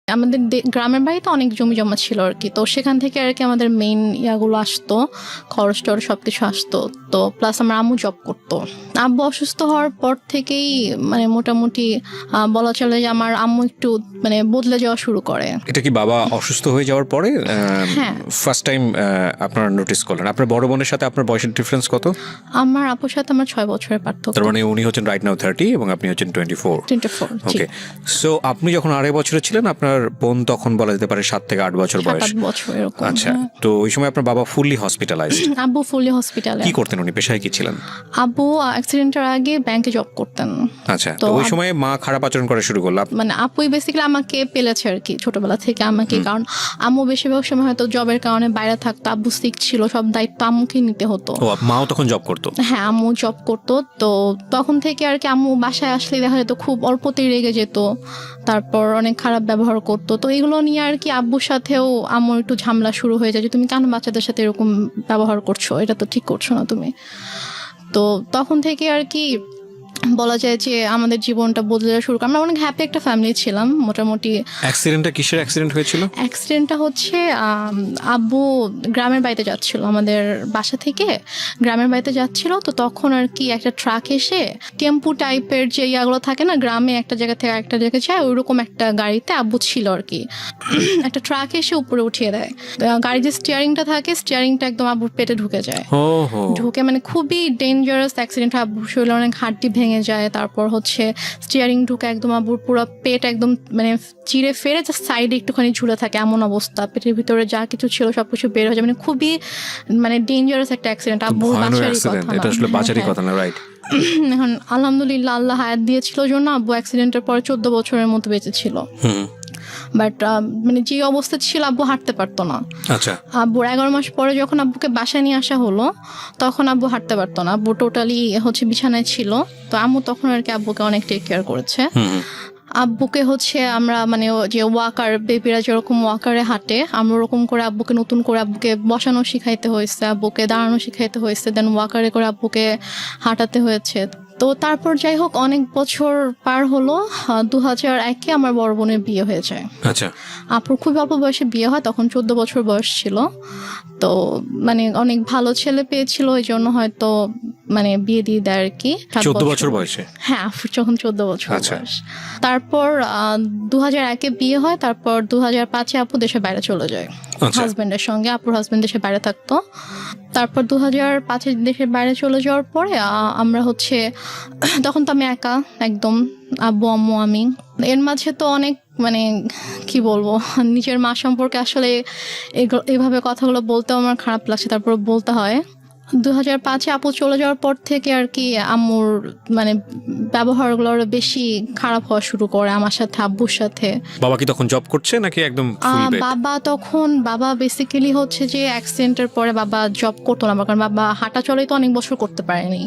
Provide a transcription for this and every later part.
আমাদের গ্রামের বাড়িতে অনেক জমি জমা ছিল আর কি, তো সেখান থেকে আর কি আমাদের মেইন ইয়াগুলো আসতো, খরচ টরচ সব কিছু আসতো। তো প্লাস আমার আম্মু জব করতো। আব্বু অসুস্থ হওয়ার পর থেকেই মানে মোটামুটি বলা চলে যে আমার আম্মু একটু মানে বদলে যাওয়া শুরু করে। এটা কি বাবা অসুস্থ হয়ে যাওয়ার পরে হ্যাঁ। ফার্স্ট টাইম আপনারা নোটিস করলেন? আপনার বড় বোনের সাথে আপনার বয়সের ডিফারেন্স কত? আমার আপুর সাথে আমার 6 বছরের পার্থক্য। তার মানে উনি হচ্ছেন রাইট নাও 30 এবং আপনি হচ্ছেন 24। 24। ওকে, সো আপনি যখন 2.5 বছরের ছিলেন, আপনার বোন তখন বলা যেতে পারে 7 থেকে 8 বছর বয়স। 7 বছর এরকম। আচ্ছা, তো ওই সময় আপনার বাবা ফুললি হসপিটালাইজড? আব্বু ফুললি হসপিটালে। কি করতেন উনি, পেশায় কি ছিলেন? আব্বু অ্যাক্সিডেন্টের আগে ব্যাংকে জব করতেন। আচ্ছা, তো ওই সময় মা খারাপ আচরণ করা শুরু করলো? মানে আপুই বেসিক্যালি আমাকে পেলেছে আর কি ছোটবেলা থেকে আমাকে, কারণ আম্মু বেশিরভাগ সময় হয়তো জবের কারণে বাইরে থাকতো, আব্বু সিক ছিল, সব দায়িত্ব আম্মুকে নিতে হতো। ও, মাও তখন জব করতো? হ্যাঁ, আম্মু জব করতো। তো তখন থেকে আর কি আম্মু বাসায় আসলে দেখা যেত খুব অল্পতেই রেগে যেত, তারপর অনেক খারাপ ব্যবহার করতো। তো এগুলো নিয়ে আর কি আব্বুর সাথেও আম্মুর একটু ঝামেলা শুরু হয়ে যায় যে তুমি কেন বাচ্চাদের সাথে এরকম ব্যবহার করছো, এটা তো ঠিক করছো না তুমি। তো তখন থেকে আর কি বলা যায় যে আমাদের জীবনটা বদলে যাওয়া শুরু করে। আমরা অনেক হ্যাপি একটা ফ্যামিলি ছিলাম মোটামুটি। অ্যাক্সিডেন্টটা কিসের অ্যাক্সিডেন্ট হয়েছিল? অ্যাক্সিডেন্টটা হচ্ছে আব্বু গ্রামের বাড়িতে যাচ্ছিল, আমাদের বাসা থেকে গ্রামের বাড়িতে যাচ্ছিল। তো তখন আর কি একটা ট্রাক এসে টেম্পু টাইপের যে ইয়াগুলো থাকে না, গ্রামে একটা জায়গা থেকে একটা জায়গায় যায়, ওইরকম একটা গাড়িতে আব্বু ছিল আর কি। একটা ট্রাক এসে উপরে উঠিয়ে দেয়। গাড়ির যে স্টিয়ারিংটা থাকে, স্টিয়ারিংটা একদম আব্বুর পেটে ঢুকে যায়। ঢুকে মানে খুবই ডেঞ্জারাস অ্যাক্সিডেন্ট। আব্বুর শরীরে অনেক হাড্ডি ভেঙে যায়, তারপর হচ্ছে স্টিয়ারিং ঢুকে একদম আব্বুর পুরো পেট একদম মানে চিড়ে ফেরে জাস্ট সাইডে একটুখানি ঝুলে থাকে, এমন অবস্থা। পেটের ভিতরে যা কিছু ছিল সবকিছু বের হয়ে যায়, মানে খুবই মানে ডেঞ্জারাস একটা অ্যাক্সিডেন্ট। আব্বুর বাঁচারই কথা না। রাইট। এখন আলহামদুলিল্লাহ আল্লাহ হায়াত দিয়েছিল জন্য আব্বু অ্যাক্সিডেন্টের পরে 14 বছরের মতো বেঁচে ছিল। বাট মানে যে অবস্থা ছিল আব্বু হাঁটতে পারতো না। আচ্ছা, আব্বুর 11 মাস পরে যখন আব্বুকে বাসায় নিয়ে আসা হলো, তখন আব্বু হাঁটতে পারতো না। আব্বু টোটালি হচ্ছে বিছানায় ছিল। তো আম্মু তখন আর কি আব্বুকে অনেক টেক কেয়ার করেছে। আব্বুকে হচ্ছে আমরা মানে যে ওয়াকার, বেবিরা যেরকম ওয়াকারে হাঁটে, আমরা ওরকম করে আব্বুকে নতুন করে আব্বুকে বসানো শিখাইতে হয়েছে, আব্বুকে দাঁড়ানো শিখাইতে হয়েছে, দেন ওয়াকারে করে আব্বুকে হাঁটাতে হয়েছে। তো তারপর যাই হোক অনেক বছর পার হলো। 2001-এ আমার বড় বোনের বিয়ে হয়ে যায়। আচ্ছা, আপুর খুব অল্প বয়সে বিয়ে হয়, তখন 14 বছর বয়স ছিল। তো মানে অনেক ভালো ছেলে পেয়েছিল, এই জন্য হয়তো মানে বিয়ে দিয়ে দেয় আর কি। 14 বছর বয়সে? হ্যাঁ, আপুর যখন 14 বছর বয়স। তারপর 2001-এ বিয়ে হয়। তারপর 2005-এ আপু দেশের বাইরে চলে যায় হাজবেন্ডের সঙ্গে। আপুর হাজবেন্ড দেশের বাইরে থাকতো। তারপর 2005-এ দেশের বাইরে চলে যাওয়ার পরে আমরা হচ্ছে তখন তো আমি একা একদম, আব্বু আম্মু আমি। এর মাঝে তো অনেক মানে কি বলবো, নিজের মা সম্পর্কে আসলে এইভাবে কথাগুলো বলতেও আমার খারাপ লাগছে, তারপর বলতে হয়। 2005-এ আপু চলে যাওয়ার পর থেকে আর কি আম্মুর মানে ব্যবহারগুলো আরো বেশি খারাপ হওয়া শুরু করে আমার সাথে, আব্বুর সাথে। বাবা কি তখন জব করছে নাকি একদম ফুল বেড? বাবা বেসিক্যালি হচ্ছে যে অ্যাক্সিডেন্টের পরে বাবা জব করতো না, কারণ বাবা হাঁটা চলেই তো অনেক বছর করতে পারেনি।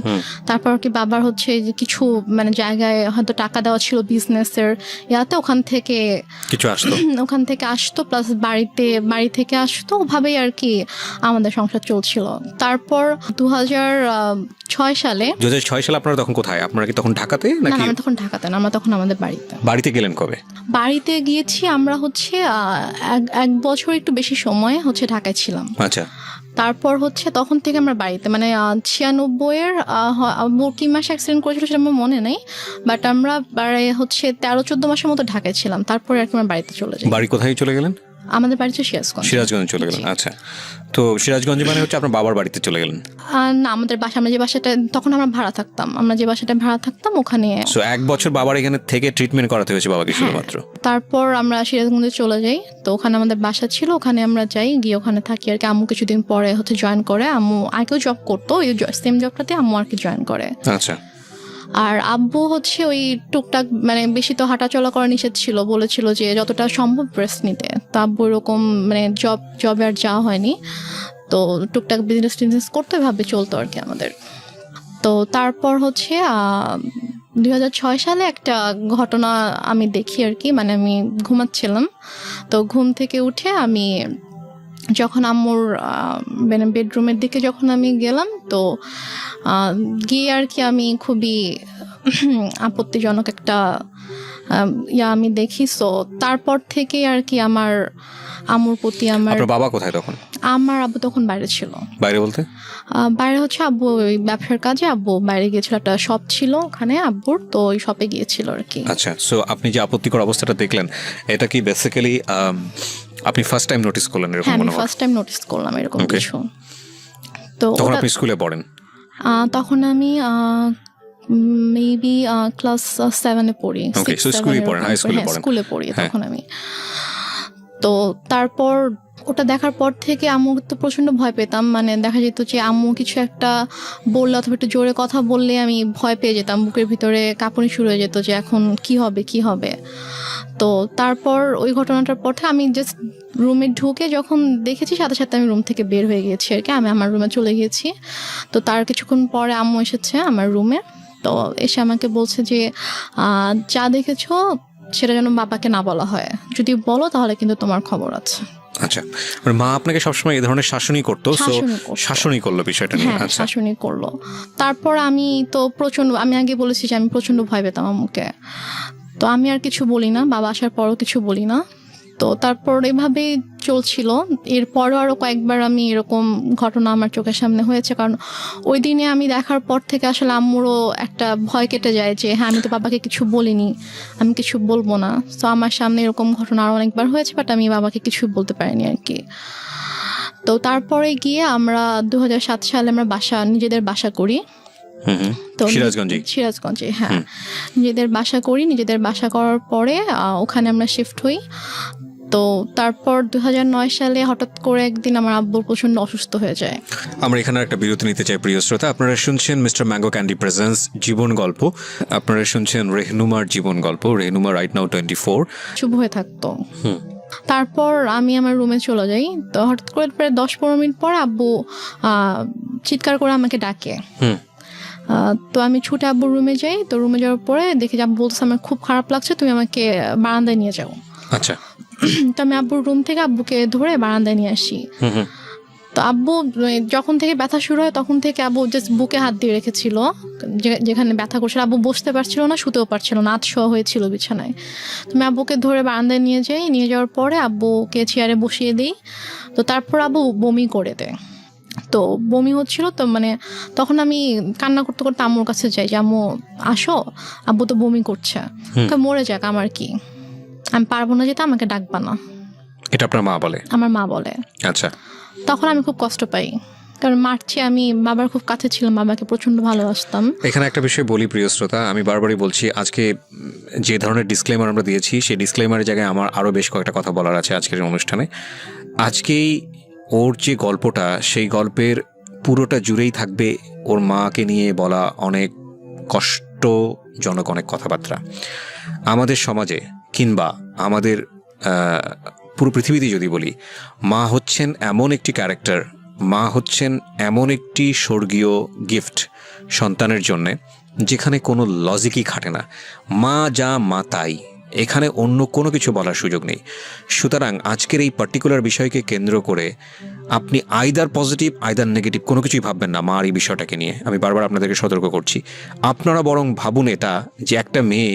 তারপর কি বাবার হচ্ছে যে কিছু মানে জায়গায় হয়তো টাকা দেওয়া ছিল বিজনেসের ইয়াতে, ওখান থেকে আসতো প্লাস বাড়ি থেকে আসতো, ওভাবেই আর কি আমাদের সংসার চলছিল। তারপর 2006 সালে আপনারা তখন কোথায়? আপনারা কি তখন ঢাকাতে নাকি? আমরা তখন ঢাকাতে না, আমরা তখন আমাদের বাড়িতে গেলেন কবে? বাড়িতে গিয়েছি আমরা হচ্ছে 1 বছর একটু বেশি সময় হচ্ছে ঢাকায় ছিলাম। আচ্ছা, তারপর হচ্ছে তখন থেকে আমরা বাড়িতে মানে 96-এর কি মাসে অ্যাক্সিডেন্ট করেছিল সেটা আমার মনে নেই, বাট আমরা হচ্ছে 13-14 মাসের মতো ঢাকায় ছিলাম। তারপরে আর কি আমরা বাড়িতে চলে যাই। বাড়ি কোথায় চলে গেলেন? আমাদের বাড়ি হচ্ছে সিরাজগঞ্জ চলে গেলেন। আচ্ছা, তো সিরাজগঞ্জে মানে হচ্ছে আপনার বাবার বাড়িতে চলে গেলেন? না, আমাদের বাসা, আমরা যে বাসাটা তখন আমরা ভাড়া থাকতাম ওখানে। 1 বছর বাবার এখানে থেকে ট্রিটমেন্ট করাতে হয়েছে বাবাকে শুধুমাত্র? তারপর আমরা সিরাজগঞ্জে চলে যাই। তো ওখানে আমাদের বাসা ছিল, ওখানে আমরা যাই, গিয়ে ওখানে থাকি আর কি। আম্মু কিছুদিন পরে হচ্ছে জয়েন করে। আম্মু আগেও জব করতো, এই সেম জবটাতে আম্মু আর কি জয়েন করে। আচ্ছা, আর আব্বু হচ্ছে ওই টুকটাক মানে বেশি তো হাঁটাচলা করা নিষেধ ছিল, বলেছিল যে যতটা সম্ভব রেস্ট নিতে। তো আব্বু এরকম মানে জবে আর যাওয়া হয়নি, তো টুকটাক বিজনেস করতে ভাবে চলতো আর কি আমাদের। তো তারপর হচ্ছে 2006 সালে একটা ঘটনা আমি দেখি আর কি, মানে আমি ঘুমাচ্ছিলাম, তো ঘুম থেকে উঠে আমি যখন আম্মুর মানে বেডরুমের দিকে যখন আমি গেলাম, তো গিয়ে আর কি আমি খুবই আপত্তিজনক একটা আমি দেখি। সো তারপর থেকে আর কি আমার আম্মুর প্রতি আপনার বাবা কোথায় তখন? আমার আব্বু তখন বাইরে ছিল। বাইরে বলতে? বাইরে হচ্ছে আব্বু ওই ব্যবসার কাজে আব্বু বাইরে গিয়েছিল, একটা শপ ছিল ওখানে আব্বুর, তো ওই শপে গিয়েছিল আর কি। আচ্ছা, সো আপনি যে আপত্তিকর অবস্থাটা দেখলেন, এটা কি বেসিক্যালি আপনি ফার্স্ট টাইম নোটিস করলেন এরকম? হ্যাঁ, আমি মনে হয় ফার্স্ট টাইম নোটিস করলাম এরকম কিছু। তো তখন আপনি স্কুলে পড়েন? তখন আমি মেবি ক্লাস 7-এ পড়ি। স্কুলে পড়েন, হাই স্কুলে পড়েন? স্কুলে পড়ি তখন আমি। তো তারপর ওটা দেখার পর থেকে আম্মু তো প্রচন্ড ভয় পেতাম, মানে দেখা যেত যে আম্মু কিছু একটা বললে অথবা একটু জোরে কথা বললে আমি ভয় পেয়ে যেতাম, বুকের ভিতরে কাঁপুনি শুরু হয়ে যেত যে এখন কি হবে। তো তারপর ওই ঘটনাটার পর থেকে আমি জাস্ট রুমে ঢুকে যখন দেখেছি সাথে সাথে আমি রুম থেকে বের হয়ে গিয়েছি আর কি, আমি আমার রুমে চলে গিয়েছি। তো তার কিছুক্ষণ পরে আম্মু এসেছে আমার রুমে, তো এসে আমাকে বলছে যে যা দেখেছো সেটা যেন বাবাকে না বলা হয়, যদি বলো তাহলে কিন্তু তোমার খবর আছে। আচ্ছা, মানে মা আপনাকে সবসময় এই ধরনের শাসনই করতো? শাসনই করলো বিষয়টা নিয়ে? হ্যাঁ, শাসনই করলো। তারপর আমি তো আমি আগে বলেছি যে আমি প্রচন্ড ভয় পেতাম আম্মুকে, তো আমি আর কিছু বলি না, বাবা আসার পরও কিছু বলি না। তো তারপর এভাবেই চলছিল। এরপরও আরও কয়েকবার আমি এরকম ঘটনা আমার চোখের সামনে হয়েছে, কারণ ওই দিনে আমি দেখার পর থেকে আসলে আম্মুরও একটা ভয় কেটে যায় যে হ্যাঁ আমি তো বাবাকে কিছু বলিনি, আমি কিছু বলবো না। তো আমার সামনে এরকম ঘটনা আরও অনেকবার হয়েছে, বাট আমি বাবাকে কিছু বলতে পারিনি আর কি। তো তারপরে গিয়ে আমরা 2007 সালে আমরা নিজেদের বাসা করি। তো সিরাজগঞ্জে, হ্যাঁ, নিজেদের বাসা করার পরে ওখানে আমরা শিফট হই। তো তারপর 2009 সালে হঠাৎ করে একদিন আমার আব্বু প্রচন্ড অসুস্থ হয়ে যায়। আমরা এখানে একটা বিরতি নিতে চাই প্রিয় শ্রোতা। আপনারা শুনছেন মিস্টার ম্যাঙ্গো ক্যান্ডি প্রেজেন্স জীবন গল্প। আপনারা শুনছেন রেহনুমার জীবন গল্প। রেহনুমা রাইট নাও 24 চুপ হয়ে থাকতো। তারপর আমি আমার রুমে চলে যাই। তো হঠাৎ করে প্রায় 10-15 মিনিট পর আব্বু চিৎকার করে আমাকে ডাকে। তো আমি ছুটে আব্বুর রুমে যাই। তো রুমে যাওয়ার পরে দেখি যে আব্বু বলছে আমার খুব খারাপ লাগছে, তুমি আমাকে বারান্দায় নিয়ে যাও। আচ্ছা। তো আমি আব্বুর রুম থেকে আব্বুকে ধরে বারান্দায় নিয়ে আসি। তো আব্বু যখন থেকে ব্যথা শুরু হয় তখন থেকে আব্বু জাস্ট বুকে হাত দিয়ে রেখেছিল, যেখানে ব্যথা করছিল। আব্বু বসতে পারছিল না, শুতেও পারছিল না, আতশোয়া হয়েছিল বিছানায়। তুমি আব্বুকে ধরে বারান্দায় নিয়ে যাওয়ার পরে আব্বুকে চেয়ারে বসিয়ে দিই। তো তারপর আব্বু বমি করে দেয়। তো বমি হচ্ছিল, তো মানে তখন আমি কান্না করতে করতে আম্মুর কাছে যাই যে আম্মু আসো, আব্বু তো বমি করছে, মরে যাক আমার কি, আমি পারবো না যেতে, আমাকে ডাকবা না। এটা আপনার মা বলে? আমার মা বলে। আচ্ছা। তখন আমি খুব কষ্ট পাই, কারণ মার চেয়ে আমি বাবার খুব কাছে ছিলাম, বাবাকে প্রচন্ড ভালোবাসতাম। এখানে একটা বিষয় বলি প্রিয় শ্রোতা, আমি বারবারই বলছি, আজকে যে ধরনের ডিসক্লেমার আমরা দিয়েছি সেই ডিসক্লেমারের জায়গায় আমার আরও বেশ কয়েকটা কথা বলার আছে আজকের অনুষ্ঠানে। আজকেই ওর যে গল্পটা, সেই গল্পের পুরোটা জুড়েই থাকবে ওর মাকে নিয়ে বলা অনেক কষ্টজনক অনেক কথাবার্তা। আমাদের সমাজে কিংবা আমাদের পুরো পৃথিবীতে যদি বলি, মা হচ্ছেন এমন একটি ক্যারেক্টার, মা হচ্ছেন এমন একটি স্বর্গীয় গিফট সন্তানের জন্যে, যেখানে কোনো লজিকই খাটে না। মা যা মা তাই, এখানে অন্য কোনো কিছু বলার সুযোগ নেই। সুতরাং আজকের এই পার্টিকুলার বিষয়কে কেন্দ্র করে আপনি আইদার পজিটিভ আইদার নেগেটিভ কোনো কিছুই ভাববেন না মার এই বিষয়টাকে নিয়ে। আমি বারবার আপনাদেরকে সতর্ক করছি। আপনারা বরং ভাবুন এটা, যে একটা মেয়ে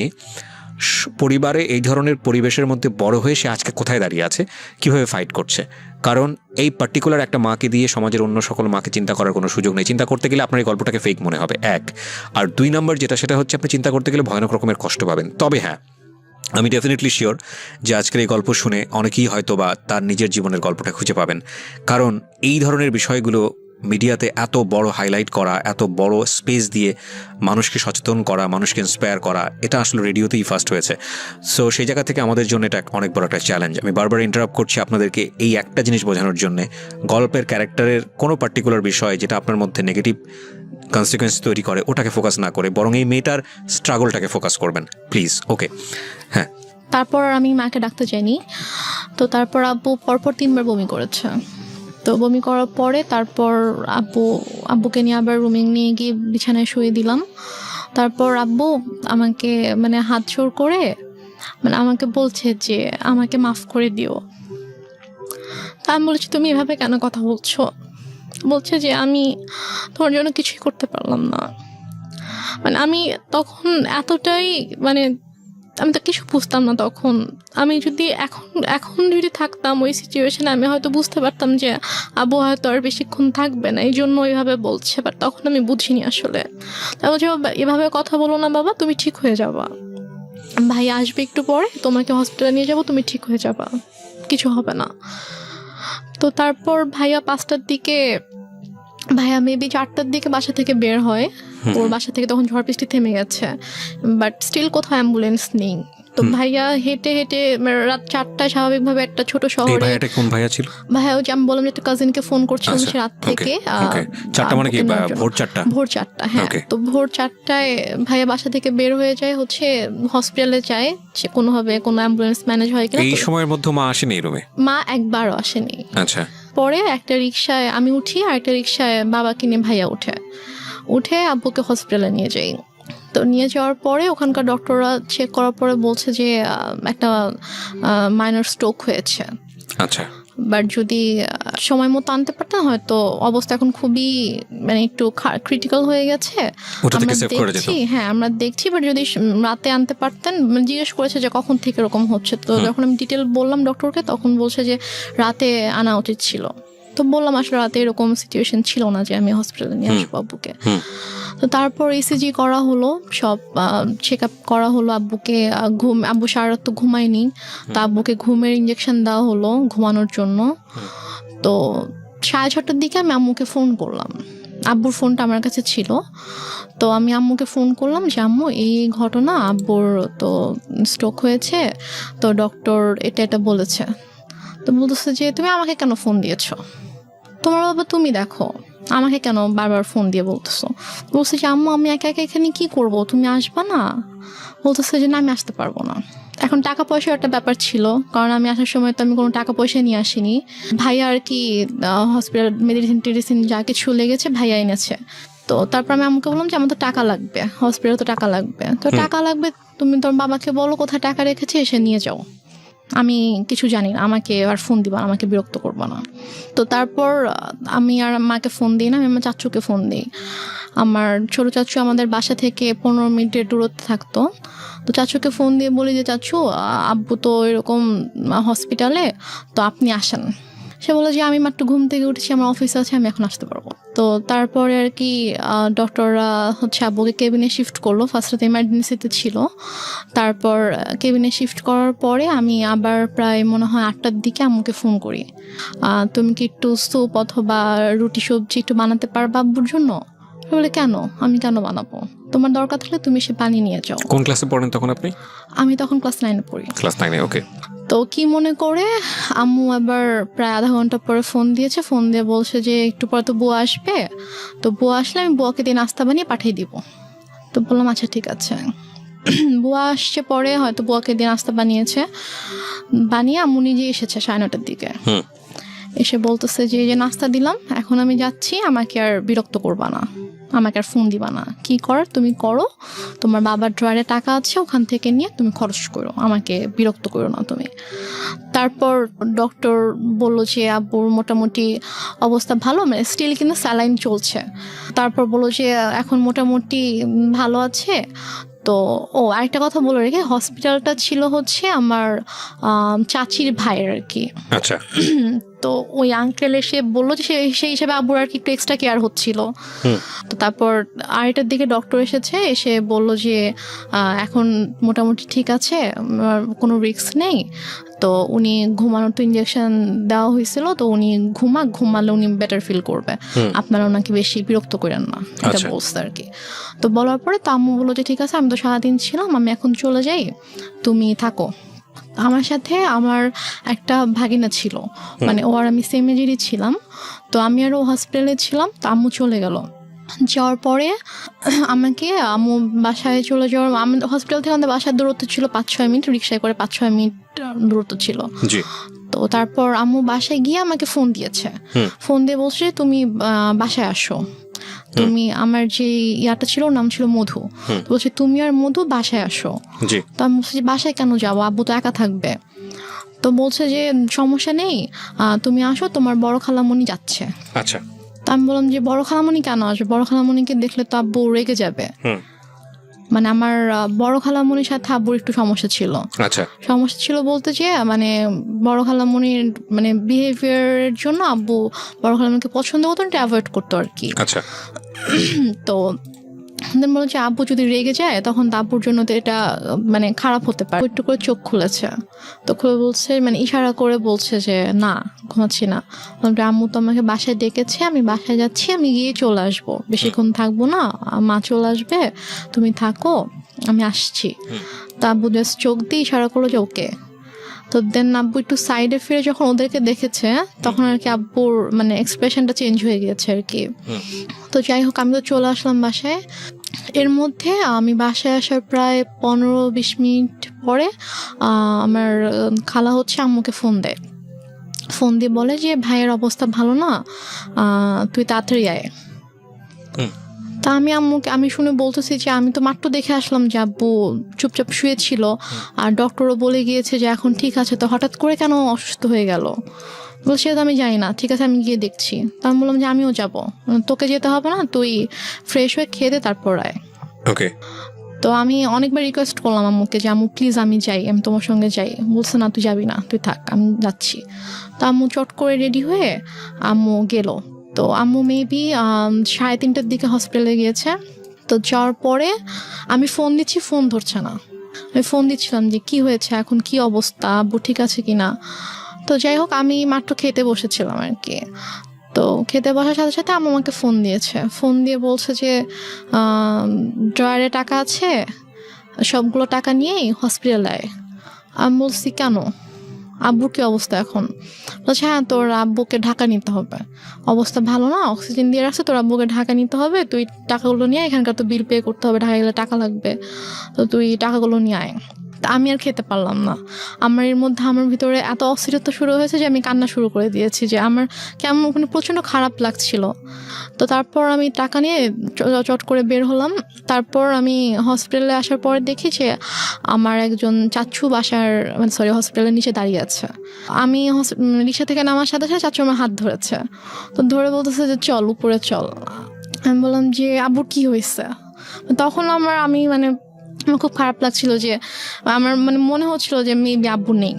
পরিবারে এই ধরনের পরিবেশের মধ্যে বড় হয়ে সে আজকে কোথায় দাঁড়িয়ে আছে, কিভাবে ফাইট করছে। কারণ এই পার্টিকুলার একটা মাকে দিয়ে সমাজের অন্য সকল মাকে চিন্তা করার কোনো সুযোগ নেই। চিন্তা করতে গেলে আপনার এই গল্পটাকে ফেক মনে হবে, এক। আর 2 নম্বর যেটা, সেটা হচ্ছে আপনি চিন্তা করতে গেলে ভয়ানক রকমের কষ্ট পাবেন। তবে হ্যাঁ, আমি ডেফিনেটলি শিওর যে আজকের এই গল্প শুনে অনেকেই হয়তো বা তার নিজের জীবনের গল্পটা খুঁজে পাবেন। কারণ এই ধরনের বিষয়গুলো মিডিয়াতে এত বড় হাইলাইট করা, এত বড় স্পেস দিয়ে মানুষকে সচেতন করা, মানুষকে ইন্সপায়ার করা, এটা আসলে রেডিওতেই ফার্স্ট হয়েছে। সো সেই জায়গা থেকে আমাদের জন্য এটা অনেক বড় একটা চ্যালেঞ্জ। আমি বারবার ইন্টারাপ্ট করছি আপনাদেরকে এই একটা জিনিস বোঝানোর জন্যে, গল্পের ক্যারেক্টারের কোনো পার্টিকুলার বিষয় যেটা আপনার মধ্যে নেগেটিভ কনসিকুয়েন্স তৈরি করে ওটাকে ফোকাস না করে বরং এই মেয়েটার স্ট্রাগলটাকে ফোকাস করবেন প্লিজ। ওকে, হ্যাঁ। তারপর আমি মাকে ডাকতে চাইনি। তো তারপর আব্বু পরপর 3বার বমি করেছে। তো বমি করার পরে তারপর আব্বুকে নিয়ে আবার রুমে নিয়ে গিয়ে বিছানায় শুয়ে দিলাম। তারপর আব্বু আমাকে মানে হাত জোড় করে মানে আমাকে বলছে যে আমাকে মাফ করে দিও। তা আমি বলেছি তুমি এভাবে কেন কথা বলছো? বলছে যে আমি তোমার জন্য কিছুই করতে পারলাম না। মানে আমি তখন এতটাই মানে আমি তো কিছু বুঝতাম না তখন। আমি যদি এখন যদি থাকতাম ওই সিচুয়েশনে, আমি হয়তো বুঝতে পারতাম যে আব্বু হয়তো আর বেশিক্ষণ থাকবে না, এই জন্য ওইভাবে বলছে। বাট তখন আমি বুঝিনি আসলে। তা বলছে এভাবে কথা বলো না বাবা, তুমি ঠিক হয়ে যাবা, ভাই আসবে একটু পরে, তোমাকে হসপিটালে নিয়ে যাবো, তুমি ঠিক হয়ে যাবা, কিছু হবে না। তো তারপর ভাইয়া 5টার দিকে, ভাইয়া মেবি 4টার দিকে বাসা থেকে বের হয়। ওর বাসা থেকে তখন ঝড় বৃষ্টি থেমে গেছে, বাট স্টিল কোথাও অ্যাম্বুলেন্স নেই। তো ভাইয়া হেঁটে হেঁটে রাত 4টায় স্বাভাবিকভাবে একটা ছোট এই শহরে, ভাইয়াটা কোন ভাইয়া ছিল? ভাইয়া ওই যে আমি বললাম যে একটা কাজিনকে ফোন করছিলাম আচ্ছা, সে রাত থেকে। 4টা মানে কি ভোর 4টা? ভোর 4টা, হ্যাঁ। তো ভোর 4টায় ভাইয়া বাসা থেকে বের হয়ে যায়, হচ্ছে হসপিটালে যায় সে কোনোভাবে, কোনো অ্যাম্বুলেন্স ম্যানেজ হয় কিনা। এই সময়ের মধ্যে মা আসেনি এই রুমে? মা একবারও আসেনি। আচ্ছা। পরে একটা রিক্সায় আমি উঠি, আর একটা রিক্সায় বাবাকে নিয়ে ভাইয়া উঠে আব্বুকে হসপিটালে নিয়ে যাই। তো নিয়ে যাওয়ার পরে ওখানকার ডক্টররা চেক করার পরে বলছে যে একটা মাইনর স্ট্রোক হয়েছে। আচ্ছা। বাট যদি সময় মতো আনতে পারতাম হয়তো অবস্থা এখন খুবই মানে একটু ক্রিটিক্যাল হয়ে গেছে। আমরা দেখছি, হ্যাঁ আমরা দেখছি, বাট যদি রাতে আনতে পারতেন। জিজ্ঞেস করেছে যে কখন থেকে এরকম হচ্ছে, তো যখন আমি ডিটেল বললাম ডক্টরকে তখন বলছে যে রাতে আনা উচিত ছিল। তো বললাম আসলে রাতে এরকম সিচুয়েশন ছিল না যে আমি হসপিটালে নিয়ে আসবো আব্বুকে। তো তারপর ইসিজি করা হলো, সব চেক আপ করা হলো আব্বুকে। আব্বু সারা রাত তো ঘুমায়নি, তো আব্বুকে ঘুমের ইঞ্জেকশন দেওয়া হলো ঘুমানোর জন্য। তো 6:30টার দিকে আমি আম্মুকে ফোন করলাম, আব্বুর ফোনটা আমার কাছে ছিল। তো আমি আম্মুকে ফোন করলাম যে আম্মু এই ঘটনা, আব্বুর তো স্ট্রোক হয়েছে, তো ডক্টর এটা বলেছে। তো বলতেছে যে তুমি আমাকে কেন ফোন দিয়েছো, তোমার বাবা তুমি দেখো, আমাকে কেন বারবার ফোন দিয়ে বলতেছো। বলছে যে আম্মু আমি একা একা এখানে কি করব, তুমি আসবা না? বলতেছে যে না আমি আসতে পারবো না। এখন টাকা পয়সার একটা ব্যাপার ছিল, কারণ আমি আসার সময় তো আমি কোনো টাকা পয়সা নিয়ে আসিনি। ভাইয়া আর কি হসপিটাল মেডিসিন যা কিছু লেগেছে ভাইয়া এনেছে। তো তারপর আমি আম্মুকে বললাম যে আমার তো টাকা লাগবে, হসপিটালে তো টাকা লাগবে, তো টাকা লাগবে, তুমি তোর বাবাকে বলো কোথায় টাকা রেখেছে এসে নিয়ে যাও, আমি কিছু জানি না, আমাকে আর ফোন দিবা, আমাকে বিরক্ত করবা না। তো তারপর আমি আর মাকে ফোন দিই না, আমি আমার চাচুকে ফোন দিই। আমার ছোট চাচু আমাদের বাসা থেকে 15 মিনিটের দূরত্বে থাকতো। তো চাচুকে ফোন দিয়ে বলি যে চাচু আব্বু তো এরকম হসপিটালে, তো আপনি আসেন। সে বলে যে আমি মাত্র ঘুম থেকে উঠেছি, আমার অফিস আছে, আমি এখন আসতে পারবো। তো তারপরে আর কি ডক্টররা হচ্ছে আব্বুকে কেবিনে শিফট করলো। ফার্স্টে তো এমার্জেন্সিতে ছিল, তারপর কেবিনে শিফট করার পরে আমি আবার প্রায় মনে হয় 8টার দিকে আম্মুকে ফোন করি, তুমি কি একটু স্যুপ অথবা রুটি সবজি একটু বানাতে পারবা আব্বুর জন্য? বলে কেন, আমি কেন বানাবো, তোমার দরকার থাকলে তুমি সে পানি নিয়ে যাও। কোন ক্লাসে পড়েন তখন আপনি? আমি তখন ক্লাস 9-এ পড়ি। ক্লাস 9-এ, ওকে। তো কি মনে করে আম্মু আবার প্রায় আধা ঘন্টা পরে ফোন দিয়েছে, ফোন দিয়ে বলছে যে একটু পরে তো বুয়া আসবে, তো বুয়া আসলে আমি বুয়াকে দিয়ে নাস্তা বানিয়ে পাঠিয়ে দিব। তো বললাম আচ্ছা ঠিক আছে। বুয়া আসছে পরে, হয়তো বুয়াকে দিয়ে নাস্তা বানিয়ে আম্মু নিজে এসেছে 9:30টার দিকে। এসে বলতেছে যে এই যে নাস্তা দিলাম, এখন আমি যাচ্ছি, আমাকে আর বিরক্ত করবা না, আমাকে আর ফোন দিবা না, কি করার তুমি করো, তোমার বাবার ড্রয়ারে টাকা আছে ওখান থেকে নিয়ে তুমি খরচ করো, আমাকে বিরক্ত করো না তুমি। তারপর ডক্টর বললো যে আব্বুর মোটামুটি অবস্থা ভালো, মানে স্টিল কিন্তু স্যালাইন চলছে। তারপর বললো যে এখন মোটামুটি ভালো আছে। তো আরেকটা কথা বলে রেখে, হসপিটালটা ছিল হচ্ছে আমার চাচির ভাইয়ের আর কি। আচ্ছা। তো ওই আঙ্কেল এসে বললো যে সেই হিসাবে আব্বুর আর কি একটু এক্সট্রা কেয়ার হচ্ছিল। তো তারপর 8টার দিকে ডক্টর এসে বললো যে এখন মোটামুটি ঠিক আছে, কোনো রিস্ক নেই। তো উনি ঘুমানোর তো ইঞ্জেকশন দেওয়া হয়েছিল, তো উনি ঘুমালে উনি বেটার ফিল করবে, আপনারা ওনাকে বেশি বিরক্ত করেন না, এটা বলছে আর কি। তো বলার পরে তো আম্মু বললো যে ঠিক আছে, আমি তো সারাদিন ছিলাম, আমি এখন চলে যাই, তুমি থাকো। আমার সাথে আমার একটা ভাগিনা ছিল, মানে ও আর আমি সেম এজেরই ছিলাম। তো আমি আর ও হসপিটালে ছিলাম, তো আম্মু চলে গেল। যাওয়ার পরে আমাকে আম্মু বাসায় চলে যাওয়ার, আমাদের হসপিটাল থেকে আমাদের বাসার দূরত্ব ছিল 5-6 মিনিট, রিক্সায় করে 5-6 মিনিট দূরত্ব ছিল। তো তারপর আম্মু বাসায় গিয়ে আমাকে ফোন দিয়েছে, ফোন দিয়ে বলছে তুমি বাসায় আসো, তুমি আমার যে ইয়াটা ছিল নাম ছিল মধু, বলছে তুমি আর মধু বাসায় আসো। তো আমি বলছি যে বাসায় কেন যাবো, আব্বু তো একা থাকবে। তো বলছে যে সমস্যা নেই, তুমি আসো, তোমার বড় খালামণি যাচ্ছে। আচ্ছা। তো আমি বললাম যে বড় খালামণি কেন আসবে, বড় খালামণিকে দেখলে তো আব্বু রেগে যাবে। মানে আমার বড় খালামণির সাথে আব্বুর একটু সমস্যা ছিল। আচ্ছা। সমস্যা ছিল বলতে যে মানে বড় খালামণির মানে বিহেভিয়ারের জন্য আব্বু বড় খালামণিকে পছন্দ করতো, এটা অ্যাভয়েড করতো আর কি। আচ্ছা। তো বলো যে আব্বু যদি রেগে যায় তখন তো আব্বুর জন্য তো এটা মানে খারাপ হতে পারে। একটু করে চোখ খুলেছে, তো খুলে বলছে মানে ইশারা করে বলছে যে না ঘুমাচ্ছি না। আম্মু তো আমাকে বাসায় ডেকেছে, আমি বাসায় যাচ্ছি, আমি গিয়ে চলে আসবো, বেশিক্ষণ থাকবো না, মা চলে আসবে, তুমি থাকো, আমি আসছি। তো আব্বু জাস্ট চোখ দিয়ে ইশারা করলো যে ওকে। তো দেন আব্বু একটু সাইডে ফিরে যখন ওদেরকে দেখেছে তখন আর কি আব্বুর মানে এক্সপ্রেশনটা চেঞ্জ হয়ে গিয়েছে আর কি। তো যাই হোক আমি তো চলে আসলাম বাসায়। এর মধ্যে আমি বাসায় আসার প্রায় 15-20 মিনিট পরে আমার খালা হচ্ছে আম্মুকে ফোন দেয়। ফোন দিয়ে বলে যে ভাইয়ের অবস্থা ভালো না, তুই তাড়াতাড়ি আয়। তা আমি শুনে বলতেছি যে আমি তো মাত্র দেখে আসলাম যে আব্বু চুপচাপ শুয়েছিল, আর ডক্টরও বলে গিয়েছে যে এখন ঠিক আছে, তো হঠাৎ করে কেন অসুস্থ হয়ে গেল? বলছে তো আমি জানি না, ঠিক আছে আমি গিয়ে দেখছি। তা আমি বললাম যে আমিও যাব, তোকে যেতে হবে না, তুই ফ্রেশ হয়ে খেয়ে দে তারপর আয়। ওকে। তো আমি অনেকবার রিকোয়েস্ট করলাম আম্মুকে যে আম্মু প্লিজ আমি যাই, আমি তোমার সঙ্গে যাই। বলছে না তুই যাবি না, তুই থাক, আমি যাচ্ছি। তো আম্মু চট করে রেডি হয়ে আম্মু গেল। তো আম্মু মেবি 3:30টার দিকে হসপিটালে গিয়েছে। তো যাওয়ার পরে আমি ফোন দিচ্ছি, ফোন ধরছে না। আমি ফোন দিচ্ছিলাম যে কি হয়েছে, এখন কি অবস্থা, আব্বু ঠিক আছে কিনা। তো যাই হোক আমি মাত্র খেতে বসেছিলাম আর কি। তো খেতে বসার সাথে সাথে আম্মু আমাকে ফোন দিয়েছে, ফোন দিয়ে বলছে যে ড্রয়ারে টাকা আছে, সবগুলো টাকা নিয়েই হসপিটালে আয়। আমি বলছি কেন, আব্বুর কি অবস্থা এখন? বলছে হ্যাঁ তোর আব্বুকে ঢাকা নিতে হবে, অবস্থা ভালো না, অক্সিজেন দিয়ে রাখছে, তোর আব্বুকে ঢাকা নিতে হবে, তুই টাকাগুলো নিয়ে, এখানকার তো বিল পে করতে হবে, ঢাকা গেলে টাকা লাগবে, তো তুই টাকাগুলো নিয়ে আয়। তা আমি আর খেতে পারলাম না। আমার এর মধ্যে আমার ভিতরে এত অস্থিরতা শুরু হয়েছে যে আমি কান্না শুরু করে দিয়েছি, যে আমার কেমন ওখানে প্রচণ্ড খারাপ লাগছিল। তো তারপর আমি টাকা নিয়ে চট করে বের হলাম। তারপর আমি হসপিটালে আসার পর দেখি যে আমার একজন চাচু বাসার মানে হসপিটালের নিচে দাঁড়িয়ে আছে। আমি রিক্সা থেকে নামার সাথে সাথে চাচু আমার হাত ধরেছে, তো ধরে বলতেছে যে চল উপরে চল। আমি বললাম যে আব্বুর কি হয়েছে? তখন আমি মানে আমার খুব খারাপ লাগছিল, যে আমার মানে মনে হচ্ছিল যে মেবি আব্বু নেই।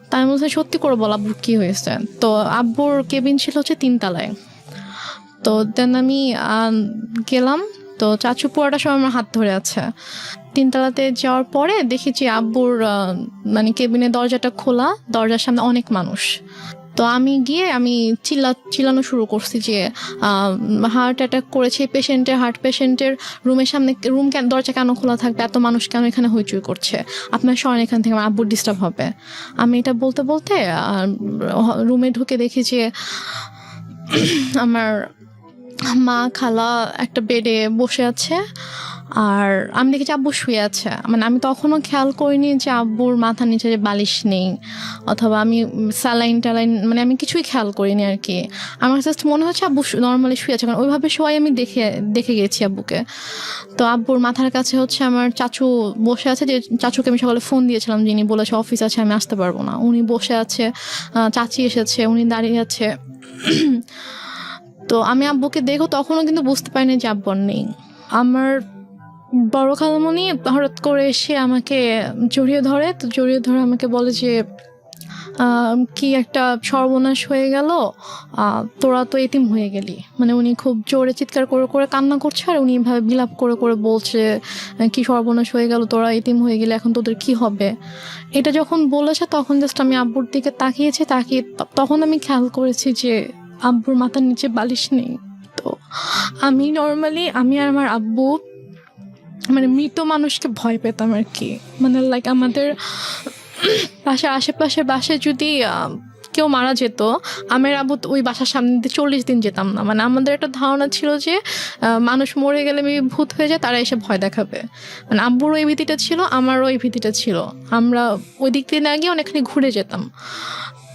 তাই আমি বলছি সত্যি করে বল আব্বুর কি হয়েছে। তো আব্বুর কেবিন ছিল হচ্ছে 3 তলায়। তো দেন আমি গেলাম, তো চাচু পুরোটা সময় আমার হাত ধরে আছে। 3 তলাতে যাওয়ার পরে দেখেছি আব্বুর মানে কেবিনের দরজাটা খোলা, দরজার সামনে অনেক মানুষ। তো আমি গিয়ে চিল্লানো শুরু করছি যে হার্ট অ্যাটাক করেছে পেশেন্টের, হার্ট পেশেন্টের রুমের সামনে দরজা কেন খোলা থাকবে, এত মানুষ কেন এখানে হইচই করছে, আপনার সরেন এখান থেকে, আমার আব্বুর ডিস্টার্ব হবে। আমি এটা বলতে বলতে রুমে ঢুকে দেখি যে আমার মা খালা একটা বেডে বসে আছে, আর আমি দেখেছি আব্বু শুয়ে আছে। মানে আমি তখনও খেয়াল করিনি যে আব্বুর মাথার নিচে যে বালিশ নেই, অথবা আমি স্যালাইন ট্যালাইন মানে আমি কিছুই খেয়াল করিনি আর কি। আমার জাস্ট মনে হচ্ছে আব্বু নর্মালি শুয়ে আছে, কারণ ওইভাবে শোয়াই আমি দেখে গেছি আব্বুকে। তো আব্বুর মাথার কাছে হচ্ছে আমার চাচু বসে আছে, যে চাচুকে আমি সকালে ফোন দিয়েছিলাম, যিনি বলেছে অফিস আছে আমি আসতে পারবো না, উনি বসে আছে। চাচি এসেছে, উনি দাঁড়িয়ে আছে। তো আমি আব্বুকে দেখো তখনও কিন্তু বুঝতে পারিনি যে আব্বু নেই। আমার বড় খালামণি হঠাৎ করে এসে আমাকে জড়িয়ে ধরে, তো জড়িয়ে ধরে আমাকে বলে যে কি একটা সর্বনাশ হয়ে গেল, তোরা তো এতিম হয়ে গেলি। মানে উনি খুব জোরে চিৎকার করে করে কান্না করছে, আর উনি এভাবে বিলাপ করে করে বলছে কি সর্বনাশ হয়ে গেল, তোরা এতিম হয়ে গেলে এখন তোদের কি হবে। এটা যখন বলেছে তখন জাস্ট আমি আব্বুর দিকে তাকিয়েছি, তখন আমি খেয়াল করেছি যে আব্বুর মাথার নিচে বালিশ নেই। তো আমি নর্মালি আমি আর আমার আব্বু মানে মৃত মানুষকে ভয় পেতাম আর কি। মানে লাইক আমাদের বাসার আশেপাশে বাসায় যদি কেউ মারা যেত, আমার আব্বু ওই বাসার সামনে দিয়ে 40 দিন যেতাম না। মানে আমাদের একটা ধারণা ছিল যে মানুষ মরে গেলে ভূত হয়ে যায়, তারা এসে ভয় দেখাবে। মানে আব্বুর ওই ভীতিটা ছিল, আমারও ওই ভীতিটা ছিল। আমরা ওই দিক দিয়ে না গিয়ে অনেকখানি ঘুরে যেতাম।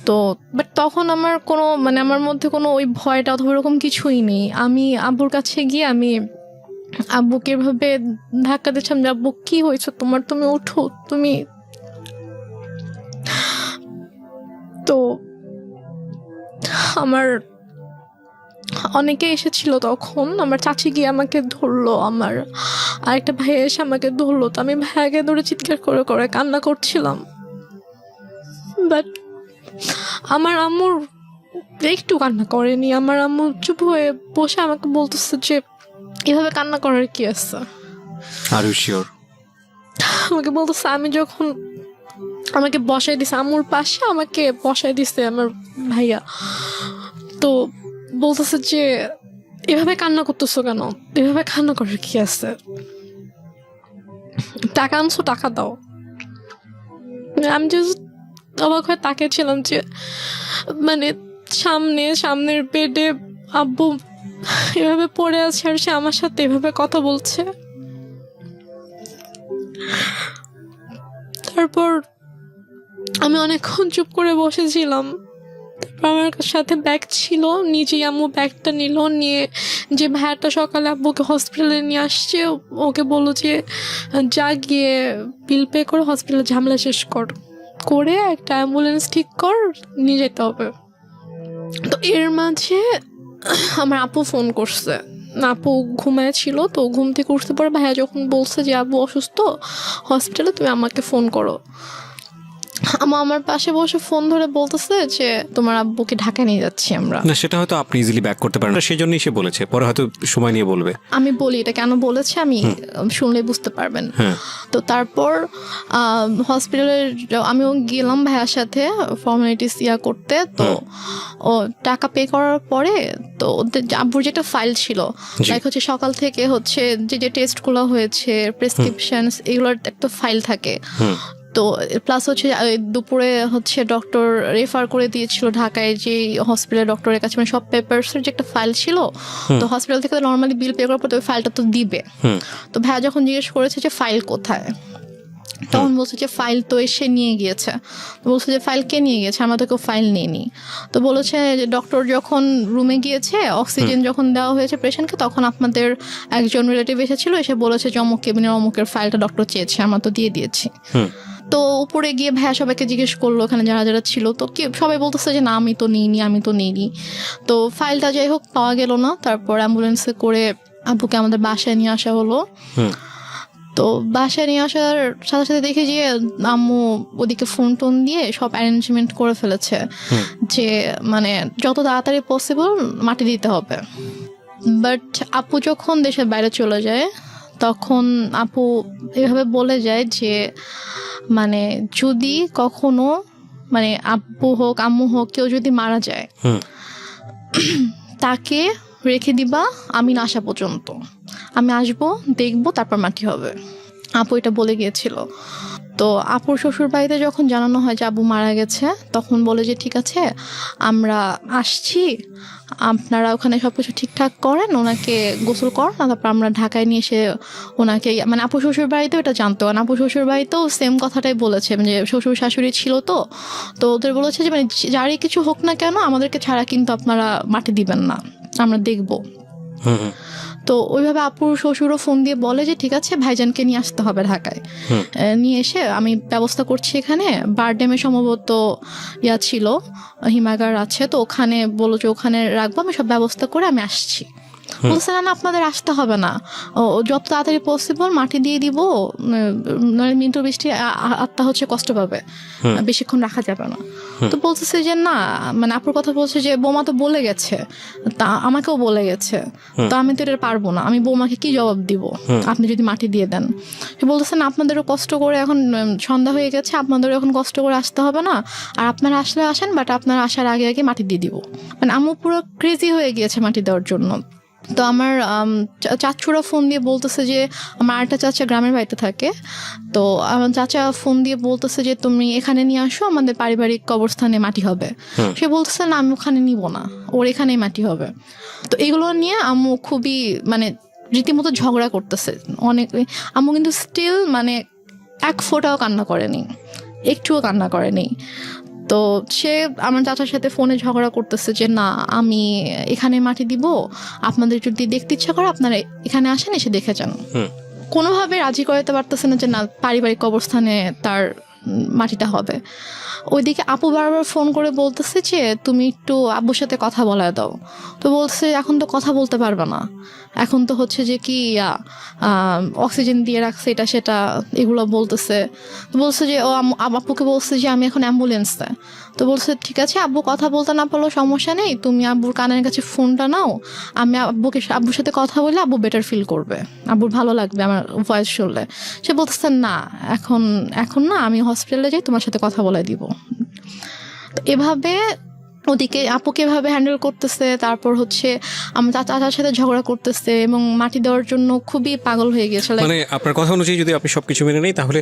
তো বাট তখন আমার কোনো মানে আমার মধ্যে কোনো ওই ভয়টা অথবা ওরকম কিছুই নেই। আমি আব্বুর কাছে গিয়ে আমি আব্বুকে এভাবে ধাক্কা দিচ্ছিলাম যে আব্বু কি হয়েছে তোমার, তুমি ওঠো তুমি। তো আমার অনেকে এসেছিল তখন, আমার চাচি গিয়ে আমাকে ধরলো, আমার আরেকটা ভাই এসে আমাকে ধরলো, তো আমি ভাইয়াকে ধরে চিৎকার করে করে কান্না করছিলাম। বাট আমার আম্মুর একটু কান্না করেনি, আমার আম্মু চুপ হয়ে বসে আমাকে বলতেছে যে এভাবে কান্না করার কি আছে। Are you sure? আমাকে বলতেছে, আমি যখন আমাকে বসাই দিছে আম্মুর পাশে, আমাকে বসাই দিছে আমার ভাইয়া, তো বলতেছে যে এভাবে কান্না করতেছো কেন, এভাবে কান্না করার কি আছে, টাকা আনছো টাকা দাও। আমি জাস্ট অবাক হয়ে তাকিয়েছিলাম যে মানে সামনের বেডে আব্বু এভাবে পড়ে আছে আর সে আমার সাথে এভাবে কথা বলছে। তারপর আমি অনেকক্ষণ চুপ করে বসেছিলাম। তারপর আমার সাথে ব্যাগ ছিল, নিজেই আম্মু ব্যাগটা নিল, নিয়ে যে ভাইয়াটা সকালে আব্বুকে হসপিটালে নিয়ে আসছে ওকে বললো যে যা গিয়ে বিল পে করে হসপিটালে ঝামেলা শেষ করে একটা অ্যাম্বুলেন্স ঠিক কর, নিয়ে যেতে হবে। তো এর মাঝে আমার আপু ফোন করছে, আপু ঘুমায় ছিল, তো ঘুম থেকে উঠতে পরে ভাইয়া যখন বলছে যে আব্বু অসুস্থ হসপিটালে, তুমি আমাকে ফোন করো। আমার পাশে বসে ফোন ধরে বলতেছে যে তোমার আব্বুকে ঢাকায় নিয়ে যাচ্ছি আমরা। না, সেটা হয়তো আপনি ইজিলি ব্যাক করতে পারেন, সেই জন্যই সে বলেছে, পরে হয়তো সময় নিয়ে বলবে। আমি বলি এটা কেন বলেছে, আমি শুনলে বুঝতে পারবেন। তো তারপর হসপিটালে আমিও গেলাম ভাইয়ার সাথে ফর্মালিটিস করতে। তো ও টাকা পে করার পরে তো ওদের আব্বুর যেটা ফাইল ছিল, লাইক হচ্ছে সকাল থেকে হচ্ছে যে টেস্টগুলো হয়েছে, প্রেসক্রিপশন, এগুলোর একটা ফাইল থাকে। তো প্লাস হচ্ছে দুপুরে হচ্ছে ডক্টর রেফার করে দিয়েছিল ঢাকায় যে হসপিটাল ডক্টরের কাছে, মানে সব পেপারসের যে একটা ফাইল ছিল। তো হসপিটাল থেকে নর্মালি বিল পে করার পর ওই ফাইলটা তো দিবে। তো ভাইয়া যখন জিজ্ঞেস করেছে যে ফাইল কোথায়, তখন বলছে যে ফাইল তো এসে নিয়ে গিয়েছে। তো বলছে যে ফাইল কে নিয়ে গিয়েছে, আমরা তো কেউ ফাইল নিইনি। তো বলেছে যে ডক্টর যখন রুমে গিয়েছে, অক্সিজেন যখন দেওয়া হয়েছে পেশেন্টকে, তখন আপনাদের একজন রিলেটিভ এসেছিল, এসে বলেছে যে অমুক কেবিনের অমুকের ফাইলটা ডক্টর চেয়েছে, আমরা তো দিয়ে দিয়েছি। তো উপরে গিয়ে ভাইয়া সবাইকে জিজ্ঞেস করলো ওখানে যারা যারা ছিল, তো কি সবাই বলতেছে যে না আমি তো নিইনি। তো ফাইলটা যাই হোক পাওয়া গেল না। তারপর অ্যাম্বুলেন্সে করে আব্বুকে আমাদের বাসায় নিয়ে আসা হলো। তো বাসায় নিয়ে আসার সাথে সাথে দেখি যে আম্মু ওদিকে ফোন টোন দিয়ে সব অ্যারেঞ্জমেন্ট করে ফেলেছে যে মানে যত তাড়াতাড়ি পসিবল মাটি দিতে হবে। বাট আপু যখন দেশের বাইরে চলে যায়, তখন আপু এভাবে বলে যায় যে মানে যদি কখনো মানে আব্বু হোক আম্মু হোক কেউ যদি মারা যায়, তাকে রেখে দিবা আমি না আসা পর্যন্ত, আমি আসবো দেখবো তারপর মাটি হবে। আপু এটা বলে গিয়েছিল। তো আপুর শ্বশুর বাড়িতে যখন জানানো হয় যে আব্বু মারা গেছে, তখন বলে যে ঠিক আছে আমরা আসছি, আপনারা ওখানে সব কিছু ঠিকঠাক করেন, ওনাকে গোসল করেন, তারপর আমরা ঢাকায় নিয়ে এসে ওনাকে মানে আপু শ্বশুর বাড়িতেও এটা জানতো, কারণ আপু শ্বশুর বাড়িতেও সেম কথাটাই বলেছে যে শ্বশুর শাশুড়ি ছিল, তো ওদের বলেছে যে মানে যারই কিছু হোক না কেন আমাদেরকে ছাড়া কিন্তু আপনারা মাটি দিবেন না, আমরা দেখবো। তো ওইভাবে আপুর শ্বশুরও ফোন দিয়ে বলে যে ঠিক আছে ভাইজানকে নিয়ে আসতে হবে ঢাকায়, নিয়ে এসে আমি ব্যবস্থা করছি। এখানে বারডেমে সম্ভবত ছিল, হিমাগার আছে, তো ওখানে বলো যে ওখানে রাখবো, আমি সব ব্যবস্থা করে আমি আসছি। বলছে না আপনাদের আসতে হবে না, যত তাড়াতাড়ি পসিবল মাটি দিয়ে দিব, মিন্টু বৃষ্টি আত্মা হচ্ছে কষ্ট পাবে, বেশিক্ষণ রাখা যাবে না। তো বলতেছে যে না, মানে আপুর কথা বলছে যে বৌমা তো বলে গেছে, তা আমাকেও বলে গেছে, তো আমি তো এটা পারবো না, আমি বৌমাকে কি জবাব দিব আপনি যদি মাটি দিয়ে দেন। সে বলতেছে না আপনাদেরও কষ্ট করে, এখন সন্ধ্যা হয়ে গেছে, আপনাদেরও এখন কষ্ট করে আসতে হবে না, আর আপনারা আসলে আসেন, বাট আপনারা আসার আগে আগে মাটি দিয়ে দিব। মানে আম্মু পুরো ক্রেজি হয়ে গিয়েছে মাটি দেওয়ার জন্য। তো আমার চাচুরা ফোন দিয়ে বলতেছে যে আমার আরেকটা চাচা গ্রামের বাড়িতে থাকে, তো আমার চাচা ফোন দিয়ে বলতেছে যে তুমি এখানে নিয়ে আসো, আমাদের পারিবারিক কবরস্থানে মাটি হবে। সে বলতেছে না আমি ওখানে নিব না, ওর এখানেই মাটি হবে। তো এগুলো নিয়ে আম্মু খুবই মানে রীতিমতো ঝগড়া করতেছে অনেক। আম্মু কিন্তু স্টিল মানে এক ফোঁটাও কান্না করেনি, একটুও কান্না করেনি। তো সে আমার চাচার সাথে ফোনে ঝগড়া করতেছে যে না আমি এখানে মাটি দিব, আপনাদের যদি দেখতে ইচ্ছা করে আপনারা এখানে আসেন, এসে দেখে যান। কোনোভাবে রাজি করাতে পারতেছে না যে না পারিবারিক কবরস্থানে তার মাটিটা হবে। ওইদিকে আপু বারবার ফোন করে বলতেছে যে তুমি একটু আব্বুর সাথে কথা বলায় দাও। তো বলছে এখন তো কথা বলতে পারবে না, এখন তো হচ্ছে যে কি অক্সিজেন দিয়ে রাখছে এটা সেটা এগুলো বলতেছে। তো বলছে যে ও আপুকে বলছে যে আমি এখন অ্যাম্বুলেন্সে। তো বলছে ঠিক আছে, আব্বু কথা বলতে না পারলেও সমস্যা নেই, তুমি আব্বুর কানের কাছে ফোনটা নাও, আমি আব্বুর সাথে কথা বলে আব্বু বেটার ফিল করবে, আব্বুর ভালো লাগবে আমার ভয়েস শুনলে। সে বলতেছে না এখন না, আমি হসপিটালে যাই, তোমার সাথে কথা বলে দিব। তো এভাবে ওদিকে আপুকে এভাবে হ্যান্ডেল করতেছে, তারপর হচ্ছে আমার চাচার সাথে ঝগড়া করতেছে এবং মাটি দেওয়ার জন্য খুবই পাগল হয়ে গেছে। মানে আপনার কথা অনুযায়ী যদি আপনি সবকিছু মেনে নেই তাহলে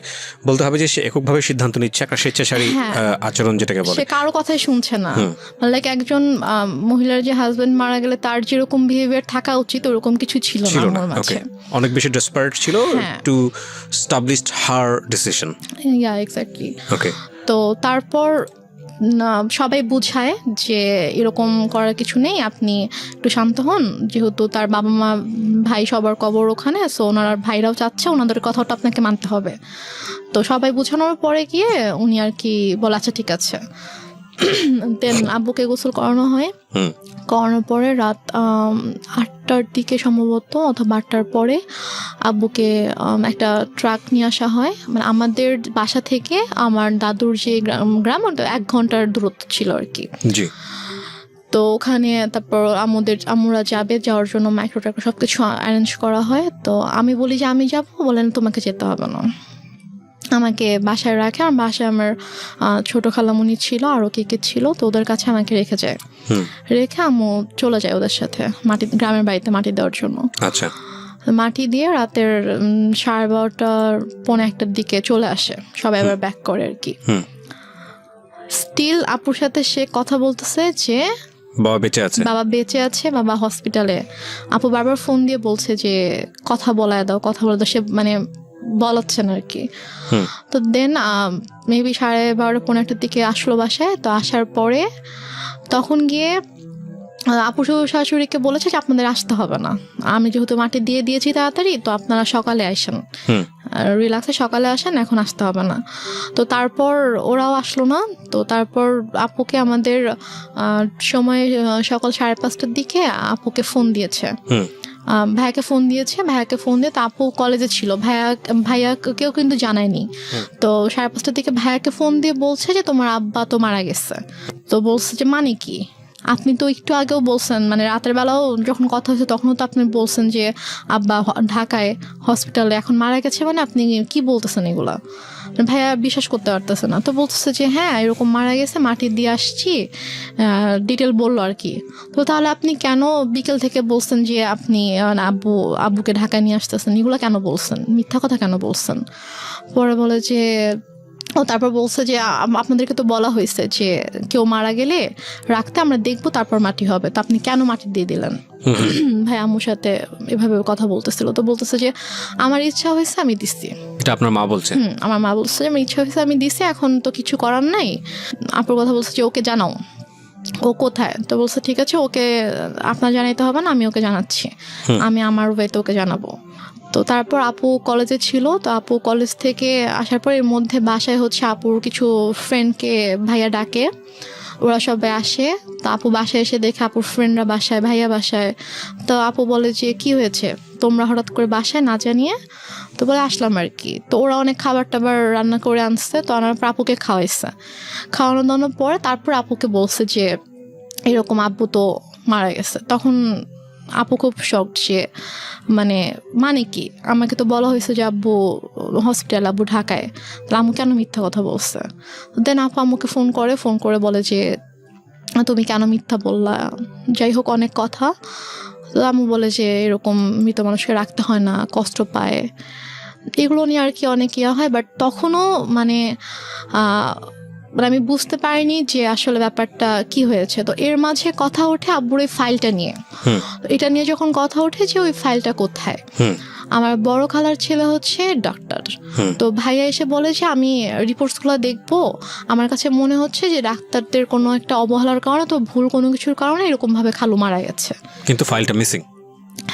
বলতে হবে যে সে এককভাবে সিদ্ধান্ত নিচ্ছে, একটা স্বেচ্ছাচারী আচরণ যেটাকে বলে। সে কারো কথাই শুনছে না। লাইক একজন মহিলার যে হাজবেন্ড মারা গেলে তার যেরকম বিহেভিয়ার থাকা উচিত ওরকম কিছু ছিল না আমার মাঝে। অনেক বেশি ডেসপারেট ছিল to establish her decision. Yeah exactly. Okay. তো তারপর সবাই বুঝায় যে এরকম করার কিছু নেই, আপনি একটু শান্ত হন, যেহেতু তার বাবা মা ভাই সবার কবর ওখানে, সো ওনার ভাইরাও চাচ্ছে, ওনাদের কথাটা আপনাকে মানতে হবে। তো সবাই বোঝানোর পরে গিয়ে উনি আর কি বলে আচ্ছা ঠিক আছে। দেন আব্বুকে গোসল করানো হয়, করানোর পরে রাত 8টার দিকে সম্ভবত অথবা 8টার পরে আব্বুকে একটা ট্রাক নিয়ে আসা হয়। মানে আমাদের বাসা থেকে আমার দাদুর যে গ্রাম ওটা 1 ঘন্টার দূরত্ব ছিল আর কি। জি। তো ওখানে তারপর আমরা যাওয়ার জন্য মাইক্রো ট্রাক সব কিছু অ্যারেঞ্জ করা হয়। তো আমি বলি যে আমি যাবো, বলেন তোমাকে যেতে হবে না, আমাকে বাসায় রাখে। আর বাসায় আমার ছোট খালামুনি ছিল, আরও কে ছিল, তো ওদের কাছে আমাকে রেখে যায়। রেখে আম্মু চলে যায় ওদের সাথে গ্রামের বাড়িতে মাটি দেওয়ার জন্য। আচ্ছা। মাটি দিয়ে রাতের 12:30 পৌনে 1টার দিকে চলে আসে, সবাই আবার ব্যাক করে আর কি। স্টিল আপুর সাথে সে কথা বলতেছে যে বাবা বেঁচে আছে, বাবা হসপিটালে। আপু বারবার ফোন দিয়ে বলছে যে কথা বলায় দাও। সে মানে বলাচ্ছেন আর কি। তো দেন মেবি 12:30 পৌনে 1টার দিকে আসলো বাসায়। তো আসার পরে তখন গিয়ে আপু শাশুড়িকে বলেছে যে আপনাদের আসতে হবে না, আমি যেহেতু মাটি দিয়ে দিয়েছি তাড়াতাড়ি, তো আপনারা সকালে আসেন, রিল্যাক্সে সকালে আসেন, এখন আসতে হবে না। তো তারপর ওরাও আসলো না। তো তারপর আপুকে আমাদের সময় সকাল 5:30টার দিকে আপুকে ফোন দিয়েছে, ভাইয়াকে ফোন দিয়ে তো আপু কলেজে ছিল, ভাইয়াকেও কিন্তু জানায়নি। তো 5:30টার দিকে ভাইয়াকে ফোন দিয়ে বলছে যে তোমার আব্বা তো মারা গেছে। তো বলছে যে মানে কি, আপনি তো একটু আগেও বলছেন, মানে রাতের বেলাও যখন কথা হয়েছে তখনও তো আপনি বলছেন যে আব্বা ঢাকায় হসপিটালে, এখন মারা গেছে, মানে আপনি কি বলতেছেন এগুলা? ভাইয়া বিশ্বাস করতে পারতেছে না। তো বলতেছে যে হ্যাঁ এরকম মারা গেছে, মাটি দিয়ে আসছি, ডিটেল বললো আর কি। তো তাহলে আপনি কেন বিকেল থেকে বলছেন যে আপনি আব্বুকে ঢাকায় নিয়ে আসতেছেন, এগুলো কেন বলছেন, মিথ্যা কথা কেন বলছেন? পরে বলে যে তারপর বলছে যে আপনাদেরকে তো বলা হয়েছে যে কেউ মারা গেলে রাখতে, আমরা দেখবো তারপর মাটি হবে, তো আপনি কেন মাটি দিয়ে দিলেন? ভাই আম্মুর সাথে এভাবে কথা বলতেছিল। তো বলতেছে যে আমার ইচ্ছা হয়েছে আমি দিচ্ছি। এটা আপনার মা বলছে? আমার মা বলছে যে আমার ইচ্ছা হয়েছে আমি দিছি, এখন তো কিছু করার নাই। আপুর কথা বলছে যে ওকে জানাও, ও কোথায়? তো বলছে ঠিক আছে, ওকে আপনার জানাইতে হবে না, আমি ওকে জানাচ্ছি, আমি আমার ওয়েতে ওকে জানাবো। তো তারপর আপু কলেজে ছিল। তো আপু কলেজ থেকে আসার পর এর মধ্যে বাসায় হচ্ছে আপুর কিছু ফ্রেন্ডকে ভাইয়া ডাকে, ওরা সবাই আসে। তো আপু বাসায় এসে দেখে আপুর ফ্রেন্ডরা বাসায়, ভাইয়া বাসায়। তো আপু বলে যে কি হয়েছে তোমরা হঠাৎ করে বাসায় না জানিয়ে? তো বলে আসলাম আর কি। তো ওরা অনেক খাবার টাবার রান্না করে আনছে, তো আনার পর আপুকে খাওয়ানো দাওয়ানোর পরে তারপর আপুকে বলছে যে এরকম আব্বু তো মারা গেছে। তখন আপু খুব শক যে মানে কি, আমাকে তো বলা হয়েছে যে আব্বু হসপিটাল, আব্বু ঢাকায়, তাহলে আম্মু কেন মিথ্যা কথা বলছে? দেন আপু আম্মুকে ফোন করে বলে যে তুমি কেন মিথ্যা বললা, যাই হোক অনেক কথা। তো আম্মু বলে যে এরকম মৃত মানুষকে রাখতে হয় না, কষ্ট পায়, এগুলো নিয়ে আর কি অনেক ইয়া হয়। বাট তখনও আমি বুঝতে পারিনি যে আসলে ব্যাপারটা কি হয়েছে। তো এর মাঝে কথা ওঠে আব্বুর এই ফাইলটা নিয়ে। তো এটা নিয়ে যখন কথা ওঠে যে ওই ফাইলটা কোথায়, আমার বড় খালার ছেলে হচ্ছে ডাক্তার। তো ভাইয়া এসে বলে যে আমি রিপোর্টসগুলো দেখবো, আমার কাছে মনে হচ্ছে যে ডাক্তারদের কোনো একটা অবহেলার কারণে, তো ভুল কোনো কিছুর কারণে এরকম ভাবে খালু মারা গেছে, কিন্তু ফাইলটা মিসিং।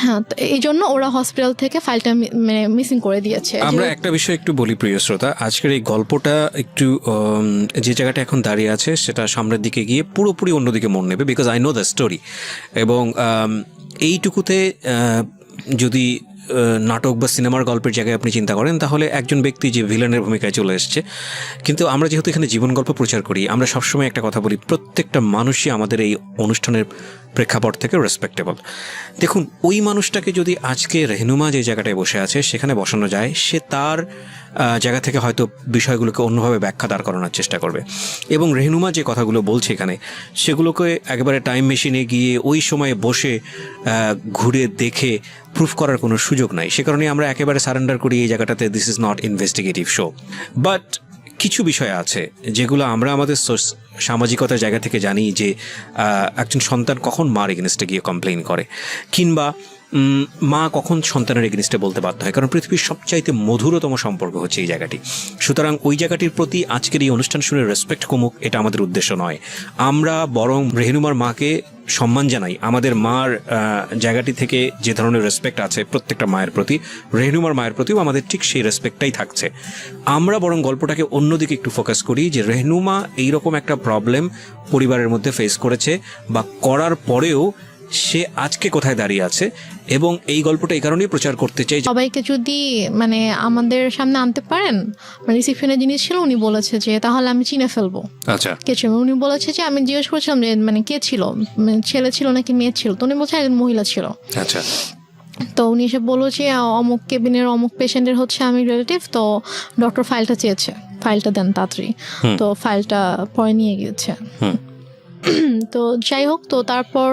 হ্যাঁ, তো এই জন্য ওরা হসপিটাল থেকে ফাইলটা মানে মিসিং করে দিয়েছে। আমরা একটা বিষয় একটু বলি প্রিয় শ্রোতা, আজকের এই গল্পটা একটু যে জায়গাটা এখন দাঁড়িয়ে আছে সেটা সামনের দিকে গিয়ে পুরোপুরি অন্যদিকে মন নেবে, because I know the story. এবং এইটুকুতে যদি নাটক বা সিনেমার গল্পের জায়গায় আপনি চিন্তা করেন তাহলে একজন ব্যক্তি যে ভিলেনের ভূমিকায় চলে এসছে, কিন্তু আমরা যেহেতু এখানে জীবন গল্প প্রচার করি, আমরা সবসময় একটা কথা বলি, প্রত্যেকটা মানুষই আমাদের এই অনুষ্ঠানের প্রেক্ষাপট থেকে রেসপেক্টেবল। দেখুন, ওই মানুষটাকে যদি আজকে রেহনুমা যে জায়গাটায় বসে আছে সেখানে বসানো যায়, সে তার জায়গা থেকে হয়তো বিষয়গুলোকে অন্যভাবে ব্যাখ্যা দাঁড় করানোর চেষ্টা করবে। এবং রেহনুমা যে কথাগুলো বলছে এখানে, সেগুলোকে একেবারে টাইম মেশিনে গিয়ে ওই সময়ে বসে ঘুরে দেখে প্রুফ করার কোনো সুযোগ নাই। সে কারণে আমরা একেবারে সারেন্ডার করি এই জায়গাটাতে, this is not investigative show. But কিছু বিষয় আছে যেগুলো আমরা আমাদের সামাজিকতার জায়গা থেকে জানি, যে একজন সন্তান কখন মার এগেনস্টে গিয়ে কমপ্লেইন করে, কিংবা মা কখন সন্তানের এগেনস্টে বলতে বাধ্য হয়, কারণ পৃথিবীর সবচাইতে মধুরতম সম্পর্ক হচ্ছে এই জায়গাটি। সুতরাং ওই জায়গাটির প্রতি আজকের এই অনুষ্ঠান শুনে রেসপেক্ট কমুক, এটা আমাদের উদ্দেশ্য নয়। আমরা বরং রেহনুমার মাকে সম্মান জানাই। আমাদের মার জায়গাটি থেকে যে ধরনের রেসপেক্ট আছে প্রত্যেকটা মায়ের প্রতি, রেহনুমার মায়ের প্রতিও আমাদের ঠিক সেই রেসপেক্টটাই থাকছে। আমরা বরং গল্পটাকে অন্যদিকে একটু ফোকাস করি, যে রেহনুমা এইরকম একটা প্রবলেম পরিবারের মধ্যে ফেস করেছে, বা করার পরেও সে আজকে কোথায় দাঁড়িয়ে আছে। এবং এই গল্পটা এই কারণেই প্রচার করতে চাই, সবাইকে যদি মানে আমাদের সামনে আনতে পারেন। মানে রিসিপশনে যিনি ছিল উনি বলেছে যে তাহলে আমি চিনে ফেলবো আচ্ছা কে ছিল। উনি বলেছে যে, আমি জিজ্ঞেস করছিলাম যে মানে কে ছিল, মানে ছেলে ছিল নাকি মেয়ে ছিল, তো উনি বলছে একজন মহিলা ছিল। আচ্ছা, তো উনি এসে বললো যে অমুক কেবিনের অমুক পেশেন্টের হচ্ছে আমি রিলেটিভ, তো ডক্টর ফাইলটা চেয়েছে, ফাইলটা দেন তাড়াতাড়ি। তো ফাইলটা পরে নিয়ে গিয়েছে। তো যাই হোক, তো তারপর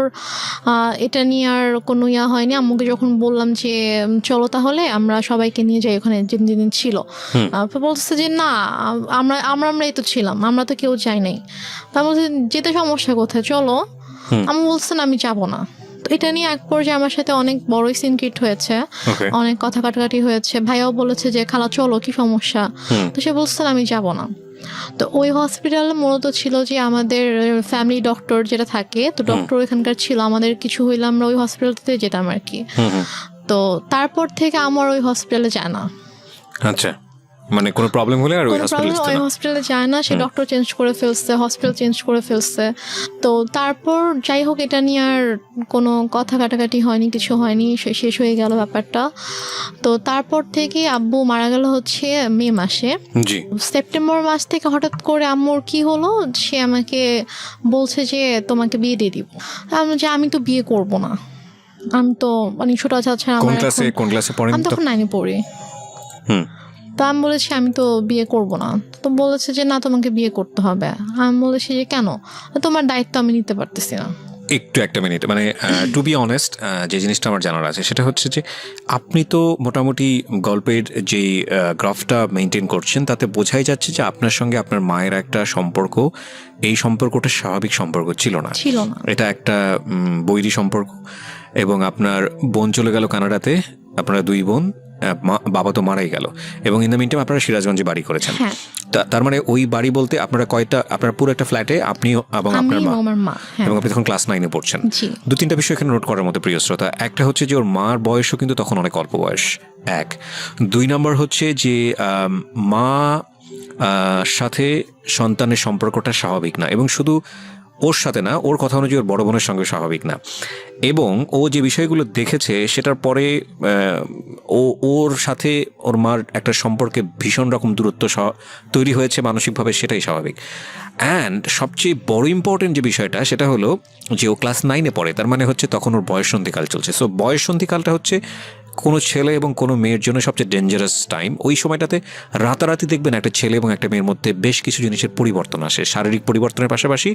এটা নিয়ে আর কোনো ইয়া হয়নি। আম্মুকে যখন বললাম যে চলো তাহলে আমরা সবাইকে নিয়ে যাই ওখানে যেদিন ছিল, বলছে যে না, আমরা আমরা আমরাই তো ছিলাম, আমরা তো কেউ যাই নাই। তার বলছে যেতে সমস্যা কোথায়, চলো। আমি বলছেন আমি যাবো না। তো এটা নিয়ে এক পর্যায়ে আমার সাথে অনেক বড়ই সিনক্রিট হয়েছে, অনেক কথা কাটাকাটি হয়েছে। ভাইয়াও বলেছে যে খালা চলো, কি সমস্যা। তো সে বলছেন আমি যাব না। তো ওই হসপিটালে মূলত ছিল যে আমাদের ফ্যামিলি ডক্টর যেটা থাকে, তো ডক্টর এখানকার ছিল, আমাদের কিছু হইলে আমরা ওই হসপিটালতে যেতাম আর কি। তো তারপর থেকে আমার ওই হসপিটালে যায় না। আচ্ছা, মানে কোনো প্রবলেম হলে আর ওই হসপিটালে যায় না, সে ডক্টর চেঞ্জ করে ফেলছে, হসপিটাল চেঞ্জ করে ফেলছে। তো তারপর যাই হোক, এটা নিয়ে আর কোনো কথা কাটাকাটি হয়নি, কিছু হয়নি, শেষ হয়ে গেল ব্যাপারটা। তো তারপর থেকে আব্বু মারা গেল হচ্ছে মে মাসে। সেপ্টেম্বর মাস থেকে হঠাৎ করে আম্মুর কি হলো, সে আমাকে বলছে যে তোমাকে বিয়ে দিয়ে দিব। আমি তো বিয়ে করব না, আমি তো অনেক ছোট আছি। আমি তখন 9-এ পড়ি। তো আমি বলেছি আমি তো বিয়ে করব না। তো বলেছে যে না, তোমাকে বিয়ে করতে হবে। আমি বলেছি যে কেন, তোমার দায়িত্ব আমি নিতে পারতেছি না। একটু একটা মিনিট, মানে টু বি অনেস্ট, যে জিনিসটা আমার জানার আছে সেটা হচ্ছে যে আপনি তো মোটামুটি গল্পের যে গ্রাফটা মেনটেন করছেন তাতে বোঝাই যাচ্ছে যে আপনার সঙ্গে আপনার মায়ের একটা সম্পর্ক, এই সম্পর্কটা স্বাভাবিক সম্পর্ক ছিল না। এটা একটা বৈরী সম্পর্ক। এবং আপনার বোন চলে গেল কানাডাতে, আপনারা 2 বোন, বাবা তো মারাই গেল, এবং ইন দ্য মিন টাইম আপনারা সিরাজগঞ্জে বাড়ি করেছেন। তার মানে ওই বাড়ি বলতে আপনারা কয়টা, আপনার পুরো একটা ফ্ল্যাটে আপনি এবং আপনার মা, এবং আপনি তখন ক্লাস 9-এ পড়ছেন। 2-3টা বিষয় এখানে নোট করার মতো প্রিয় শ্রোতা। একটা হচ্ছে যে ওর মার বয়সও কিন্তু তখন অনেক অল্প বয়স, 1। 2 নম্বর হচ্ছে যে মা সাথে সন্তানের সম্পর্কটা স্বাভাবিক না, এবং শুধু ওর সাথে না, ওর কথা অনুযায়ী ওর বড় বোনের সঙ্গে স্বাভাবিক না। এবং ও যে বিষয়গুলো দেখেছে সেটার পরে ওর সাথে ওর মার একটা সম্পর্কে ভীষণ রকম দূরত্ব তৈরি হয়েছে মানসিকভাবে, সেটাই স্বাভাবিক। অ্যান্ড সবচেয়ে বড় ইম্পর্টেন্ট যে বিষয়টা সেটা হলো যে ও ক্লাস 9-এ পড়ে, তার মানে হচ্ছে তখন ওর বয়ঃসন্ধিকাল চলছে। সো বয়ঃসন্ধিকালটা হচ্ছে কোনো ছেলে এবং কোনো মেয়ের জন্য সবচেয়ে ডেঞ্জারাস টাইম। ওই সময়টাতে রাতারাতি দেখবেন একটা ছেলে এবং একটা মেয়ের মধ্যে বেশ কিছু জিনিসের পরিবর্তন আসে, শারীরিক পরিবর্তনের পাশাপাশি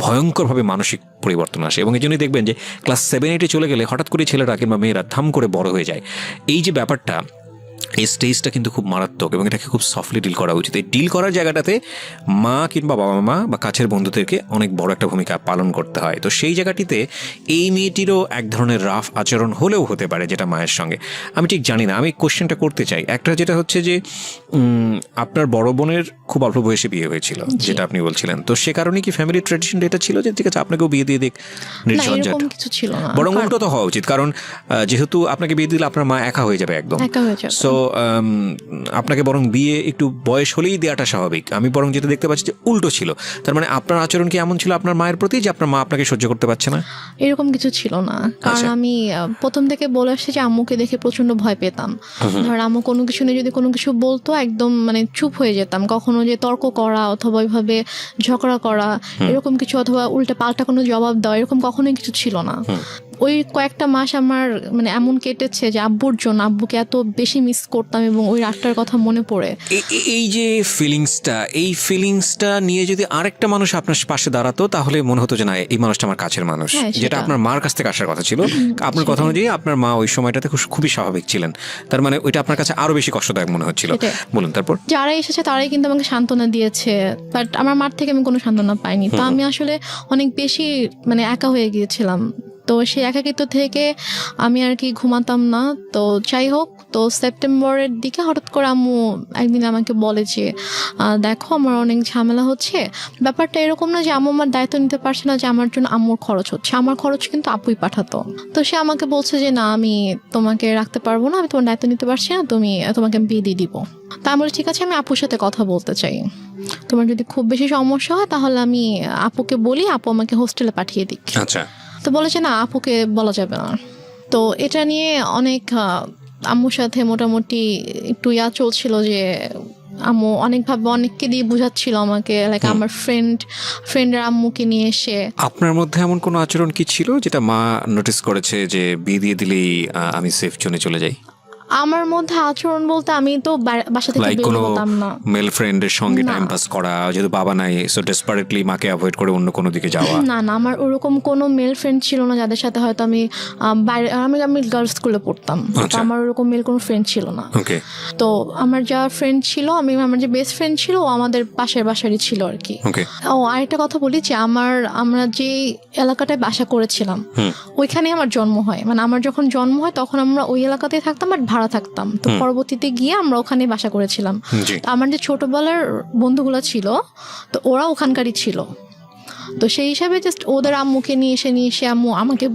ভয়ঙ্করভাবে মানসিক পরিবর্তন আসে। এবং এই জন্যই দেখবেন যে ক্লাস 7-8-এ চলে গেলে হঠাৎ করে ছেলেরা কিংবা মেয়েরা ধাম করে বড় হয়ে যায়। এই যে ব্যাপারটা, এই স্টেজটা কিন্তু খুব মারাত্মক এবং এটাকে খুব সফটলি ডিল করা উচিত। এই ডিল করার জায়গাটাতে মা কিংবা বাবা মা বা কাছের বন্ধুদেরকে অনেক বড় একটা ভূমিকা পালন করতে হয়। তো সেই জায়গাটিতে এই মেয়েটিরও এক ধরনের রাফ আচরণ হলেও হতে পারে যেটা মায়ের সঙ্গে, আমি ঠিক জানি না। আমি কোশ্চেনটা করতে চাই, একটা যেটা হচ্ছে যে আপনার বড় বোনের খুব অল্প বয়সে বিয়ে হয়েছিল যেটা আপনি বলছিলেন, তো সে কারণে কি ফ্যামিলি ট্র্যাডিশন এটা ছিল যে ঠিক আছে আপনাকেও বিয়ে দিয়ে দিক না, নির্ঝঞ্ঝাট? এরকম কিছু ছিল না। বরং উল্টো তো হওয়া উচিত, কারণ যেহেতু আপনাকে বিয়ে দিলে আপনার মা একা হয়ে যাবে একদম। একা হয়ে যাবে। সো আপনাকে বরং বিয়ে একটু বয়স হলেই দেওয়াটা স্বাভাবিক। আমি বরং যেটা দেখতে পাচ্ছি যে উল্টো ছিল। তার মানে আপনার আচরণ কি এমন ছিল আপনার মায়ের প্রতি যে আপনার মা আপনাকে সহ্য করতে পারছে না? এরকম কিছু ছিল না, কারণ আচ্ছা। আমি প্রথম থেকে বলে আসছি যে আম্মুকে দেখে প্রচন্ড ভয় পেতাম। ধর আম্মু কোনো কিছু নিয়ে যদি কোনো কিছু বলতো একদম মানে চুপ হয়ে যেতাম। কখনো যে তর্ক করা অথবা ওইভাবে ঝগড়া করা এরকম কিছু, অথবা উল্টে পাল্টা কোনো জবাব দেওয়া, এরকম কখনোই কিছু ছিল না। ওই কয়েকটা মাস আমার মানে এমন কেটেছে যে আব্বুর জন্য আব্বুকে এত বেশি মিস করতাম এবং ওই রাতটার কথা মনে পড়ে। এই যে এই ফিলিংসটা নিয়ে যদি আরেকটা মানুষ আপনার পাশে দাঁড়াতো তাহলে মনে হতো যে না এই মানুষটা আমার কাছের মানুষ, হ্যাঁ, যেটা সেটা। আপনার মার কাছ থেকে আসার কথা ছিল। আপনার কথা অনুযায়ী আপনার মা ওই সময়টাতে খুবই স্বাভাবিক ছিলেন, তার মানে ওইটা আপনার কাছে আরো বেশি কষ্টদায়ক মনে হচ্ছিল। সেটাই। বলুন তারপর। যারা এসেছে তারাই কিন্তু আমাকে সান্ত্বনা দিয়েছে, বাট আমার মার থেকে আমি কোনো সান্ত্বনা পাইনি। তো আমি আসলে অনেক বেশি মানে একা হয়ে গিয়েছিলাম। তো সেই একাকিত্ব থেকে আমি আর কি ঘুমাতাম না। তো যাই হোক, তো সেপ্টেম্বরের দিকে হঠাৎ করে আম্মু একদিন আমাকে বলে যে দেখো আমার অনেক ঝামেলা হচ্ছে। ব্যাপারটা এরকম না যে আম্মু আমার দায়িত্ব নিতে পারছে না, যে আমার জন্য আম্মুর খরচ হচ্ছে, আমার খরচ কিন্তু আপুই পাঠাতো। তো সে আমাকে বলছে যে না আমি তোমাকে রাখতে পারবো না, আমি তোমার দায়িত্ব নিতে পারছি না, তোমাকে আমি বিয়ে দিয়ে দিব। তা আমি বলি ঠিক আছে, আমি আপুর সাথে কথা বলতে চাই, তোমার যদি খুব বেশি সমস্যা হয় তাহলে আমি আপুকে বলি, আপু আমাকে হোস্টেলে পাঠিয়ে দিক। আচ্ছা। তো বলেছে না আপুকে বলা যাবে না। তো এটা নিয়ে অনেক আম্মুর সাথে মোটামুটি একটু চলছিল যে আম্মু অনেকভাবে অনেককে দিয়ে বুঝাচ্ছিল আমাকে, লাইক আমার ফ্রেন্ডের আম্মুকে নিয়ে এসে। আপনার মধ্যে এমন কোনো আচরণ কি ছিল যেটা মা নোটিস করেছে যে বিয়ে দিয়ে দিলেই আমি সেফ জোনে চলে যাই? আমার মধ্যে আচরণ বলতে আমি তো বাসা থেকে লাইক বের কোনো হতাম না। মেল ফ্রেন্ডের সঙ্গে না। টাইম পাস করা, যেহেতু বাবা নাই সো ডেসপারেটলি মাকে অ্যাভয়েড করে অন্য কোনো দিকে যাওয়া? না না, আমার ওরকম কোনো মেল ফ্রেন্ড ছিল না যাদের সাথে হয়তো আমি বাইরে, আমি গার্লস স্কুলে পড়তাম, তো আচ্ছা। আমার ওরকম মেল কোনো ফ্রেন্ড ছিল না। ওকে। তো আমার যা ফ্রেন্ড ছিল, আমার যে বেস্ট ফ্রেন্ড ছিল ও আমাদের বাসারই ছিল আর কি। ওকে। ও আরেকটা কথা বলি যে আমরা যে এলাকাটায় বাসা করেছিলাম ওইখানে আমার জন্ম হয়। মানে আমার যখন জন্ম হয় তখন আমরা ওই এলাকাতেই থাকতাম, বাট ভাড়া থাকতাম। তো পরবর্তীতে গিয়ে আমরা ওখানে বাসা করেছিলাম। জি। তো আমার যে ছোটবেলার বন্ধুগুলো ছিল তো ওরা ওখানকারই ছিল। তো সেই হিসাবে জাস্ট ওদের আম্মুকে নিয়ে এসে আম্মু আমাকে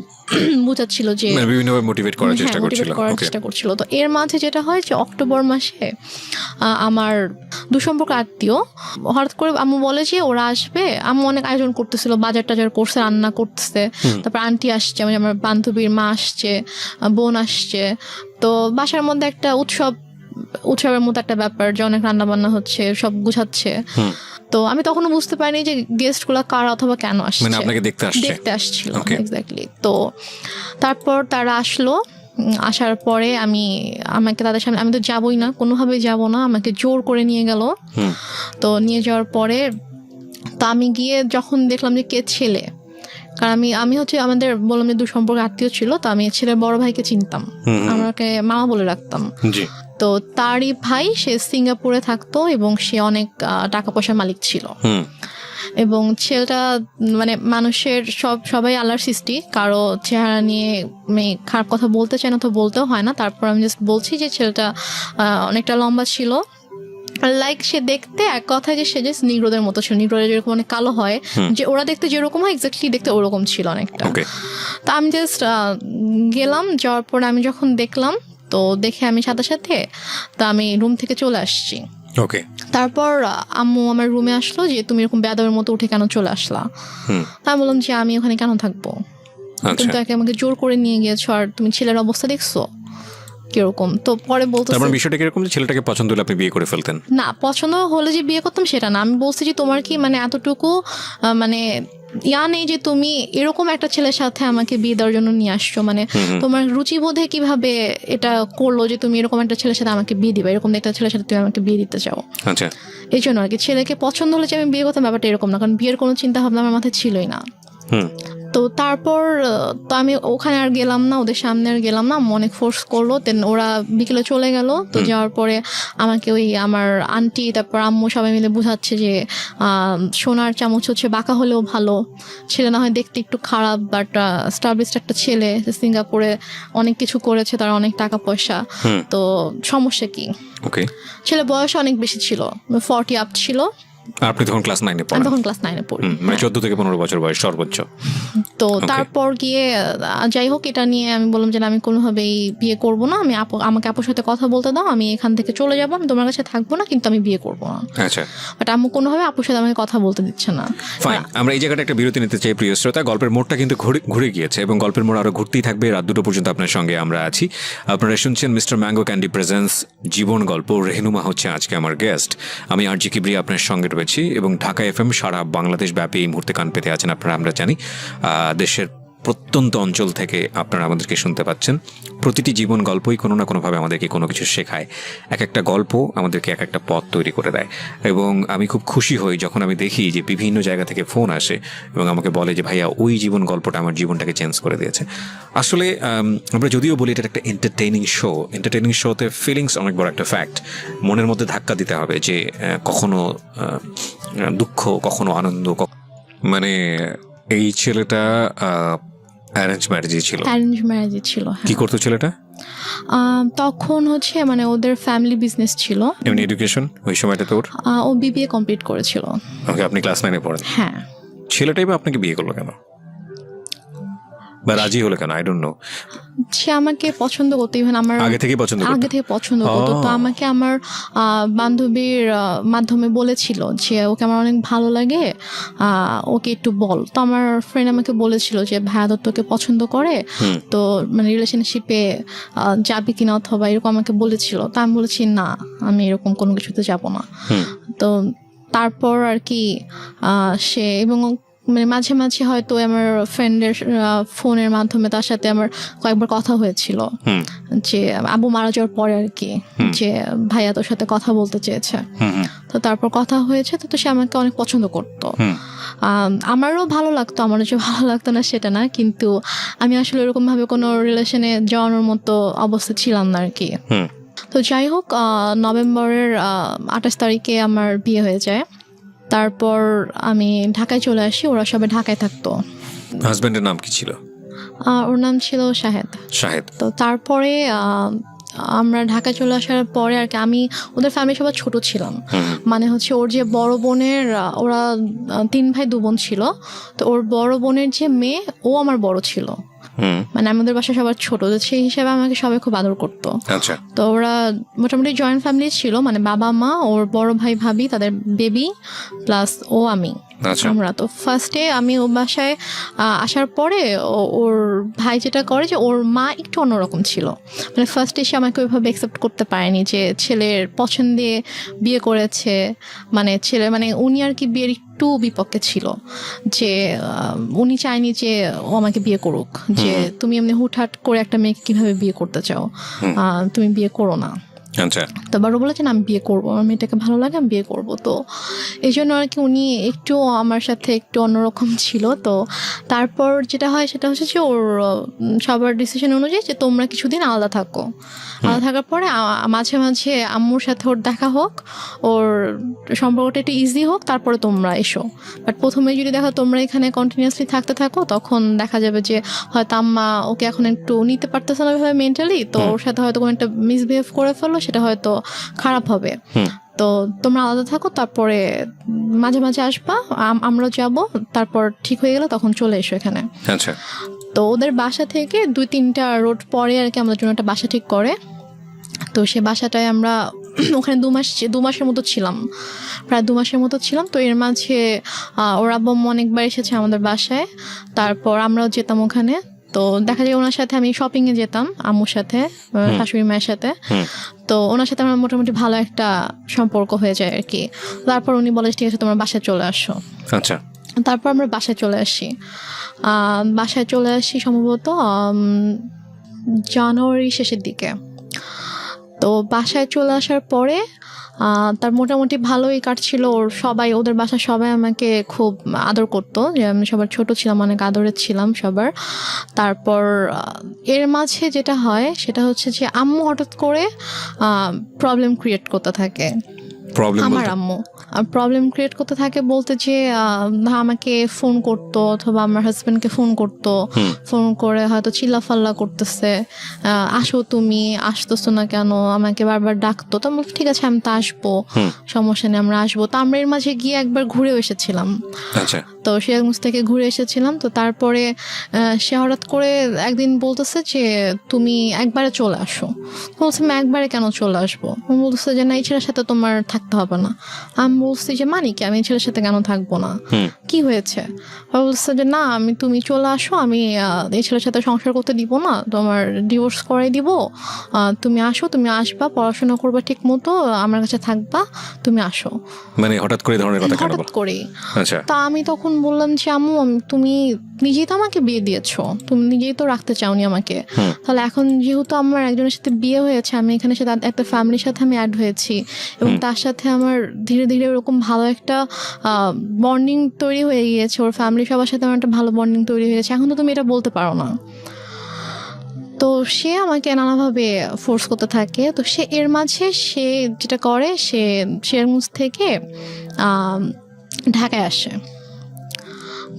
বুঝাচ্ছিল যে মানে বিভিন্নভাবে মোটিভেট করার চেষ্টা হ্যাঁ, করছিল। motivate করার ওকে। চেষ্টা করছিল। তো এর মাঝে যেটা হয় যে অক্টোবর মাসে আমার দুসম্পর্ক আত্মীয় হঠাৎ করে আম্মু বলে যে ওরা আসবে। আম্মু অনেক আয়োজন করতেছিল, বাজার টাজার করছে, রান্না করতেছে। তারপর আন্টি আসছে, মানে আমার বান্ধবীর মা আসছে, বোন আসছে। তো বাসার মধ্যে একটা উৎসবের মতো একটা ব্যাপার যে অনেক রান্না বান্না হচ্ছে, সব গুছাচ্ছে। তো আমি তখনও বুঝতে পারিনি যে গেস্ট গুলা কারা অথবা কেন আসছে, মানে আপনাকে দেখতে আসছিল। Okay. এক্স্যাক্টলি। তো তারপর তারা আসলো। আসার পরে আমাকে তাদের সামনে, আমি তো যাবোই না, কোনোভাবেই যাব না, আমাকে জোর করে নিয়ে গেল। তো নিয়ে যাওয়ার পরে তো আমি গিয়ে যখন দেখলাম যে কে ছেলে, কারণ আমি হচ্ছে আমাদের বললাম যে দুসম্পর্ক আত্মীয় ছিল, তো আমি ছেলের বড় ভাইকে চিনতাম, আমাকে মামা বলে রাখতাম। জি। তো তারই ভাই, সে সিঙ্গাপুরে থাকতো এবং সে অনেক টাকা পয়সার মালিক ছিল। এবং ছেলেটা মানে মানুষের সবাই আল্লাহর সৃষ্টি, কারো চেহারা নিয়ে খারাপ কথা বলতে চায় না, তো বলতেও হয় না। তারপর আমি জাস্ট বলছি যে ছেলেটা অনেকটা লম্বা ছিল, লাইক সে দেখতে এক কথায় যে সে জাস্ট নিগ্রোদের মতো ছিল। নিগ্রোদের যেরকম অনেক কালো হয়, যে ওরা দেখতে যেরকম হয় এক্স্যাক্টলি দেখতে ওরকম ছিল অনেকটা। তো আমি জাস্ট গেলাম, যাওয়ার পর আমি যখন দেখলাম, তো দেখে আমি সাথে সাথে তো আমি রুম থেকে চলে আসছি। ওকে। তারপর আম্মু আমার রুমে আসলো যে তুমি এরকম বেয়াদবের মতো উঠে কেন চলে আসলা। আমি বললাম যে আমি ওখানে কেন থাকবো, তুমি তো আমাকে জোর করে নিয়ে গিয়েছো, আর তুমি ছেলের অবস্থা দেখছো কিরকম। তো পরে বলতে বিষয়টা কিরকম, ছেলেটাকে পছন্দ হলে আপনি বিয়ে করে ফেলতেন? না, পছন্দ হলে যে বিয়ে করতাম সেটা না। আমি বলছি যে তোমার কি মানে এতটুকু মানে নেই যে তুমি এরকম একটা ছেলের সাথে আমাকে বিয়ে দেওয়ার জন্য নিয়ে আসছো, মানে তোমার রুচিবোধে কিভাবে এটা করলো যে তুমি এরকম একটা ছেলের সাথে আমাকে বিয়ে দিবা, এরকম একটা ছেলের সাথে তুমি আমাকে বিয়ে দিতে চাও। আচ্ছা। এই জন্য আর কি ছেলেকে পছন্দ হলে যে আমি বিয়ে করতাম, ব্যাপারটা এরকম না, কারণ বিয়ের কোনো চিন্তা ভাবনা আমার মাথায় ছিলই না। তো তারপর তো আমি ওখানে আর গেলাম না, ওদের সামনে আর গেলাম না, আম্মু অনেক ফোর্স করলো। দেন ওরা বিকেলে চলে গেল। তো যাওয়ার পরে আমাকে ওই আমার আন্টি তারপর আম্মু সবাই মিলে বোঝাচ্ছে যে সোনার চামচ হচ্ছে বাঁকা হলেও ভালো, ছেলে না হয় দেখতে একটু খারাপ বাট স্টাবলিশড একটা ছেলে, সিঙ্গাপুরে অনেক কিছু করেছে, তার অনেক টাকা পয়সা, তো সমস্যা কি? ওকে, ছেলে বয়স অনেক বেশি ছিল, 40 আপ ছিল। আপনি তখন ক্লাস 9-এ আমি পড়েন? তখন ক্লাস 9-এ পড়ি। মানে 14 থেকে 15 বছর বয়স সর্বোচ্চ। তো তারপর গিয়ে যাই হোক, এটা নিয়ে আমি বললাম যে আমি কোনোভাবেই বিয়ে করব না, আমি আমাকে আপুর সাথে কথা বলতে দাও, আমি এখান থেকে চলে যাবো, আমি তোমার কাছে থাকবো না, কিন্তু আমি বিয়ে করবো না। আচ্ছা, বাট আম্মু কোনোভাবে আপুর সাথে আমাকে কথা বলতে দিচ্ছে না। ফাইন, আমরা এই জায়গাটা একটা বিরতি নিতে চাই প্রিয় শ্রোতা। গল্পের মোড়টা কিন্তু ঘুরে গিয়েছে এবং গল্পের মোড় আরো ঘুরতেই থাকবে। রাত 2টো পর্যন্ত আপনার সঙ্গে আমরা আছি। আপনারা শুনছেন মিস্টার ম্যাঙ্গো ক্যান্ডি প্রেজেন্স জীবন গল্প। রেহনুমা হচ্ছে আজকে আমার গেস্ট। আমি আরজি কিবরিয়া আপনার সঙ্গে রয়েছি এবং ঢাকা এফএম সারা বাংলাদেশ ব্যাপী এই মুহূর্তে কান পেতে আছেন আপনারা, আমরা জানি। দেশের প্রত্যন্ত অঞ্চল থেকে আপনারা আমাদেরকে শুনতে পাচ্ছেন। প্রতিটি জীবন গল্পই কোনো না কোনোভাবে আমাদেরকে কোনো কিছু শেখায়। এক একটা গল্প আমাদেরকে এক একটা পথ তৈরি করে দেয় এবং আমি খুব খুশি হই যখন আমি দেখি যে বিভিন্ন জায়গা থেকে ফোন আসে এবং আমাকে বলে যে ভাইয়া ওই জীবন গল্পটা আমার জীবনটাকে চেঞ্জ করে দিয়েছে। আসলে আমরা যদিও বলি এটা একটা এন্টারটেইনিং শোতে ফিলিংস অনেক বড় একটা ফ্যাক্ট। মনের মধ্যে ধাক্কা দিতে হবে যে কখনো দুঃখ, কখনো আনন্দ। মানে এই ছেলেটা অ্যারেঞ্জ ম্যারেজই ছিল? অ্যারেঞ্জ ম্যারেজই ছিল। কি করতো ছেলেটা তখন হচ্ছে মানে ওদের ফ্যামিলি বিজনেস ছিল। এমনি এডুকেশন ওই সময়টা তোর? ও বিবিএ কমপ্লিট করেছিল। ওকে, আপনি ক্লাস 9-এ পড়েন? হ্যাঁ। ছেলেটাই বা আপনাকে বিয়ে করলো কেন বা রাজি হলো কেন? I don't know. সে আমাকে পছন্দ করতো, ইভেন আমার আগে থেকে পছন্দ করতো। তো আমাকে আমার বান্ধবীর মাধ্যমে বলেছিল যে ওকে আমার অনেক ভালো লাগে, ওকে একটু বল। তো আমার ফ্রেন্ড আমাকে বলেছিল যে ভাইয়া তোকে পছন্দ করে, তো মানে রিলেশনশিপে যাবি কিনা অথবা এরকম আমাকে বলেছিল। তো আমি বলেছি না, আমি এরকম কোনো কিছুতে যাব না। তো তারপর আর কি সে এবং মানে মাঝে মাঝে হয়তো আমার ফ্রেন্ডের ফোনের মাধ্যমে তার সাথে আমার কয়েকবার কথা হয়েছিল যে আবু মারা যাওয়ার পরে আর কি, যে ভাইয়া তোর সাথে কথা বলতে চেয়েছে। তো তারপর কথা হয়েছে, তো সে আমাকে অনেক পছন্দ করতো। আমারও ভালো লাগতো, আমারও যে ভালো লাগতো না সেটা না, কিন্তু আমি আসলে এরকম ভাবে কোনো রিলেশনে যাওয়ানোর মতো অবস্থা ছিলাম না আর কি। তো যাই হোক, নভেম্বরের 28 তারিখে আমার বিয়ে হয়ে যায়। তারপর আমি ঢাকায় চলে আসি, ওরা সবাই ঢাকায় থাকতো। হাজবেন্ডের নাম কি ছিল? ওর নাম ছিল শাহেদ। তো তারপরে আমরা ঢাকায় চলে আসার পরে আর কি আমি ওদের ফ্যামিলি সবাই ছোট ছিলাম। মানে হচ্ছে ওর যে বড় বোনের, ওরা 3 ভাই 2 বোন ছিল, তো ওর বড় বোনের যে মেয়ে ও আমার বড় ছিল। মানে আমাদের বাসা সবার ছোট, সেই হিসাবে আমাকে সবাই খুব আদর করতো। তো ওরা মোটামুটি জয়েন্ট ফ্যামিলি ছিল, মানে বাবা মা, ওর বড় ভাই ভাবি, তাদের বেবি প্লাস ও আমি, আমরা। তো ফার্স্টে আমি ও বাসায় আসার পরে ওর ভাই যেটা করে যে ওর মা একটু অন্যরকম ছিল। মানে ফার্স্টে এসে আমাকে ওইভাবে অ্যাকসেপ্ট করতে পারেনি যে ছেলের পছন্দে বিয়ে করেছে। মানে ছেলে মানে উনি আর কি বিয়ের একটু বিপক্ষে ছিল, যে উনি চায়নি যে ও আমাকে বিয়ে করুক, যে তুমি এমনি হুটহাট করে একটা মেয়েকে কিভাবে বিয়ে করতে চাও, তুমি বিয়ে করো না। তো বারো বলেছেন আমি বিয়ে করবো, আমার মেয়েটাকে ভালো লাগে, আমি বিয়ে করবো। তো এই জন্য আর কি উনি একটু আমার সাথে একটু অন্যরকম ছিল। তো তারপর যেটা হয় সেটা হচ্ছে যে ওর সবার ডিসিশন অনুযায়ী যে তোমরা কিছুদিন আলাদা থাকো, আলাদা থাকার পরে মাঝে মাঝে আম্মুর সাথে ওর দেখা হোক, ওর সম্পর্কটা একটু ইজি হোক, তারপরে তোমরা এসো। বাট প্রথমে যদি দেখো তোমরা এখানে কন্টিনিউয়াসলি থাকতে থাকো, তখন দেখা যাবে যে হয়তো আম্মা ওকে এখন একটু নিতে পারতেছে না ভাবে মেন্টালি, তো ওর সাথে হয়তো কোনো একটা মিসবিহেভ করে ফেললো, সেটা হয়তো খারাপ হবে। তো তোমরা আলাদা থাকো, তারপরে মাঝে মাঝে আসবা, আমরা যাব, তারপর ঠিক হয়ে গেলে তখন চলে এসো এখানে। তো ওদের বাসা থেকে 2-3টা রোড পরে আর কি আমাদের জন্য একটা বাসা ঠিক করে। তো সে বাসাটায় আমরা ওখানে 2 মাসের মতো ছিলাম, প্রায় 2 মাসের মতো ছিলাম। তো এর মাঝে ওর আব্বু অনেকবার এসেছে আমাদের বাসায়, তারপর আমরাও যেতাম ওখানে। তো দেখা যায় ওনার সাথে আমি শপিং এ যেতাম, আম্মুর সাথে, শাশুড়ি মায়ের সাথে। তো ওনার সাথে আমার মোটামুটি ভালো একটা সম্পর্ক হয়ে যায় আর কি। তারপর উনি বলে ঠিক আছে তোমরা বাসায় চলে আসো। তারপর আমরা বাসায় চলে আসি সম্ভবত জানুয়ারি শেষের দিকে। তো বাসায় চলে আসার পরে তার মোটামুটি ভালোই কাটছিল। ওদের বাসার সবাই আমাকে খুব আদর করতো, যে আমি সবার ছোট ছিলাম, অনেক আদরের ছিলাম সবার। তারপর এর মাঝে যেটা হয় সেটা হচ্ছে যে আম্মু হঠাৎ করে প্রবলেম ক্রিয়েট করতে থাকে। প্রবলেম আমার আম্মু প্রবলেম ক্রিয়েট করতে থাকে বলতে যে আমাকে ফোন করতো অথবা আমার হাজবেন্ডকে ফোন করতো, ফোন করে হয়তো চিল্লাফাল্লা করতেছে, আসো তুমি, আসতেছো না কেন, আমাকে বারবার ডাকতো। তো আমি ঠিক আছে আমি তো আসবো, সমস্যা নেই আমরা আসবো। তো আমরা এর মাঝে গিয়ে একবার ঘুরেও এসেছিলাম। আচ্ছা, তো সিরাজগঞ্জ থেকে ঘুরে এসেছিলাম। তো তারপরে সে হঠাৎ করে একদিন বলতেছে যে তুমি একবারে চলে আসো। বলছে আমি একবারে কেন চলে আসবো? বলতেছে যে না, এই ছেলের সাথে তোমার থাকতে হবে না। আমি বলছি যে মানে কি, আমি এই ছেলের সাথে কেন থাকবো না, কি হয়েছে? বলছে যে না, তুমি চলে আসো, আমি এই ছেলের সাথে সংসার করতে দিব না, তোমার ডিভোর্স করাই দিব। তুমি আসো, তুমি আসবা, পড়াশোনা করবা ঠিক মতো, আমার কাছে থাকবা, তুমি আসো। মানে হঠাৎ করে এই ধরনের কথা কেন হঠাৎ বল? করে। আচ্ছা, তা আমি তখন বললাম যে আম্মু, তুমি নিজেই তো আমাকে বিয়ে দিয়েছো, তুমি নিজেই তো রাখতে চাওনি আমাকে, তাহলে এখন যেহেতু আমার একজনের সাথে বিয়ে হয়েছে, আমি এখানে সাথে একটা ফ্যামিলির সাথে আমি অ্যাড হয়েছি, এবং তার সাথে আমার ধীরে ধীরে ওরকম ভালো একটা বন্ডিং তৈরি হয়ে গিয়েছে, ওর ফ্যামিলি সবার সাথে আমার একটা ভালো বন্ডিং তৈরি হয়ে গেছে, এখন তো তুমি এটা বলতে পারো না। তো সে আমাকে নানাভাবে ফোর্স করতে থাকে। তো সে এর মাঝে সে যেটা করে, সে সিরাজগঞ্জ থেকে ঢাকায় আসে।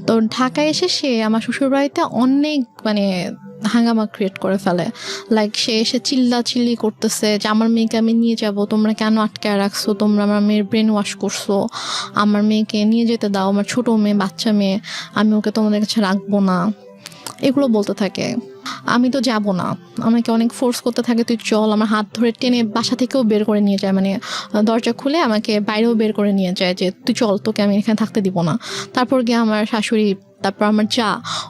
তো ঢাকায় এসে সে আমার শ্বশুরবাড়িতে অনেক মানে হাঙ্গামা ক্রিয়েট করে ফেলে। লাইক সে এসে চিল্লি করতেছে যে আমার মেয়েকে আমি নিয়ে যাব, তোমরা কেন আটকায় রাখছো, তোমরা আমার মেয়ের ব্রেন ওয়াশ করছো, আমার মেয়েকে নিয়ে যেতে দাও, আমার ছোট মেয়ে, বাচ্চা মেয়ে, আমি ওকে তোমাদের কাছে রাখবো না, এগুলো বলতে থাকে। আমি তো যাব না, আমাকে অনেক ফোর্স করতে থাকে, তুই চল। আমার হাত ধরে টেনে বাসা থেকেও বের করে নিয়ে যায়, মানে দরজা খুলে আমাকে বাইরেও বের করে নিয়ে যায় যে তুই চল, তোকে আমি এখানে থাকতে দিব না। তারপর গিয়ে আমার শাশুড়ি, তারপর আমার যা,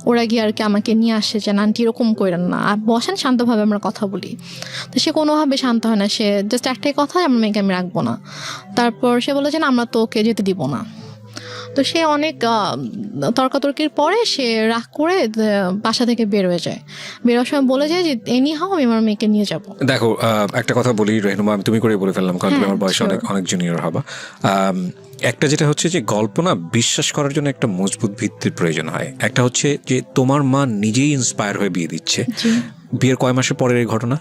ওরা গিয়ে আর কি আমাকে নিয়ে আসে যে আন্টি এরকম করেন না, আর বসেন শান্তভাবে আমরা কথা বলি। তো সে কোনোভাবে শান্ত হয় না, সে জাস্ট একটাই কথা, আমার মেয়েকে আমি রাখবো না। তারপর সে বলে যে না, আমরা তো ওকে যেতে দিব না। তো সে অনেক তর্কাতর্কির পরে সে রাগ করে বাসা থেকে বের হয়ে যায়। বেরোর সময় বলে যায় যে এনি হাও আমি আমার মেয়েকে নিয়ে যাব। দেখো, একটা কথা বলি রেহনুমা, আমি তুমি করে বলে ফেললাম, কারণ তুমি আমার বয়সে অনেক অনেক জুনিয়র হবা। একটা যেটা হচ্ছে যে গল্প না বিশ্বাস করার জন্য একটা মজবুত ভিত্তির প্রয়োজন হয়। একটা হচ্ছে যে তোমার মা নিজেই ইন্সপায়ার হয়ে বিয়ে দিচ্ছে। বিয়ের কয় মাসের পরের এই ঘটনা?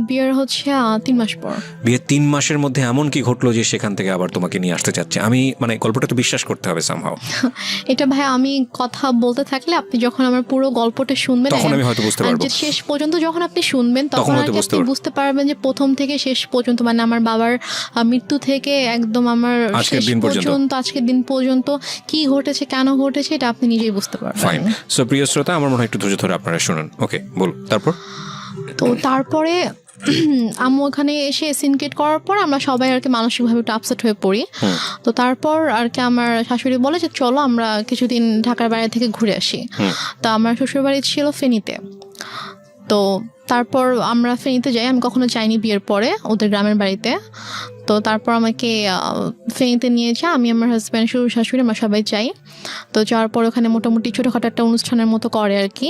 বিয়ের হচ্ছে 3 মাস পর। বিয়ের 3 মাসের মধ্যে এমন কি ঘটলো যে সেখান থেকে আবার তোমাকে নিয়ে আসতে চাচ্ছে? আমি মানে গল্পটা তো বিশ্বাস করতে হবে সামহাও। এটা ভাই আমি কথা বলতে থাকলে আপনি যখন আমার পুরো গল্পটা শুনবেন তখন আমি হয়তো বুঝতে পারবো। শেষ পর্যন্ত যখন আপনি শুনবেন তখন আপনি বুঝতে পারবেন যে প্রথম থেকে শেষ পর্যন্ত, মানে আমার বাবার মৃত্যু থেকে একদম আমার শেষ পর্যন্ত, আজকের দিন পর্যন্ত কি ঘটেছে, কেন ঘটেছে, এটা আপনি নিজেই বুঝতে পারবেন। ফাইন। সো প্রিয় শ্রোতা, আমার মনে হয় একটু ধৈর্য ধরে আপনারা শুনুন। ওকে, বল। তো তারপরে আম্মু ওখানে এসে সিনকেট করার পর আমরা সবাই আর কি মানসিকভাবে একটু আপসেট হয়ে পড়ি। তো তারপর আর কি আমার শাশুড়ি বলে যে চলো আমরা কিছুদিন ঢাকার বাইরে থেকে ঘুরে আসি। তো আমার শ্বশুরবাড়ি ছিল ফেনীতে। তো তারপর আমরা ফেনীতে যাই, আমি কখনো যাইনি বিয়ের পরে ওদের গ্রামের বাড়িতে। তো তারপর আমাকে ফেনীতে নিয়ে যায়, আমি আমার হাজব্যান্ড, শ্বশুর শাশুড়ি, আমরা সবাই যাই। তো যাওয়ার পর ওখানে মোটামুটি ছোটোখাটো একটা অনুষ্ঠানের মতো করে আর কি,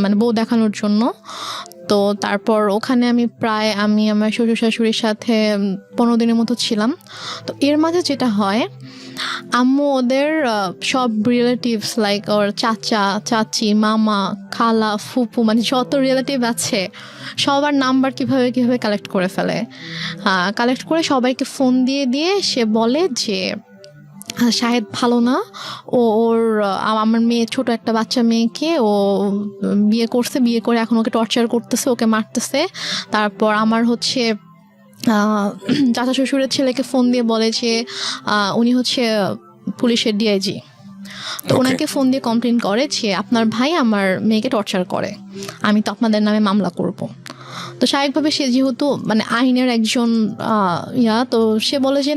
মানে বউ দেখানোর জন্য। তো তারপর ওখানে আমি আমার শ্বশুর শাশুড়ির সাথে 15 দিনের মতো ছিলাম। তো এর মাঝে যেটা হয়, আম্মু ওদের সব রিলেটিভস লাইক ওর চাচা, চাচি, মামা, খালা, ফুপু, মানে যত রিলেটিভ আছে সবার নাম্বার কিভাবে কালেক্ট করে ফেলে। কালেক্ট করে সবাইকে ফোন দিয়ে সে বলে যে শাহেদ ভালো না, ওর আমার মেয়ে, ছোট একটা বাচ্চা মেয়েকে ও বিয়ে করছে, বিয়ে করে এখন ওকে টর্চার করতেছে, ওকে মারতেছে। তারপর আমার হচ্ছে চাচা শ্বশুরের ছেলেকে ফোন দিয়ে বলে যে উনি হচ্ছে পুলিশের ডিআইজি। তো ওনাকে ফোন দিয়ে কমপ্লেন করে যে আপনার ভাই আমার মেয়েকে টর্চার করে, আমি তো আপনাদের নামে মামলা করব। তো স্বাভাবিকভাবে সে যেহেতু মানে আইনের একজন তো সে বলে যে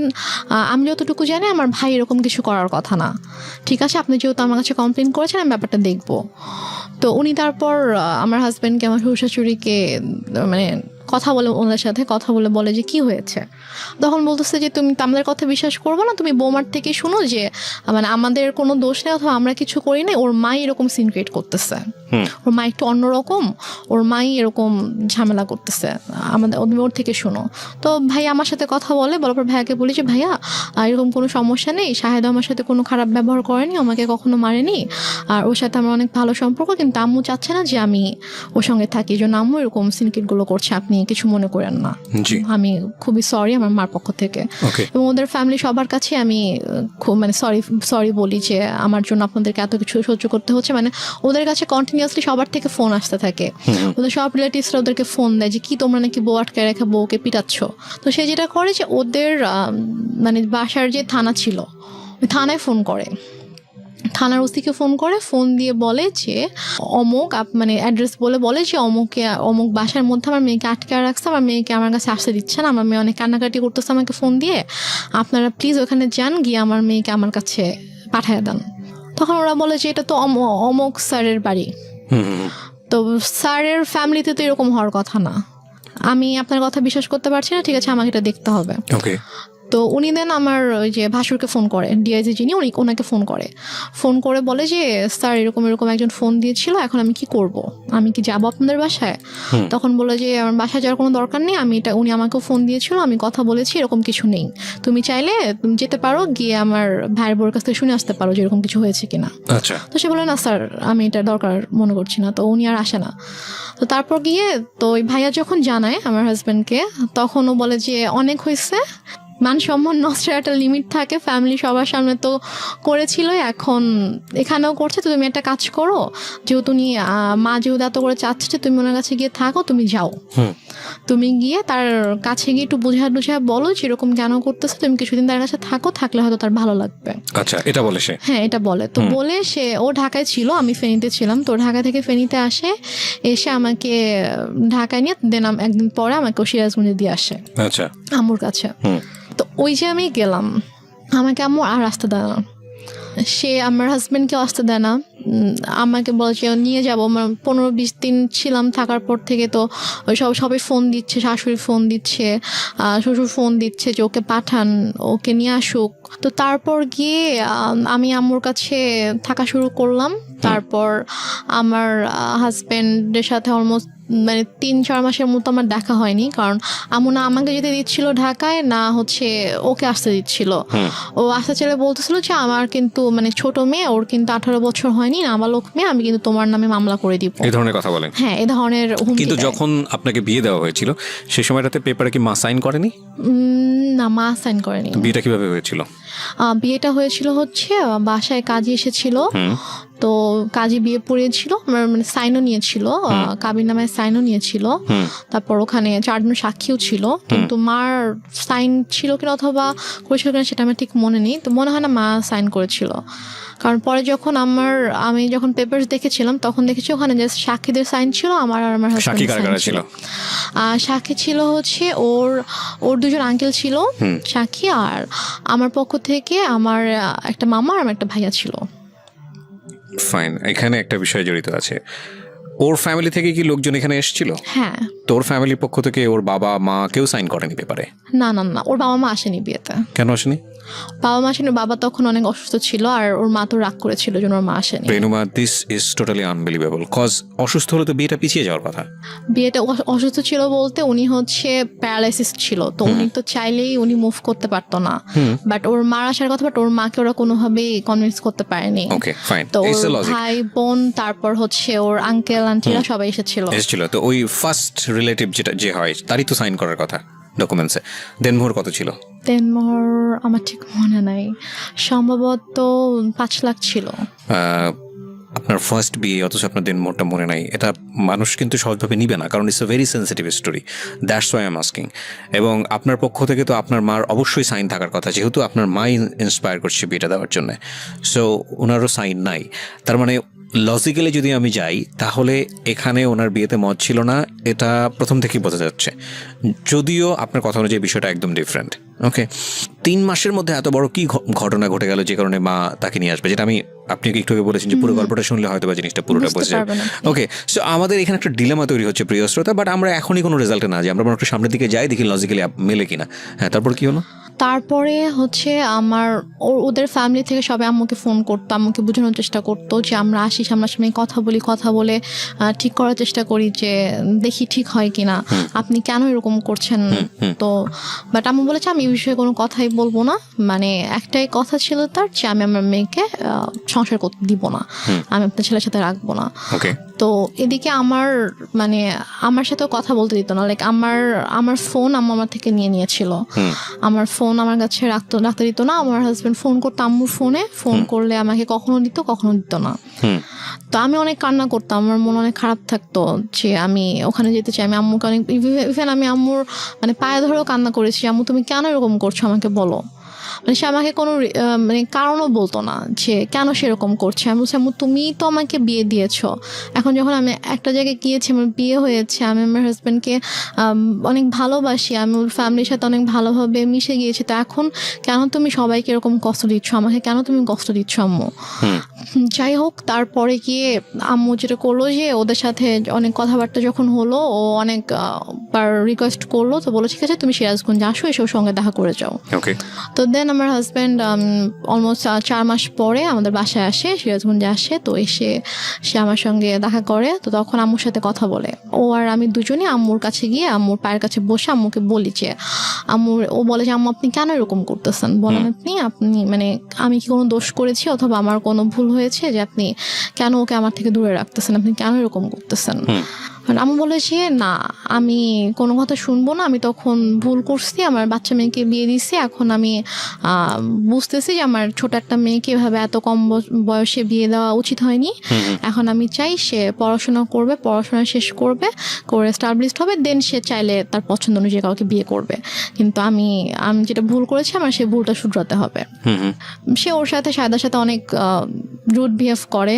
আমি যতটুকু জানি আমার ভাই এরকম কিছু করার কথা না, ঠিক আছে আপনি যেহেতু আমার কাছে কমপ্লেন করেছেন আমি ব্যাপারটা দেখব। তো উনি তারপর আমার হাজব্যান্ডকে, আমার শ্বশুর শাশুড়িকে মানে কথা বলে, ওনার সাথে কথা বলে বলে যে কি হয়েছে। তখন বলতেছে যে তুমি তো আমাদের কথা বিশ্বাস করবো না, তুমি বৌমার থেকে শুনো যে মানে আমাদের কোনো দোষ নেই অথবা আমরা কিছু করি নাই, ওর মা এরকম সিন ক্রিয়েট করতেছে। ওর মা একটু অন্যরকম, ওর মাই এরকম ঝামেলা করতেছে, আমাদের ওর থেকে শোনো। তো ভাইয়া আমার সাথে কথা বলার পর ভাইয়াকে বলি যে ভাইয়া এরকম কোনো সমস্যা নেই, শাহেদ আমার সাথে কোনো খারাপ ব্যবহার করেনি, আমাকে কখনো মারেনি, আর ওর সাথে আমার অনেক ভালো সম্পর্ক, কিন্তু আম্মু চাচ্ছে না যে আমি ওর সঙ্গে থাকি, এই জন্য আম্মু এরকম সিনকেটগুলো করছে, আপনি কিছু মনে করেন না। আমি খুবই সরি আমার মার পক্ষ থেকে, এবং ওদের ফ্যামিলি সবার কাছে আমি খুব মানে সরি বলি যে আমার জন্য আপনাদেরকে এত কিছু সহ্য করতে হচ্ছে। মানে ওদের কাছে কন্টিনিউয়াসলি সবার থেকে ফোন আসতে থাকে, ওদের সব রিলেটিভসরা ওদেরকে ফোন দেয় যে কি তোমরা নাকি বউ আটকে রেখে বউকে পিটাচ্ছ। তো সে যেটা করে যে ওদের মানে বাসার যে থানা ছিল ওই থানায় ফোন করে, থানার ওসিকে ফোন করে, ফোন দিয়ে বলে যে অমুক মানে অ্যাড্রেস বলে যে অমুক বাসার মধ্যে আমার মেয়েকে আটকে রাখছে, আমার মেয়েকে আমার কাছে আসতে দিচ্ছে না, আমার মেয়ে অনেক কান্নাকাটি করতেছে আমাকে ফোন দিয়ে, আপনারা প্লিজ ওখানে যান, গিয়ে আমার মেয়েকে আমার কাছে পাঠিয়ে দেন। তখন ওরা বলে যে এটা তো অমুক স্যারের বাড়ি, তো স্যারের ফ্যামিলিতে তো এরকম হওয়ার কথা না, আমি আপনার কথা বিশ্বাস করতে পারছি না, ঠিক আছে আমাকে এটা দেখতে হবে। তো উনি দেন আমার ওই যে ভাসুরকে ফোন করে, ডিআইজি যিনি ওনাকে ফোন করে বলে যে স্যার এরকম একজন ফোন দিয়েছিল, এখন আমি কি করব, আমি কি যাবো আপনাদের বাসায়? তখন বলে যে আমার বাসায় যাওয়ার কোনো দরকার নেই, উনি আমাকেও ফোন দিয়েছিল, আমি কথা বলেছি, এরকম কিছু নেই, তুমি চাইলে তুমি যেতে পারো, গিয়ে আমার ভাইয়ের বোর কাছ থেকে শুনে আসতে পারো যে এরকম কিছু হয়েছে কিনা। তো সে বলে না স্যার আমি এটা দরকার মনে করছি না, তো উনি আর আসে না। তো তারপর গিয়ে তো ওই ভাইয়া যখন জানায় আমার হাজব্যান্ডকে, তখন ও বলে যে অনেক হয়েছে, মান সম্মান নষ্টের একটা লিমিট থাকে, ফ্যামিলি সবার সামনে তো করেছিল, এখন এখানেও করছে, তো তুমি একটা কাজ করো, যেহেতু মা যেহেতু এত করে চাচ্ছে যে তুমি ওনার কাছে গিয়ে থাকো, তুমি যাও, তুমি গিয়ে তার কাছে গিয়ে একটু বুঝা বলো যে এরকম কেন করতেছে, তুমি কিছুদিন তার কাছে থাকলে হয়তো তার ভালো লাগবে। আচ্ছা, এটা বলে সে? হ্যাঁ, এটা বলে। তো বলে সে, ও ঢাকায় ছিল, আমি ফেনীতে ছিলাম, তো ঢাকা থেকে ফেনীতে আসে, এসে আমাকে ঢাকায় নিয়ে দেন একদিন পরে আমাকে সিরাজগঞ্জে দিয়ে আসে আম্মুর কাছে। তো ওই যে আমি গেলাম, আমাকে আম্মু আর আসতে দেয় না, সে আমার হাজব্যান্ডকেও আসতে দেয় না, আমাকে বলে যে নিয়ে যাবো, 15-20 দিন ছিলাম, থাকার পর থেকে তো সবাই ফোন দিচ্ছে, শাশুড়ি ফোন দিচ্ছে, শ্বশুর ফোন দিচ্ছে যে ওকে পাঠান, ওকে নিয়ে আসুক। তো তারপর গিয়ে আমি আম্মুর কাছে থাকা শুরু করলাম। তারপর আমার হাজব্যান্ডের সাথে অলমোস্ট মানে 3-4 মাসের মতো আমার দেখা হয়নি, কারণ আম্মু না আমাকে যেতে দিচ্ছিল ঢাকায়, না হচ্ছে ওকে আসতে দিচ্ছিল। ও আসতে চাইলে বলতেছিল যে আমার কিন্তু মানে ছোট মেয়ে, ওর কিন্তু 18 বছর হয়নি, নাবালক মেয়ে, আমি কিন্তু তোমার নামে মামলা করে দিব, এই ধরনের কথা বলেন। হ্যাঁ, এই ধরনের হুমকি। কিন্তু যখন আপনাকে বিয়ে দেওয়া হয়েছিল সেই সময়টাতে পেপারে কি মা সাইন করেনি? না, মা সাইন করেনি। বিয়েটা কিভাবে হয়েছিল? বিয়েটা হয়েছিল হচ্ছে বাসায় কাজী এসেছিল, তো কাজী বিয়ে পড়িয়েছিল, মানে সাইনও নিয়েছিল, কাবির নামে সাইনও নিয়েছিল, তারপর ওখানে 4 জন সাক্ষীও ছিল, কিন্তু মার সাইন ছিল কিনা অথবা করেছিল কিনা সেটা আমার ঠিক মনে নেই, তো মনে হয় না মা সাইন করেছিল। কারণ পরে যখন আমি যখন পেপারস দেখেছিলাম তখন দেখেছি ওখানে যে সাক্ষীদের সাইন ছিল, আমার আর আমার হাজবেন্ডের ছিল। সাক্ষী ছিল হচ্ছে ওর 2 জন আঙ্কেল ছিল সাক্ষী, আর আমার পক্ষ থেকে আমার একটা মামা আর আমার একটা ভাইয়া ছিল। ফাইন, এখানে একটা বিষয় জড়িত আছে, ওর ফ্যামিলি থেকে কি লোকজন এখানে এসেছিল? হ্যাঁ। তোর ফ্যামিলির পক্ষ থেকে ওর বাবা মা কেউ সাইন করেনি পেপারে? না, ওর বাবা মা আসেনি বিয়েতে। কেন আসেনি? বাবা মা আসেনি, বাবা তখন অনেক অসুস্থ ছিল, আর ওর মা তো রাগ করেছিল জন্য ওর মা আসেনি। Renuma, this is totally unbelievable, cause অসুস্থ হলে তো বিয়েটা পিছিয়ে যাওয়ার কথা। বিয়েটা অসুস্থ ছিল বলতে উনি হচ্ছে প্যারালাইসিস ছিল, তো উনি তো চাইলেই উনি মুভ করতে পারতো না, বাট ওর মার আসার কথা, বাট ওর মাকে ওরা কোনোভাবেই কনভিন্স করতে পারেনি। ওকে, ফাইন। তো ওর ভাই বোন, তারপর হচ্ছে ওর আঙ্কেল আন্টিরা সবাই এসেছিল। তো ওই ফার্স্ট রিলেটিভ যে হয় তারই তো সাইন করার কথা ডকুমেন্টসে। দেনমোহর কত ছিল? দেনমোহর আমার ঠিক মনে নাই, সম্ভবত 5 লাখ ছিল। আপনার ফার্স্ট বিয়ে অথচ আপনার দেনমোহরটা মনে নাই, এটা মানুষ কিন্তু সহজভাবে নিবে না, কারণ it's a very sensitive story, that's why I am asking. এবং আপনার পক্ষ থেকে তো আপনার মার অবশ্যই সাইন থাকার কথা, যেহেতু আপনার মাই ইন্সপায়ার করছে বিয়েটা দেওয়ার জন্য, সো ওনারও সাইন নাই। তার মানে লজিক্যালি যদি আমি যাই তাহলে এখানে ওনার বিয়েতে মত ছিল না, এটা প্রথম থেকেই বোঝা যাচ্ছে, যদিও আপনার কথা অনুযায়ী বিষয়টা একদম ডিফারেন্ট। ওকে, 3 মাসের মধ্যে এত বড় কি ঘটনা ঘটে গেল যে কারণে মা তাকে নিয়ে আসবে, যেটা আমি আপনি একটু আগে বলেছেন যে পুরো গল্পটা শুনলে হয়তো বা জিনিসটা পুরোটা বোঝা যাবে। ওকে, সো আমাদের এখানে একটা ডিলেমা তৈরি হচ্ছে প্রিয় শ্রোতা, বাট আমরা এখনই কোনো রেজাল্টে না যে আমরা একটু সামনের দিকে যাই, দেখি লজিক্যালি মেলে কিনা। হ্যাঁ, তারপর কি হলো? তারপরে হচ্ছে আমার ওদের ফ্যামিলি থেকে সবাই আম্মুকে ফোন করতো, আম্মুকে বোঝানোর চেষ্টা করতো যে আমরা আসি সামনাসামনি কথা বলে ঠিক করার চেষ্টা করি যে দেখি ঠিক হয় কিনা, আপনি কেন এরকম করছেন। তো বাট আম্মু বলেছে আমি এই বিষয়ে কোনো কথাই বলবো না, মানে একটাই কথা ছিল তার যে আমি আমার মেয়েকে সংসার করতে দিব না, আমি আপনার ছেলের সাথে রাখবো না। তো এদিকে আমার সাথেও কথা বলতে দিত না, লাইক আমার ফোন আম্মু আমার থেকে নিয়েছিল, আমার ফোন আমার কাছে রাখতে দিত না। আমার হাজবেন্ড ফোন করতো আম্মুর ফোনে, ফোন করলে আমাকে কখনো দিত কখনো দিত না। তো আমি অনেক কান্না করতাম, আমার মন অনেক খারাপ থাকতো যে আমি ওখানে যেতে চাই। আমি আম্মুকে অনেক ইভেন আমি আম্মুর পায়ে ধরেও কান্না করেছি, আম্মু তুমি কেন এরকম করছো আমাকে বলো। সে আমাকে কোনো কারণও বলতো না যে কেন সেরকম করছে। আমি বলছি আম্মু তুমি তো আমাকে বিয়ে দিয়েছো, এখন যখন আমি একটা জায়গায় গিয়েছি আমার বিয়ে হয়েছে, আমি আমার হাজব্যান্ডকে অনেক ভালোবাসি, আমি ওর ফ্যামিলির সাথে অনেক ভালোভাবে মিশে গিয়েছি, তো এখন কেন তুমি সবাইকে এরকম কষ্ট দিচ্ছ, আমাকে কেন তুমি কষ্ট দিচ্ছ আম্মু। যাই হোক, তারপরে গিয়ে আম্মু যেটা করলো যে ওদের সাথে অনেক কথাবার্তা যখন হলো, ও অনেক বার রিকোয়েস্ট করলো, তো বলো ঠিক আছে তুমি সিরাজগঞ্জ আসো, এসে ওর সঙ্গে দেখা করে যাও। তো দেন আমার হাজব্যান্ড অলমোস্ট 4 মাস পরে আমাদের বাসায় আসে, সিরাজগঞ্জে আসে। তো এসে সে আমার সঙ্গে দেখা করে, তো তখন আম্মুর সাথে কথা বলে। ও আর আমি দুজনই আম্মুর কাছে গিয়ে আম্মুর পায়ের কাছে বসে আম্মুকে বলি যে ও বলে যে আম্মু আপনি কেন এরকম করতেছেন, বলেন আপনি আমি কি কোনো দোষ করেছি অথবা আমার কোনো ভুল হয়েছে যে আপনি কেন ওকে আমার থেকে দূরে রাখতেছেন, আপনি কেন এরকম করতেছেন। আম্মু বলে যে না আমি কোনো কথা শুনবো না, আমি তখন ভুল করছি, আমার বাচ্চা মেয়েকে বিয়ে দিছি, এখন আমি বুঝতেছি যে আমার ছোট একটা মেয়েকে এভাবে এত কম বয়সে বিয়ে দেওয়া উচিত হয়নি। এখন আমি চাই সে পড়াশোনা করবে, পড়াশোনা শেষ করে এস্টাবলিশড হবে, দেন সে চাইলে তার পছন্দ অনুযায়ী কাউকে বিয়ে করবে, কিন্তু আমি যেটা ভুল করেছি আমার সেই ভুলটা শুধরাতে হবে। সে ওর সাথে সায়দার সাথে অনেক রুড বিহেভ করে।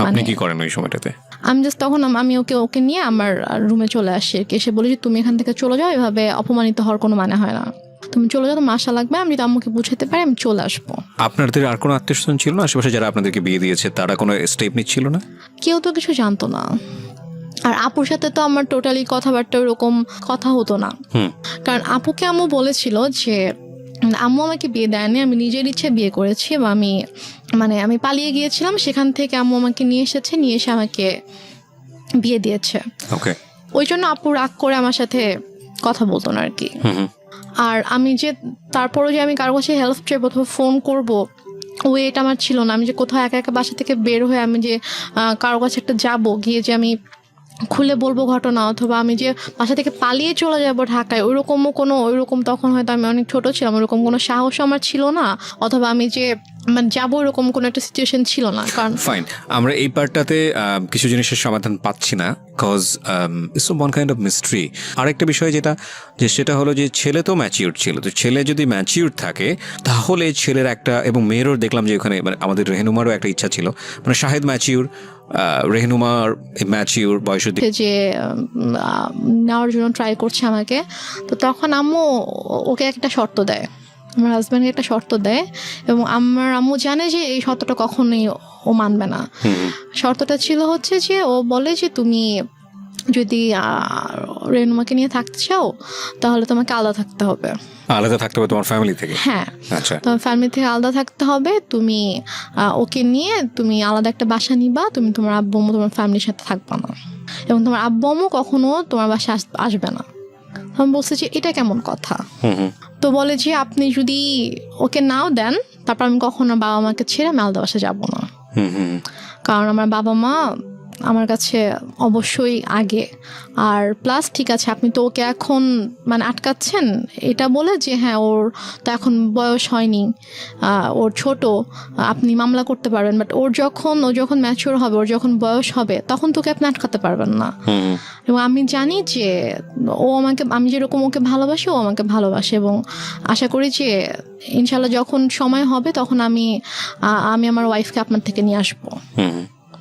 আপনি কি করেন ওই সময়টাতে? আমি জাস্ট তখন আমি ওকে নিয়ে আমার রুমে চলে আসি, এসে বলি যে তুমি এখান থেকে চলে যাও, এভাবে অপমানিত হওয়ার কোনো মানে হয় না, তুমি চলে যাও, তোমার আশা লাগবে, আমি যদি আম্মুকে বুঝাতে পারি আমি চলে আসবো। আপনাদের আর কোনো আত্মীয়স্বজন ছিল না আশেপাশে যারা আপনাদেরকে বিয়ে দিয়েছে, তারা কোনো স্টেপ নিচ্ছিল না? কেউ তো কিছু জানতো না, আর আপুর সাথে তো আমার টোটালি কথাবার্তা ওরকম কথা হতো না, কারণ আপুকে আম্মু বলেছিল যে আম্মু আমাকে বিয়ে দেয়নি, আমি নিজের ইচ্ছে বিয়ে করেছি, এবং আমি পালিয়ে গিয়েছিলাম, সেখান থেকে আম্মু আমাকে নিয়ে এসে আমাকে বিয়ে দিয়েছে। ওই জন্য আপু রাগ করে আমার সাথে কথা বলতো না আর কি। আর আমি যে তারপরও যে আমি কারো কাছে হেল্প চাইবো অথবা ফোন করবো, এটা আমার ছিল না। আমি যে কোথাও একা একা বাসা থেকে বের হয়ে আমি যে কারো কাছে একটা যাবো, গিয়ে যে আমি খুলে বলবো ঘটনা, অথবা আমি যে বাসা থেকে পালিয়ে চলে যাবো ঢাকায়, ওইরকম তখন হয়তো আমি অনেক ছোট ছিলাম, ওইরকম কোনো সাহস আমার ছিল না, অথবা আমি যে যাবো এরকম কোনো একটা সিচুয়েশন ছিল না। কারণ ফাইন, আমরা এই পার্টটাতে কিছু জিনিসের সমাধান পাচ্ছি না, cause it's one kind of mystery. আরেকটা বিষয় সেটা হলো যে ছেলে তো ম্যাচিউর ছিল, তো ছেলে যদি ম্যাচিউর থাকে তাহলে ছেলের একটা, এবং মেয়েরও দেখলাম যে ওখানে আমাদের রেহনুমারও একটা ইচ্ছা ছিল, শাহেদ ম্যাচিউর, রেহনুমার ম্যাচিউর বয়স যে নেওয়ার জন্য ট্রাই করছে আমাকে। তো তখন আম্মু ওকে একটা শর্ত দেয়, আমার হাজব্যান্ডকে একটা শর্ত দেয়, এবং আমার আম্মু জানে যে এই শর্তটা কখনোই ও মানবে না। শর্তটা ছিল হচ্ছে যে ও বলে যে তুমি যদি রেনুমাকে নিয়ে থাকতে চাও তাহলে তোমাকে আলাদা থাকতে হবে। আলাদা থাকতে হবে তোমার ফ্যামিলি থেকে? হ্যাঁ, তোমার ফ্যামিলি থেকে আলাদা থাকতে হবে, তুমি ওকে নিয়ে তুমি আলাদা একটা বাসা নিবা, তুমি তোমার আব্বু আম্মু তোমার ফ্যামিলির সাথে থাকবা না, এবং তোমার আব্বু আম্মু কখনো তোমার বাসায় আসবে না। আমি বলছি যে এটা কেমন কথা? তো বলে যে আপনি যদি ওকে নাও দেন তারপর আমি কখনো বাবা মাকে ছেড়ে আমি আলাদা বাসায় যাবো না, কারণ আমার বাবা মা আমার কাছে অবশ্যই আগে। আর প্লাস ঠিক আছে আপনি তো ওকে এখন আটকাচ্ছেন এটা বলে যে হ্যাঁ ওর তো এখন বয়স হয়নি, ওর ছোট, আপনি মামলা করতে পারবেন, বাট ও যখন ম্যাচিওর হবে, ওর যখন বয়স হবে তখন তোকে আপনি আটকাতে পারবেন না। এবং আমি জানি যে আমি যেরকম ওকে ভালোবাসি ও আমাকে ভালোবাসে, এবং আশা করি যে ইনশাল্লাহ যখন সময় হবে তখন আমি আমার ওয়াইফকে আপনার থেকে নিয়ে আসবো,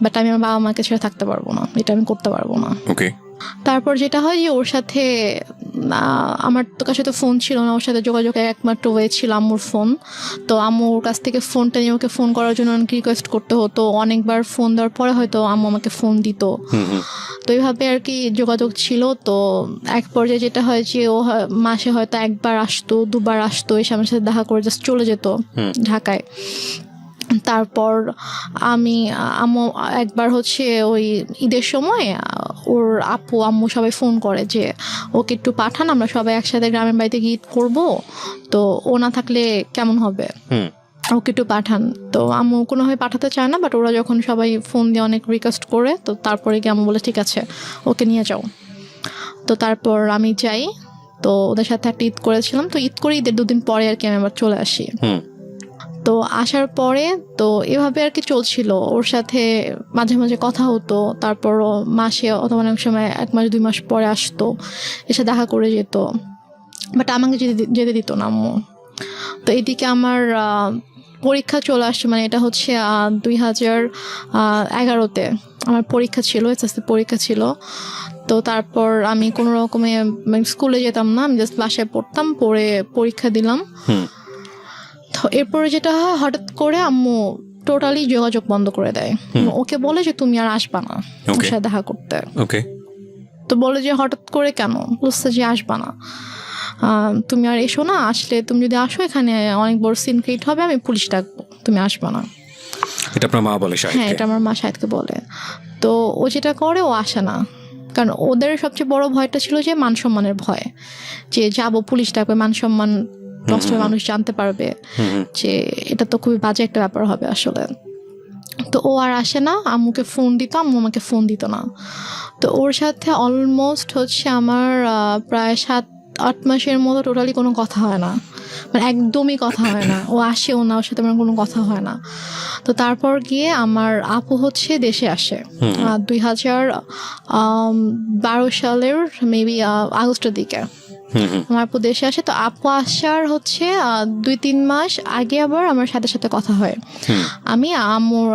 বাট আমি আমার বাবা মাকে ছেড়ে থাকতে পারবো না, এটা আমি করতে পারবো না। তারপর যেটা হয় যে ওর সাথে আমার তো কাছে তো ফোন ছিল না, ওর সাথে যোগাযোগ একমাত্র ওয়ে ছিল আম্মুর ফোন। তো আম্মুর কাছ থেকে ফোনটা নিয়ে ওকে ফোন করার জন্য অনেক রিকোয়েস্ট করতে হতো, অনেকবার ফোন দেওয়ার পরে হয়তো আম্মু আমাকে ফোন দিত। তো এইভাবে আর কি যোগাযোগ ছিল। তো এক পর্যায়ে যেটা হয় যে ও মাসে হয়তো একবার আসতো, দুবার আসতো, এসে আমার সাথে দেখা করে জাস্ট চলে যেত ঢাকায়। তারপর আম্মু একবার হচ্ছে ওই ঈদের সময় ওর আপু আম্মু সবাই ফোন করে যে ওকে একটু পাঠান, আমরা সবাই একসাথে গ্রামের বাড়িতে গিয়ে ঈদ করবো, তো ও না থাকলে কেমন হবে, ওকে একটু পাঠান। তো আম্মু কোনোভাবে পাঠাতে চায় না, বাট ওরা যখন সবাই ফোন দিয়ে অনেক রিকোয়েস্ট করে, তো তারপরে গিয়ে আম্মু বলে ঠিক আছে ওকে নিয়ে যাও। তো তারপর আমি যাই, তো ওদের সাথে একটা ঈদ করেছিলাম। তো ঈদ করে ঈদের 2 দিন পরে আর কি আমি আবার চলে আসি। তো আসার পরে তো এভাবে আর কি চলছিল, ওর সাথে মাঝে মাঝে কথা হতো, তারপর মাসে অথবা অনেক সময় 1 মাস 2 মাস পরে আসতো, এসে দেখা করে যেত, বাট আমাকে যেতে দিত না আম্মু। তো এদিকে আমার পরীক্ষা চলে আসছে, মানে এটা হচ্ছে 2011-তে আমার পরীক্ষা ছিল, এসএসসি পরীক্ষা ছিল। তো তারপর আমি কোনো রকমে স্কুলে যেতাম না, আমি জাস্ট বাসায় পড়তাম, পড়ে পরীক্ষা দিলাম। তো এরপরে যেটা হয়, হঠাৎ করে আম্মু টোটালি যোগাযোগ বন্ধ করে দেয়। ওকে বলে যে তুমি আর আসবা না ওর সাথে দেখা করতে। তো বলে যে হঠাৎ করে কেন, বলছে যে আসবা না, তুমি আর এসো না, আসলে তুমি যদি আসো এখানে অনেক বড় সিন ক্রিয়েট হবে, আমি পুলিশ ডাকবো, তুমি আসবা না। এটা আপনার মা বলে? হ্যাঁ, এটা আমার মা শাহেদকে বলে। তো ও যেটা করে, ও আসে না, কারণ ওদের সবচেয়ে বড় ভয়টা ছিল যে মান সম্মানের ভয়, যে যাবো পুলিশ ডাকবে, মান সম্মান নষ্ট হয়ে মানুষ জানতে পারবে, যে এটা তো খুবই বাজে একটা ব্যাপার হবে আসলে। তো ও আর আসে না, আম্মুকে ফোন দিত, আম্মু আমাকে ফোন দিত না। তো ওর সাথে অলমোস্ট হচ্ছে আমার প্রায় 7-8 মাসের মতো টোটালি কোনো কথা হয় না, মানে একদমই কথা হয় না। ও আসেও না, ওর সাথে আমার কোনো কথা হয় না। তো তারপর গিয়ে আমার আপু হচ্ছে দেশে আসে 2012 সালের মেবি আগস্টের দিকে আমার আপু দেশে আসে। তো আপু আসার হচ্ছে 2-3 মাস আগে আবার আমার সাথে সাথে কথা হয়। আমি আম্মুর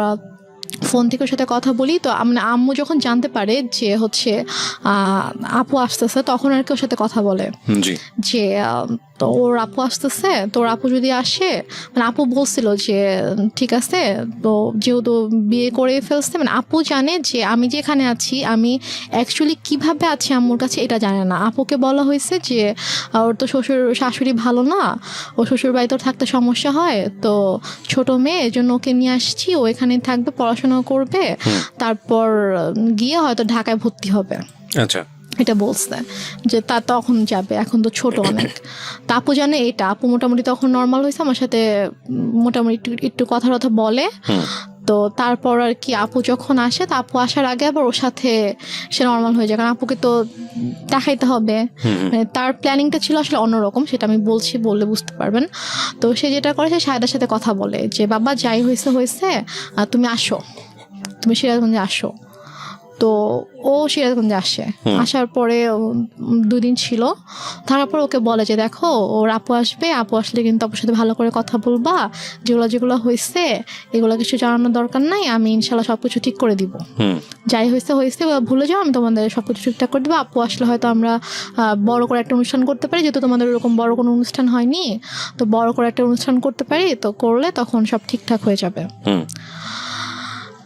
ফোন থেকে ওর সাথে কথা বলি। তো মানে আম্মু যখন জানতে পারে যে হচ্ছে আপু আসতেছে, তখন আর কি ওর সাথে কথা বলে যে তো ওর আপু আসতেছে, তোর আপু যদি আসে, মানে আপু বলছিল যে ঠিক আছে, তো যেহেতু বিয়ে করে ফেলছে, মানে আপু জানে যে আমি যেখানে আছি, আমি অ্যাকচুয়ালি কিভাবে আছি আম্মুর কাছে এটা জানে না। আপুকে বলা হয়েছে যে ওর তো শাশুড়ি ভালো না, ও শ্বশুর বাড়িতে থাকতে সমস্যা হয়, তো ছোট মেয়ে, এই জন্য ওকে নিয়ে আসছি, ও এখানে থাকবে, পড়াশোনা করবে, তারপর গিয়ে হয়তো ঢাকায় ভর্তি হবে। আচ্ছা, এটা বলছে যে তা তখন যাবে, এখন তো ছোট অনেক। তা আপু জানে এটা, আপু মোটামুটি তখন নর্মাল হয়েছে, আমার সাথে মোটামুটি একটু কথা বলে। তো তারপর আর কি আপু যখন আসে, তা আপু আসার আগে আবার ওর সাথে সে নর্মাল হয়ে যায়, কারণ আপুকে তো দেখাইতে হবে। মানে তার প্ল্যানিংটা ছিল আসলে অন্যরকম, সেটা আমি বললে বুঝতে পারবেন। তো সে যেটা করে, সে শাহেদার সাথে কথা বলে যে বাবা যাই হয়েছে তুমি আসো, তুমি সিরাজগঞ্জে আসো। তো ও সিরাজগঞ্জে আসে, আসার পরে 2 দিন ছিল, তারপর ওকে বলে যে দেখো ওর আপু আসবে, আপু আসলে কিন্তু আপুর সাথে ভালো করে কথা বলবা, যেগুলো হয়েছে এগুলো কিছু জানানোর দরকার নাই, আমি ইনশাল্লাহ সবকিছু ঠিক করে দিব, যাই হয়েছে ভুলে যাও, আমি তোমাদের সবকিছু ঠিকঠাক করে দেবো। আপু আসলে হয়তো আমরা বড় করে একটা অনুষ্ঠান করতে পারি, যেহেতু তোমাদের ওরকম বড় কোনো অনুষ্ঠান হয়নি, তো বড় করে একটা অনুষ্ঠান করতে পারি, তো করলে তখন সব ঠিকঠাক হয়ে যাবে।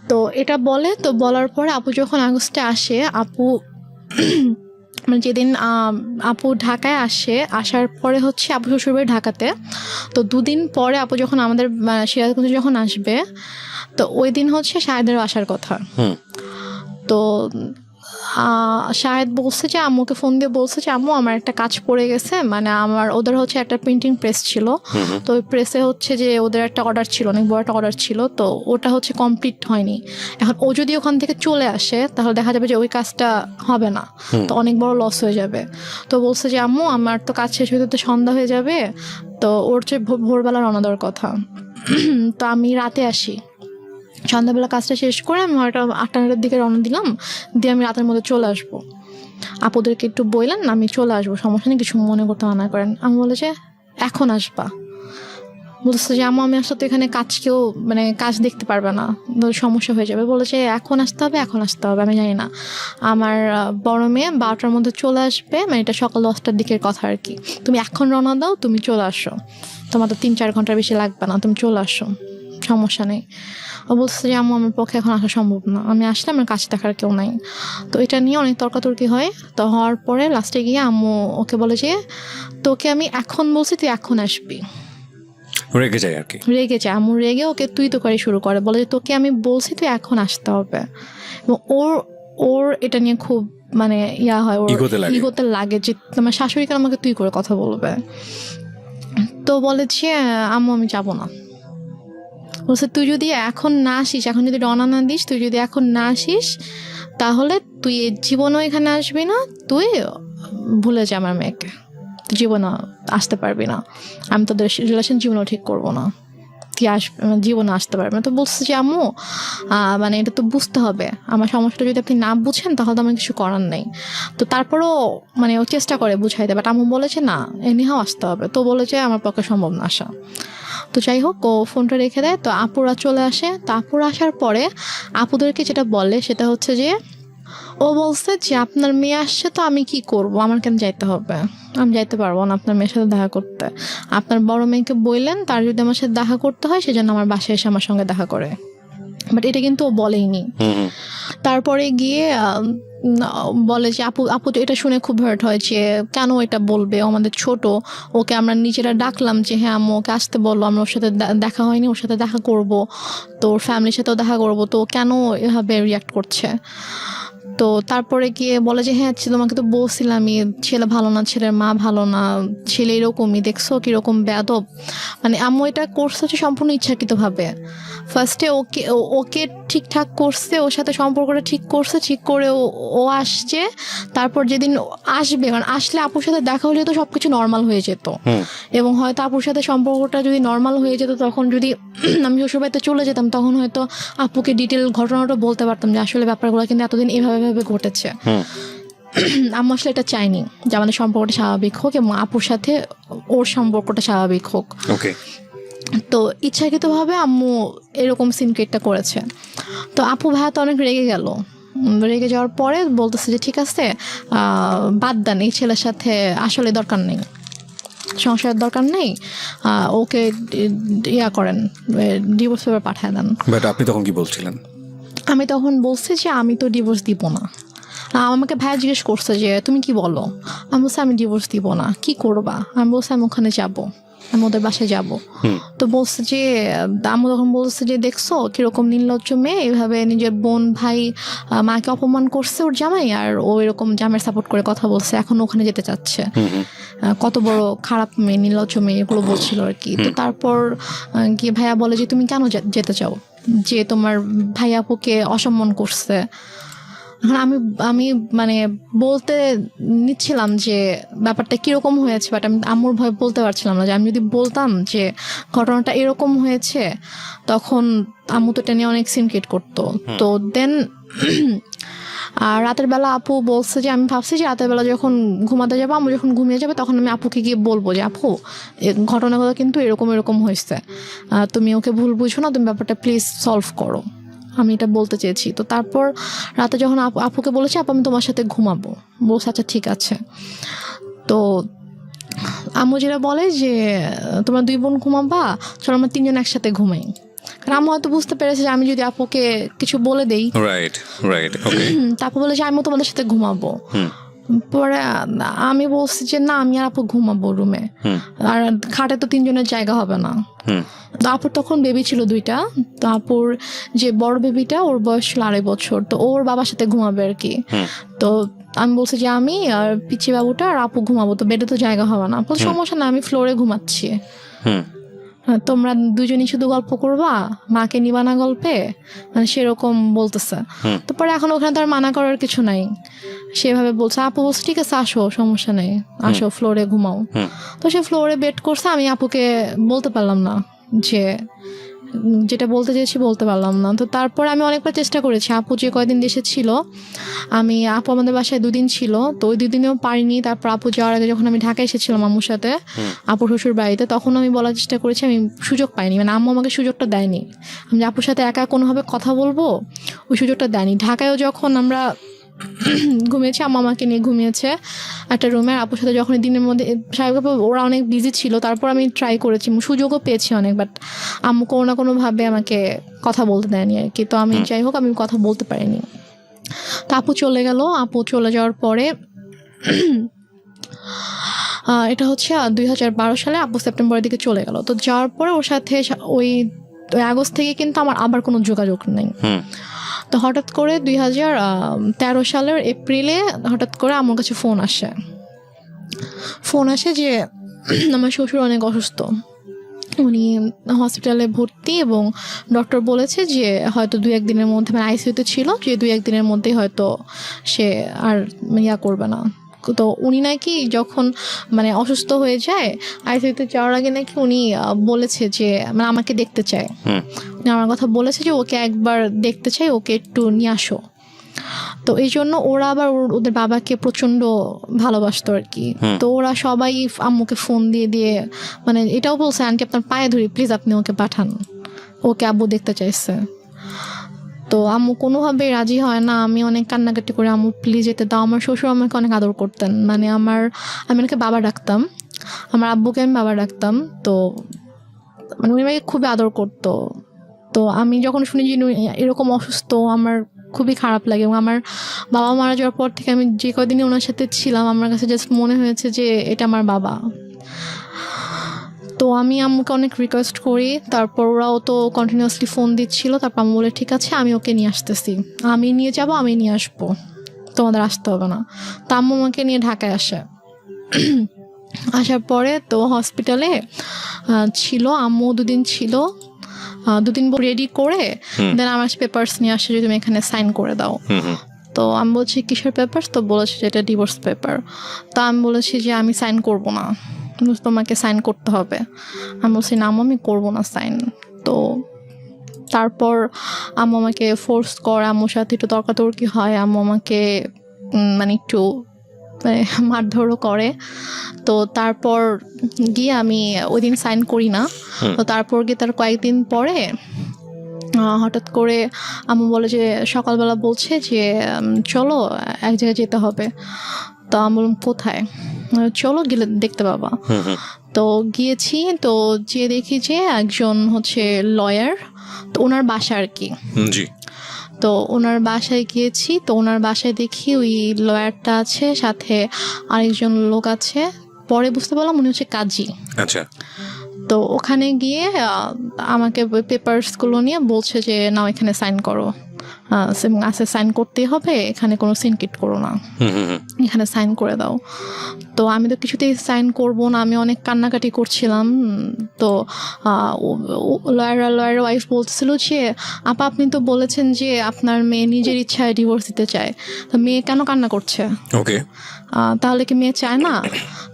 তো এটা বলে, তো বলার পরে আপু যখন আগস্টে আসে, আপু মানে যেদিন আপু ঢাকায় আসে, আসার পরে হচ্ছে আপু শ্বশুরবাড়ি ঢাকাতে, তো 2 দিন পরে আপু যখন আমাদের সিরাজগঞ্জে যখন আসবে, তো ওই দিন হচ্ছে শাহেদেরও আসার কথা। তো শাহেদ বলছে যে আম্মুকে ফোন দিয়ে বলছে যে আম্মু আমার একটা কাজ পড়ে গেছে, মানে ওদের হচ্ছে একটা প্রিন্টিং প্রেস ছিল, তো ওই প্রেসে হচ্ছে যে ওদের একটা অর্ডার ছিল, অনেক বড় একটা অর্ডার ছিল, তো ওটা হচ্ছে কমপ্লিট হয়নি। এখন ও যদি ওখান থেকে চলে আসে, তাহলে দেখা যাবে যে ওই কাজটা হবে না, তো অনেক বড় লস হয়ে যাবে। তো বলছে যে আম্মু আমার তো কাজ শেষ হতে তো সন্ধ্যা হয়ে যাবে, তো ওর চেয়ে ভোরবেলা রওনা দেওয়ার কথা। তো আমি রাতে আসি, সন্ধ্যাবেলা কাজটা শেষ করে আমি হয়তো 8-9টার দিকে রওনা দিলাম, দিয়ে আমি রাতের মধ্যে চলে আসবো। আপুদেরকে একটু বললেন আমি চলে আসবো, সমস্যা নেই, কিছু মনে করতে মানা করেন। আমি বলে যে এখন আসবা, বলছে যে আমি আসলে তো এখানে মানে কাজ দেখতে পারবে না, সমস্যা হয়ে যাবে। বলেছে এখন আসতে হবে, আমি জানি না, আমার বড় মেয়ে 12টার মধ্যে চলে আসবে, মানে এটা সকাল 10টার দিকের কথা আর কি, তুমি এখন রওনা দাও, তুমি চলে আসো, তোমার তো 3-4 ঘন্টার বেশি লাগবে না, তুমি চলে আসো, সমস্যা নেই। ও বলছে যে আম্মু আমার পক্ষে এখন আসা সম্ভব না, আমি আসলে আমার কাছে দেখার কেউ নাই। তো এটা নিয়ে অনেক তর্কাতর্কি হয়। তো হওয়ার পরে লাস্টে গিয়ে আম্মু ওকে বলে যে তোকে আমি এখন বলছি তুই এখন আসবি। রেগে যায় আর কি। রেগে যায়, আম্মু রেগে ওকে তুই তো করে শুরু করে, বলে যে তোকে আমি বলছি তুই এখন আসতে হবে। এবং ওর ওর এটা নিয়ে খুব মানে ইয়া হয়, ওর ইগোতে লাগে যে তোমার শাশুড়ি কেন আমাকে তুই করে কথা বলবে। তো বলে যে আম্মু আমি যাবো না। বলছে তুই যদি এখন না আসিস, এখন যদি রওনা না দিস, তুই যদি এখন না আসিস তাহলে তুই জীবনও এখানে আসবি না, তুই ভুলে যা আমার মেয়েকে, জীবনও আসতে পারবি না, আমি তোদের রিলেশন জীবনও ঠিক করবো না, তুই জীবনে আসতে পারবে না। তো বলছে যে আম্মু মানে এটা তো বুঝতে হবে, আমার সমস্যাটা যদি আপনি না বুঝেন তাহলে তো আমার কিছু করার নেই। তো তারপরও মানে ও চেষ্টা করে বুঝাইতে, বাট আম্মু বলেছে না এনিহাও আসতে হবে। তো বলেছে আমার পক্ষে সম্ভব না আসা। তো যাই হোক ও ফোনটা রেখে দেয়। তো আপুরা চলে আসে। তো আপুরা আসার পরে আপুদেরকে যেটা বলে সেটা হচ্ছে যে ও বলছে যে আপনার মেয়ে আসছে তো আমি কি করব, আমার কেন যাইতে হবে, আমি যাইতে পারবো না আপনার মেয়ের সাথে দেখা করতে। আপনার বড় মেয়েকে বললেন তার যদি আমার সাথে দেখা করতে হয় সেজন্য আমার বাসায় এসে আমার সঙ্গে দেখা করে, বাট এটা কিন্তু ও বলেইনি। তারপরে গিয়ে বলে যে আপু তো এটা শুনে খুব হার্ট হয় যে কেন এটা বলবে, ও আমাদের ছোট, ওকে আমরা নিজেরা ডাকলাম যে হ্যাঁ আম্মু ওকে আসতে বললো, আমরা ওর সাথে দেখা হয়নি, ওর সাথে দেখা করব, তো ওর ফ্যামিলির সাথেও দেখা করব, তো কেন এভাবে রিয়াক্ট করছে। তো তারপরে গিয়ে বলে যে হ্যাঁ তোমাকে তো বলছিলামই ছেলে ভালো না, ছেলের মা ভালো না, ছেলে এরকমই, দেখছো কিরকম বেয়াদব। মানে আম্মু এটা করছে হচ্ছে সম্পূর্ণ ইচ্ছাকৃতভাবে। ফার্স্টে ওকে ঠিকঠাক করছে, ওর সাথে সম্পর্কটা ঠিক করছে, ঠিক করে ও আসছে। তারপর যেদিন আসবে, কারণ আসলে আপুর সাথে দেখা হলে তো সবকিছু নর্মাল হয়ে যেত, এবং হয়তো আপুর সাথে সম্পর্কটা যদি নর্মাল হয়ে যেত তখন যদি আমি শ্বশুরবাড়িতে চলে যেতাম তখন হয়তো আপুকে ডিটেল ঘটনাটা বলতে পারতাম যে আসলে ব্যাপারগুলো কিন্তু এতদিন এভাবে ঘটেছে। আম্মু আসলে এটা চাইনি যে আমাদের সম্পর্কটা স্বাভাবিক হোক এবং আপুর সাথে ওর সম্পর্কটা স্বাভাবিক হোক। তো ইচ্ছাকৃতভাবে আম্মু এরকম সিনক্রেটটা করেছে। তো আপু ভাইয়া তো অনেক রেগে গেল। রেগে যাওয়ার পরে বলতেছে যে ঠিক আছে বাদ দেন, এই ছেলের সাথে আসলে দরকার নেই, সংসারের দরকার নেই, ওকে ইয়া করেন, ডিভোর্স পেপার পাঠায় দেন। বাট আপনি তখন কি বলছিলেন? আমি তখন বলছি যে আমি তো ডিভোর্স দিব না। আমাকে ভাইয়া জিজ্ঞেস করছে যে তুমি কি বলো, আমি বলছি আমি ডিভোর্স দিব না, কি করবা? আমি বলছি আমি ওখানে যাবো, আমি ওদের বাসায় যাবো। তো বলছে যে আম্মু তখন বলছে যে দেখছো কিরকম নির্লজ্জ মেয়ে, এইভাবে নিজের বোন ভাই মাকে অপমান করছে ওর জামাই, আর ও এরকম জামাইয়ের সাপোর্ট করে কথা বলছে, এখন ওখানে যেতে চাচ্ছে, কত বড় খারাপ মেয়ে, নির্লজ্জ মেয়ে, এগুলো বলছিল আর কি। তো তারপর গিয়ে ভাইয়া বলে যে তুমি কেন যেতে চাও, যে তোমার ভাই আপুকে অসম্মান করছে। আমি মানে বলতে নিচ্ছিলাম যে ব্যাপারটা কিরকম হয়েছে, বাট আমি আম্মুর ভয় বলতে পারছিলাম না, যে আমি যদি বলতাম যে ঘটনাটা এরকম হয়েছে তখন আম্মু তো এটা নিয়ে অনেক সিনক্রেট করতো। তো দেন আর রাতের বেলা আপু বলছে যে আমি ভাবছি যে রাতের বেলা যখন ঘুমাতে যাবো, আম্মু যখন ঘুমিয়ে যাবে তখন আমি আপুকে গিয়ে বলবো যে আপু ঘটনাগুলো কিন্তু এরকম হয়েছে, তুমি ওকে ভুল বুঝো না, তুমি ব্যাপারটা প্লিজ সলভ করো, আমি এটা বলতে চেয়েছি। তো তারপর রাতে যখন আপুকে বলেছি আপু আমি তোমার সাথে ঘুমাবো, বলছে আচ্ছা ঠিক আছে। তো আম্মু যেটা বলে যে তোমরা 2 বোন ঘুমাবা, চলো আমরা 3 জন একসাথে ঘুমাই। কারণ আম্মু হয়তো বুঝতে পেরেছে যে আমি যদি আপুকে কিছু বলে দেই, তারপর বলে যে আমিও তোমাদের সাথে ঘুমাবো। পরে আমি বলছি যে না আমি আর আপু ঘুমাবো রুমে, আর খাটে তো 3 জনের জায়গা হবে না। তো আপুর তখন বেবি ছিল 2টা। তো আপুর যে বড় বেবিটা ওর বয়স ছিল 2.5 বছর, তো ওর বাবার সাথে ঘুমাবে আর কি। তো আমি বলছি যে আমি আর পিচি বাবুটা আর আপু ঘুমাবো, তো বেডে তো জায়গা হবে না। সমস্যা না, আমি ফ্লোরে ঘুমাচ্ছি, তোমরা 2 জনই শুধু গল্প করবা, মাকে নিবা না গল্পে, মানে সেরকম বলতেছে। তো পরে এখন ওখানে তার মানা করার কিছু নাই, সেভাবে বলছে। আপু বলছে ঠিক আছে আসো, সমস্যা নেই, আসো ফ্লোরে ঘুমাও। তো সে ফ্লোরে বেড করছে, আমি আপুকে বলতে পারলাম না, যে যেটা বলতে চেয়েছি বলতে পারলাম না। তো তারপর আমি অনেকবার চেষ্টা করেছি, আপু যে কয়দিন দেশে ছিল, আপু আমাদের বাসায় 2 দিন ছিল, তো ওই 2 দিনেও পারিনি। তারপর আপু যাওয়ার আগে যখন আমি ঢাকায় এসেছিলাম আম্মুর সাথে আপুর শ্বশুর বাড়িতে, তখন আমি বলার চেষ্টা করেছি, আমি সুযোগ পাইনি, মানে আম্মু আমাকে সুযোগটা দেয়নি, আমি আপুর সাথে একা কোনোভাবে কথা বলবো ওই সুযোগটা দেয়নি। ঢাকায়ও যখন আমরা ঘুমিয়েছে, আম্মু আমাকে নিয়ে ঘুমিয়েছে একটা রুমে। আপুর সাথে যখন দিনের মধ্যে স্বাভাবিকভাবে ওরা অনেক বিজি ছিল, তারপর আমি ট্রাই করেছি, সুযোগও পেয়েছি অনেক, বাট আম্মু কোনো না কোনোভাবে আমাকে কথা বলতে দেয়নি আর কি। তো আমি যাই হোক আমি কথা বলতে পারিনি। তো আপু চলে গেল। আপু চলে যাওয়ার পরে এটা হচ্ছে 2012 সালে আপু সেপ্টেম্বরের দিকে চলে গেল। তো যাওয়ার পরে ওর সাথে ওই আগস্ট থেকে কিন্তু আমার আবার কোনো যোগাযোগ নেই। তো হঠাৎ করে 2013 সালের এপ্রিলে হঠাৎ করে আমার কাছে ফোন আসে যে আমার শ্বশুর অনেক অসুস্থ, উনি হসপিটালে ভর্তি এবং ডক্টর বলেছে যে হয়তো 2-1 দিনের মধ্যে, মানে আইসিইউতে ছিল, যে 2-1 দিনের মধ্যেই হয়তো সে আর করবে না। তো উনি নাকি যখন মানে অসুস্থ হয়ে যায় আইসিইউতে যাওয়ার আগে নাকি উনি বলেছে যে মানে আমাকে দেখতে চায়, উনি আমার কথা বলেছে যে ওকে একবার দেখতে চাই, ওকে একটু নিয়ে আসো। তো এই জন্য ওরা আবার ওদের বাবাকে প্রচন্ড ভালোবাসতো আর কি। তো ওরা সবাই আম্মুকে ফোন দিয়ে মানে এটাও বলছে, আন্টি আপনার পায়ে ধরি প্লিজ আপনি ওকে পাঠান, ওকে আব্বু দেখতে চাইছে। তো আম্মু কোনোভাবেই রাজি হয় না। আমি অনেক কান্নাকাটি করে আম্মু প্লিজ যেতে দাও। আমার শ্বশুর আমাকে অনেক আদর করতেন, মানে আমি ওনাকে বাবা ডাকতাম, আমার আব্বুকে আমি বাবা ডাকতাম। তো মানে উনি আমাকে খুবই আদর করতো। তো আমি যখন শুনি যে এরকম অসুস্থ আমার খুবই খারাপ লাগে। এবং আমার বাবা মারা যাওয়ার পর থেকে আমি যে কদিনই ওনার সাথে ছিলাম আমার কাছে জাস্ট মনে হয়েছে যে এটা আমার বাবা। তো আমি আম্মুকে অনেক রিকোয়েস্ট করি, তারপর ওরাও তো কন্টিনিউয়াসলি ফোন দিচ্ছিল। তারপর আম্মু বলে ঠিক আছে আমি ওকে নিয়ে আসতেছি, আমি নিয়ে যাব, আমি নিয়ে আসবো, তোমাদের আসতে হবে না। তো আম্মু আমাকে নিয়ে ঢাকায় আসার পরে তো হসপিটালে ছিল, আম্মু 2 দিন ছিল। 2 দিন রেডি করে দেন আমার পেপারস নিয়ে আসে যে তুমি এখানে সাইন করে দাও। তো আমি বলছি কিসের পেপারস? তো বলেছে যে এটা ডিভোর্স পেপার। তো আমি বলেছি যে আমি সাইন করব না, তোমাকে সাইন করতে হবে। আমি বলছি না আম্মু আমি করবো না সাইন। তো তারপর আম্মু আমাকে ফোর্স করে, আম্মুর সাথে একটু তর্কাতর্কি হয়, আম্মু আমাকে মানে একটু মারধরও করে। তো তারপর গিয়ে আমি ওই দিন সাইন করি না। তো তারপর গিয়ে তার কয়েকদিন পরে হঠাৎ করে আম্মু বলে যে সকালবেলা বলছে যে চলো এক জায়গায় যেতে হবে। তো আমি বললাম কোথায়? চলো গেলে দেখতে পাবা। তো গিয়েছি, তো যে দেখি যে একজন হচ্ছে লয়ার, তো ওনার বাসা আর কি। তো ওনার বাসায় গিয়েছি, তো ওনার বাসায় দেখি ওই লয়ারটা আছে, সাথে আরেকজন লোক আছে। পরে বুঝতে পারলাম উনি হচ্ছে কাজী। আচ্ছা। তো ওখানে গিয়ে আমাকে পেপারসগুলো নিয়ে বলছে যে নাও এখানে সাইন করো, আছে সাইন করতেই হবে, এখানে কোনো সিনকিট করো না, এখানে সাইন করে দাও। তো আমি তো কিছুতেই সাইন করব না, আমি অনেক কান্নাকাটি করছিলাম। তো লয়ার ওয়াইফ বলতেছিল যে আপা আপনি তো বলেছেন যে আপনার মেয়ে নিজের ইচ্ছায় ডিভোর্স দিতে চায়, তো মেয়ে কেন কান্না করছে? ওকে, তাহলে কি মেয়ে চায় না?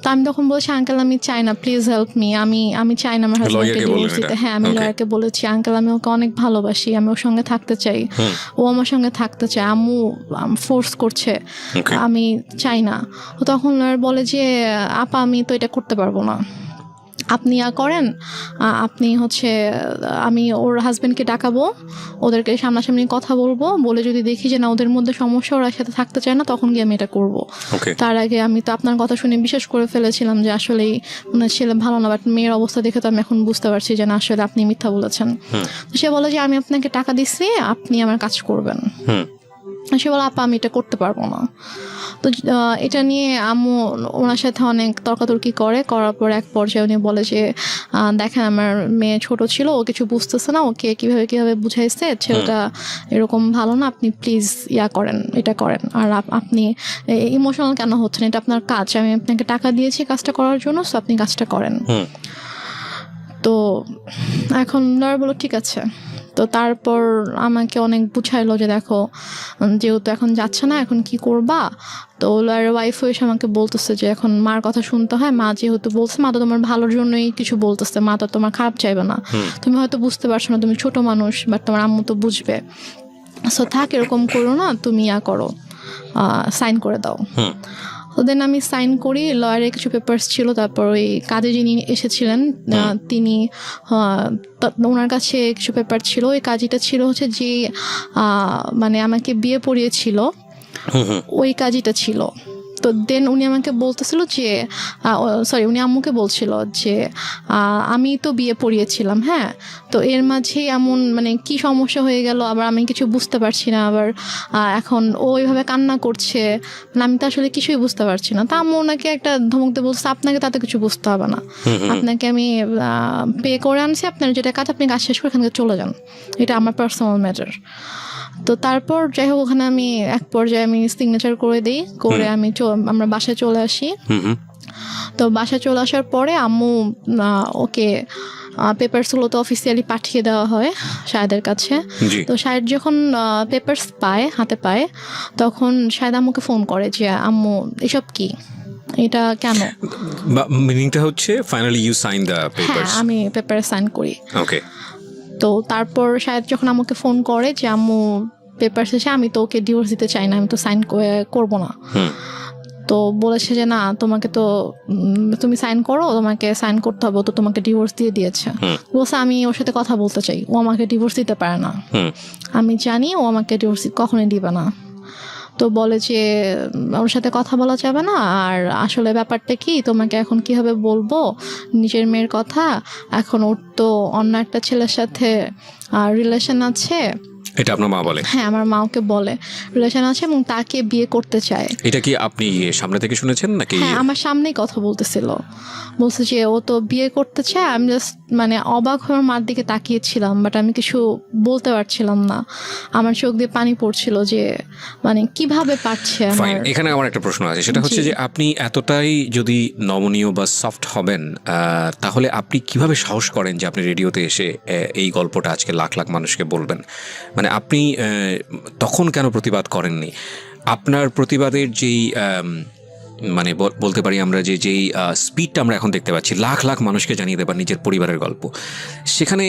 তো আমি তখন বলছি আঙ্কেল আমি চাই না, প্লিজ হেল্প মি, আমি চাই না আমার হাজব্যান্ডকে ডিভোর্স দিতে। হ্যাঁ আমি লয়ারকে বলেছি আঙ্কেল আমি ওকে অনেক ভালোবাসি, আমি ওর সঙ্গে থাকতে চাই, ও আমার সঙ্গে থাকতে চায়, আম্মু ফোর্স করছে, আমি চাই না। তখন লয়ার বলে যে আপা আমি তো এটা করতে পারবো না, আপনি করেন, আপনি হচ্ছে আমি ওর হাজব্যান্ডকে ডাকাবো, ওদেরকে সামনাসামনি কথা বলবো, বলে যদি দেখি যে না ওদের মধ্যে সমস্যা, ওরা সাথে থাকতে চায় না, তখন গিয়ে আমি এটা করবো। তার আগে আমি তো আপনার কথা শুনে বিশ্বাস করে ফেলেছিলাম যে আসলেই ওনার ছেলে ভালো না, বাট মেয়ের অবস্থা দেখে তো আমি এখন বুঝতে পারছি যে না আসলে আপনি মিথ্যা বলেছেন। তো সে বলে যে আমি আপনাকে টাকা দিচ্ছি, আপনি আমার কাজ করবেন। সে বলে আপা আমি এটা করতে পারবো না। তো এটা নিয়ে আম্মু ওনার সাথে অনেক তর্কাতর্কি করার পর এক পর্যায়ে উনি বলে যে দেখেন আমার মেয়ে ছোট ছিল, ও কিছু বুঝতেছে না, ওকে কিভাবে বুঝাইছে ছেলেটা এরকম ভালো না, আপনি প্লিজ করেন, এটা করেন। আর আপনি ইমোশনাল কেন হচ্ছেন, এটা আপনার কাজ, আমি আপনাকে টাকা দিয়েছি কাজটা করার জন্য, সো আপনি কাজটা করেন। তো এখন লয়ার বলো ঠিক আছে। তো তারপর আমাকে অনেক বুঝাইলো যে দেখো যেহেতু এখন যাচ্ছে না, এখন কি করবা? তো লয়ারের ওয়াইফ এসে আমাকে বলতেছে যে এখন মার কথা শুনতে হয়, মা যেহেতু বলছে, মা তো তোমার ভালোর জন্যই কিছু বলতেছে, মা তো তোমার খারাপ চাইবে না, তুমি হয়তো বুঝতে পারছো না, তুমি ছোট মানুষ, বাট তোমার আম্মু তো বুঝবে, সো থাক এরকম করো না, তুমি করো, সাইন করে দাও। তো দেন আমি সাইন করি, লয়ারের কিছু পেপারস ছিল, তারপর ওই কাজে যিনি এসেছিলেন তিনি ওনার কাছে কিছু পেপার ছিল, ওই কাজটা ছিল হচ্ছে যে মানে আমাকে বিয়ে পড়িয়েছিল ওই কাজটা ছিল। তো দেন উনি আমাকে বলতেছিল যে উনি আম্মুকে বলছিল যে আমি তো বিয়ে পড়িয়েছিলাম, হ্যাঁ, তো এর মাঝে এমন মানে কি সমস্যা হয়ে গেল, আবার আমি কিছু বুঝতে পারছি না, আবার এখন ও ওইভাবে কান্না করছে, মানে আমি তো আসলে কিছুই বুঝতে পারছি না। তা আম্মু ওনাকে একটা ধমক দিয়ে বলছে, আপনাকে তাতে কিছু বুঝতে হবে না, আপনাকে আমি পে করে আনছি, আপনার যেটা কাজ আপনি কাজ শেষ করে এখান থেকে চলে যান, এটা আমার পার্সোনাল ম্যাটার। তো তারপর যাই হোক ওখানে আমি এক পর্যায়ে আমি সিগনেচার করে দিই, করে আমি আমরা বাসায় চলে আসি। তো বাসায় চলে আসার পরে আম্মু ওকে পেপারসগুলো তো অফিসিয়ালি পাঠিয়ে দেওয়া হয় শাহেদের কাছে। তো শাহেদ যখন পেপারস পায়, হাতে পায়, তখন শাহেদ আম্মুকে ফোন করে যে আম্মু এসব কি, এটা কেন? মিনিংটা হচ্ছে finally you sign the papers? হ্যাঁ, আমি পেপারে সাইন করি। ওকে। তো তারপর শাহেদ যখন আমাকে ফোন করে যে আম্মু পেপার শেষে, আমি তো ওকে ডিভোর্স দিতে চাই না, আমি তো সাইন করবো না। তো বলেছে যে না, তোমাকে তো তুমি সাইন করো, তোমাকে সাইন করতে হবে, তো তোমাকে ডিভোর্স দিয়ে দিয়েছে। বলছে আমি ওর সাথে কথা বলতে চাই, ও আমাকে ডিভোর্স দিতে পারে না, আমি জানি ও আমাকে ডিভোর্স কখনোই দিবে না। তো বলে যে ওর সাথে কথা বলা যাবে না, আর আসলে ব্যাপারটা কি, তোমাকে এখন কিভাবে বলবো নিজের মেয়ের কথা, এখন ওর তো অন্য একটা ছেলের সাথে রিলেশন আছে। এটা আপনার মা বলে? হ্যাঁ, আমার মা ওকে বলে রিলেশন আছে এবং তাকে বিয়ে করতে চায়। এটা কি আপনি সামনে থেকে শুনেছেন নাকি? হ্যাঁ, আমার সামনেই কথা বলতেছিল, বলছে যে ও তো বিয়ে করতে চায়। আমি জাস্ট মানে অবাক হয়ে মার দিকে তাকিয়েছিলাম, বাট আমি কিছু বলতে পারছিলাম না, আমার চোখ দিয়ে পানি পড়ছিল যে মানে কিভাবে পারছে। এখানে আমার একটা প্রশ্ন আছে, সেটা হচ্ছে যে আপনি এতটাই যদি নমনীয় বা সফট হবেন, তাহলে আপনি কিভাবে সাহস করেন যে আপনি রেডিওতে এসে এই গল্পটা আজকে লাখ লাখ মানুষকে বলবেন? মানে আপনি তখন কেন প্রতিবাদ করেননি? আপনার প্রতিবাদের যেই মানে বলতে পারি আমরা যেই স্পিডটা আমরা এখন দেখতে পাচ্ছি, লাখ লাখ মানুষকে জানিয়ে দেবার নিজের পরিবারের গল্প, সেখানে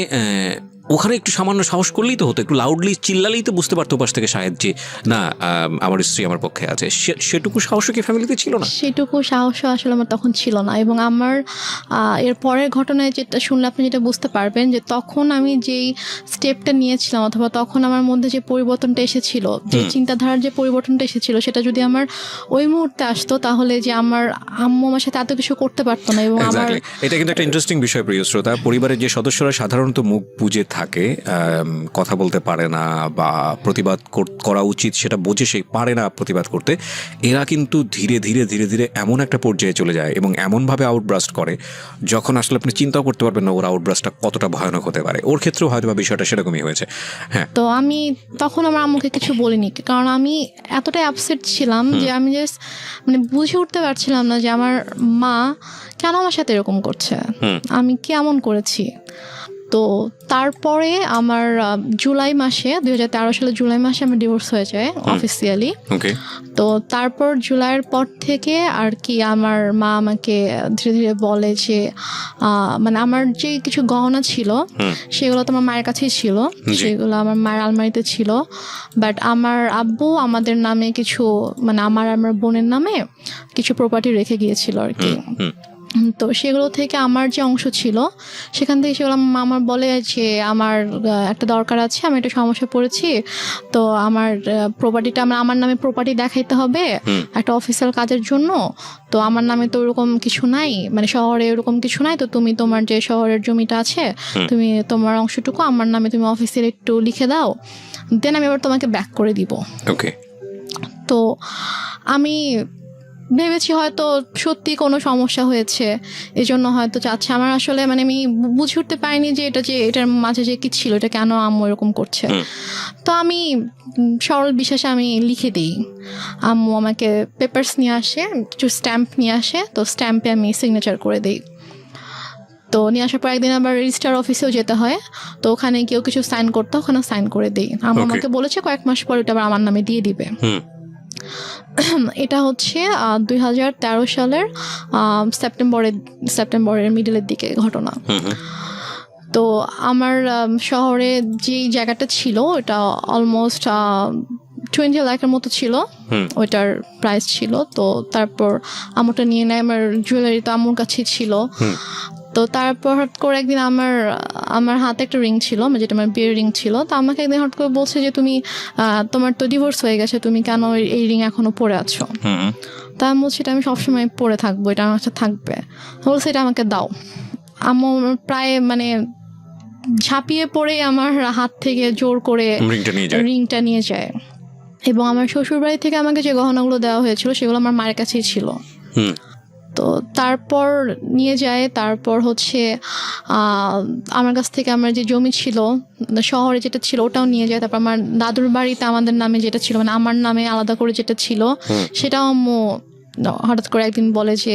ওখানে একটু সামান্য সাহস করলেই তো হতো, একটু লাউডলি চিল্লালেই তো বুঝতে পারতো পাশ থেকে শাহেদ যে না, আমার স্ত্রী আমার পক্ষে আছে। সেটুকু সাহসও কি ফ্যামিলিতে ছিল না? সেটুকু সাহসও আসলে আমার তখন ছিল না। এবং আমার এর পরের ঘটনায় যেটা শুনলে আপনি যেটা বুঝতে পারবেন যে তখন আমি যেই স্টেপটা নিয়েছিলাম, অথবা তখন আমার মধ্যে যে পরিবর্তনটা এসেছিল, যে চিন্তাধারার যে পরিবর্তনটা এসেছিল, সেটা যদি আমার ওই মুহূর্তে আসতো, তাহলে যে আমার আম্মু আমার সাথে এত কিছু করতে পারতো না। এবং আমার এটা কিন্তু একটা ইন্টারেস্টিং বিষয় প্রিয় শ্রোতা, পরিবারের যে সদস্যরা সাধারণত মুখ বুজে থাকে, কথা বলতে পারে না বা প্রতিবাদ করা উচিত সেটা বোঝে সে পারে না প্রতিবাদ করতে, এরা কিন্তু ধীরে ধীরে ধীরে ধীরে এমন একটা পর্যায়ে চলে যায় এবং এমনভাবে আউটব্রাস্ট করে যখন আসলে আপনি চিন্তাও করতে পারবেন না ওর আউটব্রাস্টটা কতটা ভয়ানক হতে পারে। ওর ক্ষেত্রেও হয়তো বা বিষয়টা সেরকমই হয়েছে। হ্যাঁ, তো আমি তখন আমার আম্মুকে কিছু বলিনি, কারণ আমি এতটাই আপসেট ছিলাম যে আমি জাস্ট মানে বুঝে উঠতে পারছিলাম না যে আমার মা কেন আমার সাথে এরকম করছে, আমি কেমন করেছি। তো তারপরে আমার জুলাই মাসে 2013 সালে জুলাই মাসে আমার ডিভোর্স হয়ে যায় অফিসিয়ালি। তো তারপর জুলাইয়ের পর থেকে আর কি আমার মা আমাকে ধীরে ধীরে বলে যে মানে আমার যে কিছু গহনা ছিল সেগুলো তো আমার মায়ের কাছেই ছিল, সেগুলো আমার মায়ের আলমারিতে ছিল, বাট আমার আব্বু আমাদের নামে কিছু মানে আমার বোনের নামে কিছু প্রপার্টি রেখে গিয়েছিল আর কি। তো সেগুলো থেকে আমার যে অংশ ছিল সেখান থেকে সেগুলো আমার বলে যে আমার একটা দরকার আছে, আমি একটা সমস্যায় পড়েছি, তো আমার প্রপার্টিটা আমার নামে প্রপার্টি দেখাইতে হবে একটা অফিসিয়াল কাজের জন্য, তো আমার নামে তো ওরকম কিছু নাই, মানে শহরে ওরকম কিছু নাই, তো তুমি তোমার যে শহরের জমিটা আছে তুমি তোমার অংশটুকু আমার নামে তুমি অফিসিয়াল একটু লিখে দাও, দেন আমি আবার তোমাকে ব্যাক করে দিব। তো আমি ভেবেছি হয়তো সত্যি কোনো সমস্যা হয়েছে, এজন্য হয়তো চাচ্ছে। আমার আসলে মানে আমি বুঝে উঠতে পারিনি যে এটার মাঝে যে কি ছিল, এটা কেন আম্মু এরকম করছে। তো আমি সরল বিশ্বাসে আমি লিখে দিই, আম্মু আমাকে পেপারস নিয়ে আসে, কিছু স্ট্যাম্প নিয়ে আসে, তো স্ট্যাম্পে আমি সিগনেচার করে দিই। তো নিয়ে আসার পর একদিন আবার রেজিস্ট্রার অফিসেও যেতে হয়, তো ওখানে কেউ কিছু সাইন করতে, ওখানে সাইন করে দিই। আম্মু আমাকে বলেছে কয়েক মাস পর এটা আবার আমার নামে দিয়ে দিবে। এটা হচ্ছে 2013 সালের সেপ্টেম্বরের মিডলের দিকে ঘটনা। তো আমার শহরে যে জায়গাটা ছিল ওটা অলমোস্ট 20 লাখের মতো ছিল, ওইটার প্রাইস ছিল। তো তারপর আমুটা নিয়ে নেয়, আমার জুয়েলারি তো আম্মুর কাছেই ছিল। তো তো তারপর হঠাৎ করে একদিন আমার হাতে একটা রিং ছিল, যেটা আমার বিয়ের রিং ছিল। তো আমাকে একদিন হঠাৎ করে বলছে যে তুমি তোমার তো ডিভোর্স হয়ে গেছে, তুমি কেন এই রিং এখনো পরে আছো? তা আমি বলছি এটা আমি সবসময় পরে থাকবো, এটা আমার কাছে থাকবে। বলছে এটা আমাকে দাও। আম্মু প্রায় মানে ঝাঁপিয়ে পড়ে আমার হাত থেকে জোর করে রিংটা নিয়ে যায়। এবং আমার শ্বশুর বাড়ি থেকে আমাকে যে গহনাগুলো দেওয়া হয়েছিল সেগুলো আমার মায়ের কাছেই ছিল। তো তারপর নিয়ে যায়। তারপর হচ্ছে আমার কাছ থেকে আমার যে জমি ছিল শহরে যেটা ছিল ওটাও নিয়ে যায়। তারপর আমার দাদুর বাড়িতে আমাদের নামে যেটা ছিল, মানে আমার নামে আলাদা করে যেটা ছিল, সেটাও আম্মু হঠাৎ করে একদিন বলে যে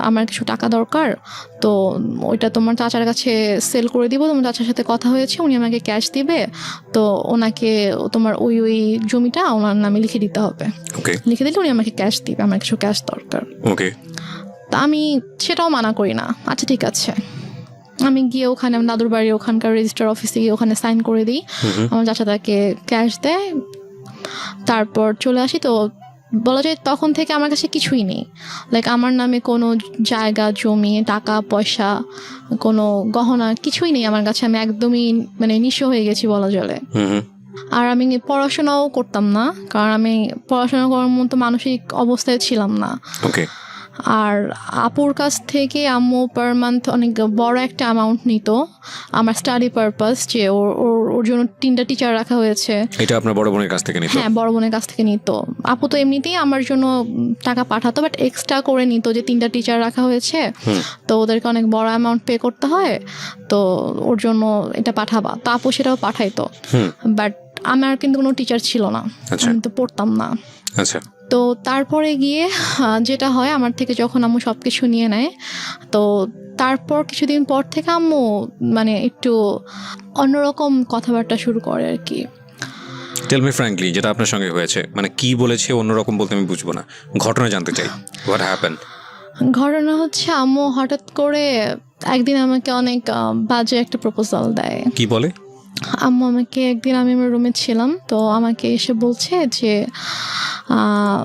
আমার কিছু টাকা দরকার, তো ওইটা তোমার চাচার কাছে সেল করে দিব, তোমার চাচার সাথে কথা হয়েছে, উনি আমাকে ক্যাশ দিবে, তো ওনাকে তোমার ওই জমিটা ওনার নামে লিখে দিতে হবে। লিখে দিলে উনি আমাকে ক্যাশ দিবে, আমার কিছু ক্যাশ দরকার। তা আমি সেটাও মানা করি না, আচ্ছা ঠিক আছে। আমি গিয়ে ওখানে আমার দাদুর বাড়ি ওখানকার রেজিস্টার অফিসে গিয়ে ওখানে সাইন করে দিই, আমার চাচা তাকে ক্যাশ দেয়, তারপর চলে আসি। তো বলা যায় তখন থেকে আমার কাছে কিছুই নেই, লাইক আমার নামে কোনো জায়গা জমি টাকা পয়সা কোনো গহনা কিছুই নেই আমার কাছে। আমি একদমই মানে নিঃস্ব হয়ে গেছি বলা চলে। আর আমি পড়াশোনাও করতাম না, কারণ আমি পড়াশোনা করার মতো মানসিক অবস্থায় ছিলাম না। আর আপুর কাছ থেকে আম্মু পার মান্থ অনেক বড় একটা অ্যামাউন্ট নিত আমার স্টাডি পারপাস, যে ওর জন্য 3টা টিচার রাখা হয়েছে। এটা আপনার বড় বোনের কাছ থেকে নিত? হ্যাঁ, বড় বোনের কাছ থেকে নিত। আপু তো এমনিতেই আমার জন্য টাকা পাঠাতো, বাট এক্সট্রা করে নিত যে 3টা টিচার রাখা হয়েছে, তো ওদেরকে অনেক বড় অ্যামাউন্ট পে করতে হয়, তো ওর জন্য এটা পাঠাবা। তো আপু সেটাও পাঠাইতো, বাট আমার কিন্তু কোনো টিচার ছিল না, আমি তো পড়তাম না। আচ্ছা। তো তারপরে গিয়ে যেটা হয়, আমার থেকে যখন আম্মু সব কিছু নিয়ে নেয়, তো তারপর কিছুদিন পর থেকে আম্মু মানে একটু অন্যরকম কথাবার্তা শুরু করে আর কি। টেল মি ফ্র্যাঙ্কলি, যেটা আপনার সঙ্গে হয়েছে, মানে কি বলেছে অন্যরকম বলতে আমি বুঝবো না, ঘটনা জানতে চাই। What happened? ঘটনা হচ্ছে আম্মু হঠাৎ করে একদিন আমাকে অনেক বাজে একটা প্রপোজাল দেয়। কি বলে? আম্মু আমাকে একদিন, আমি আমার রুমে ছিলাম, তো আমাকে এসে বলছে যে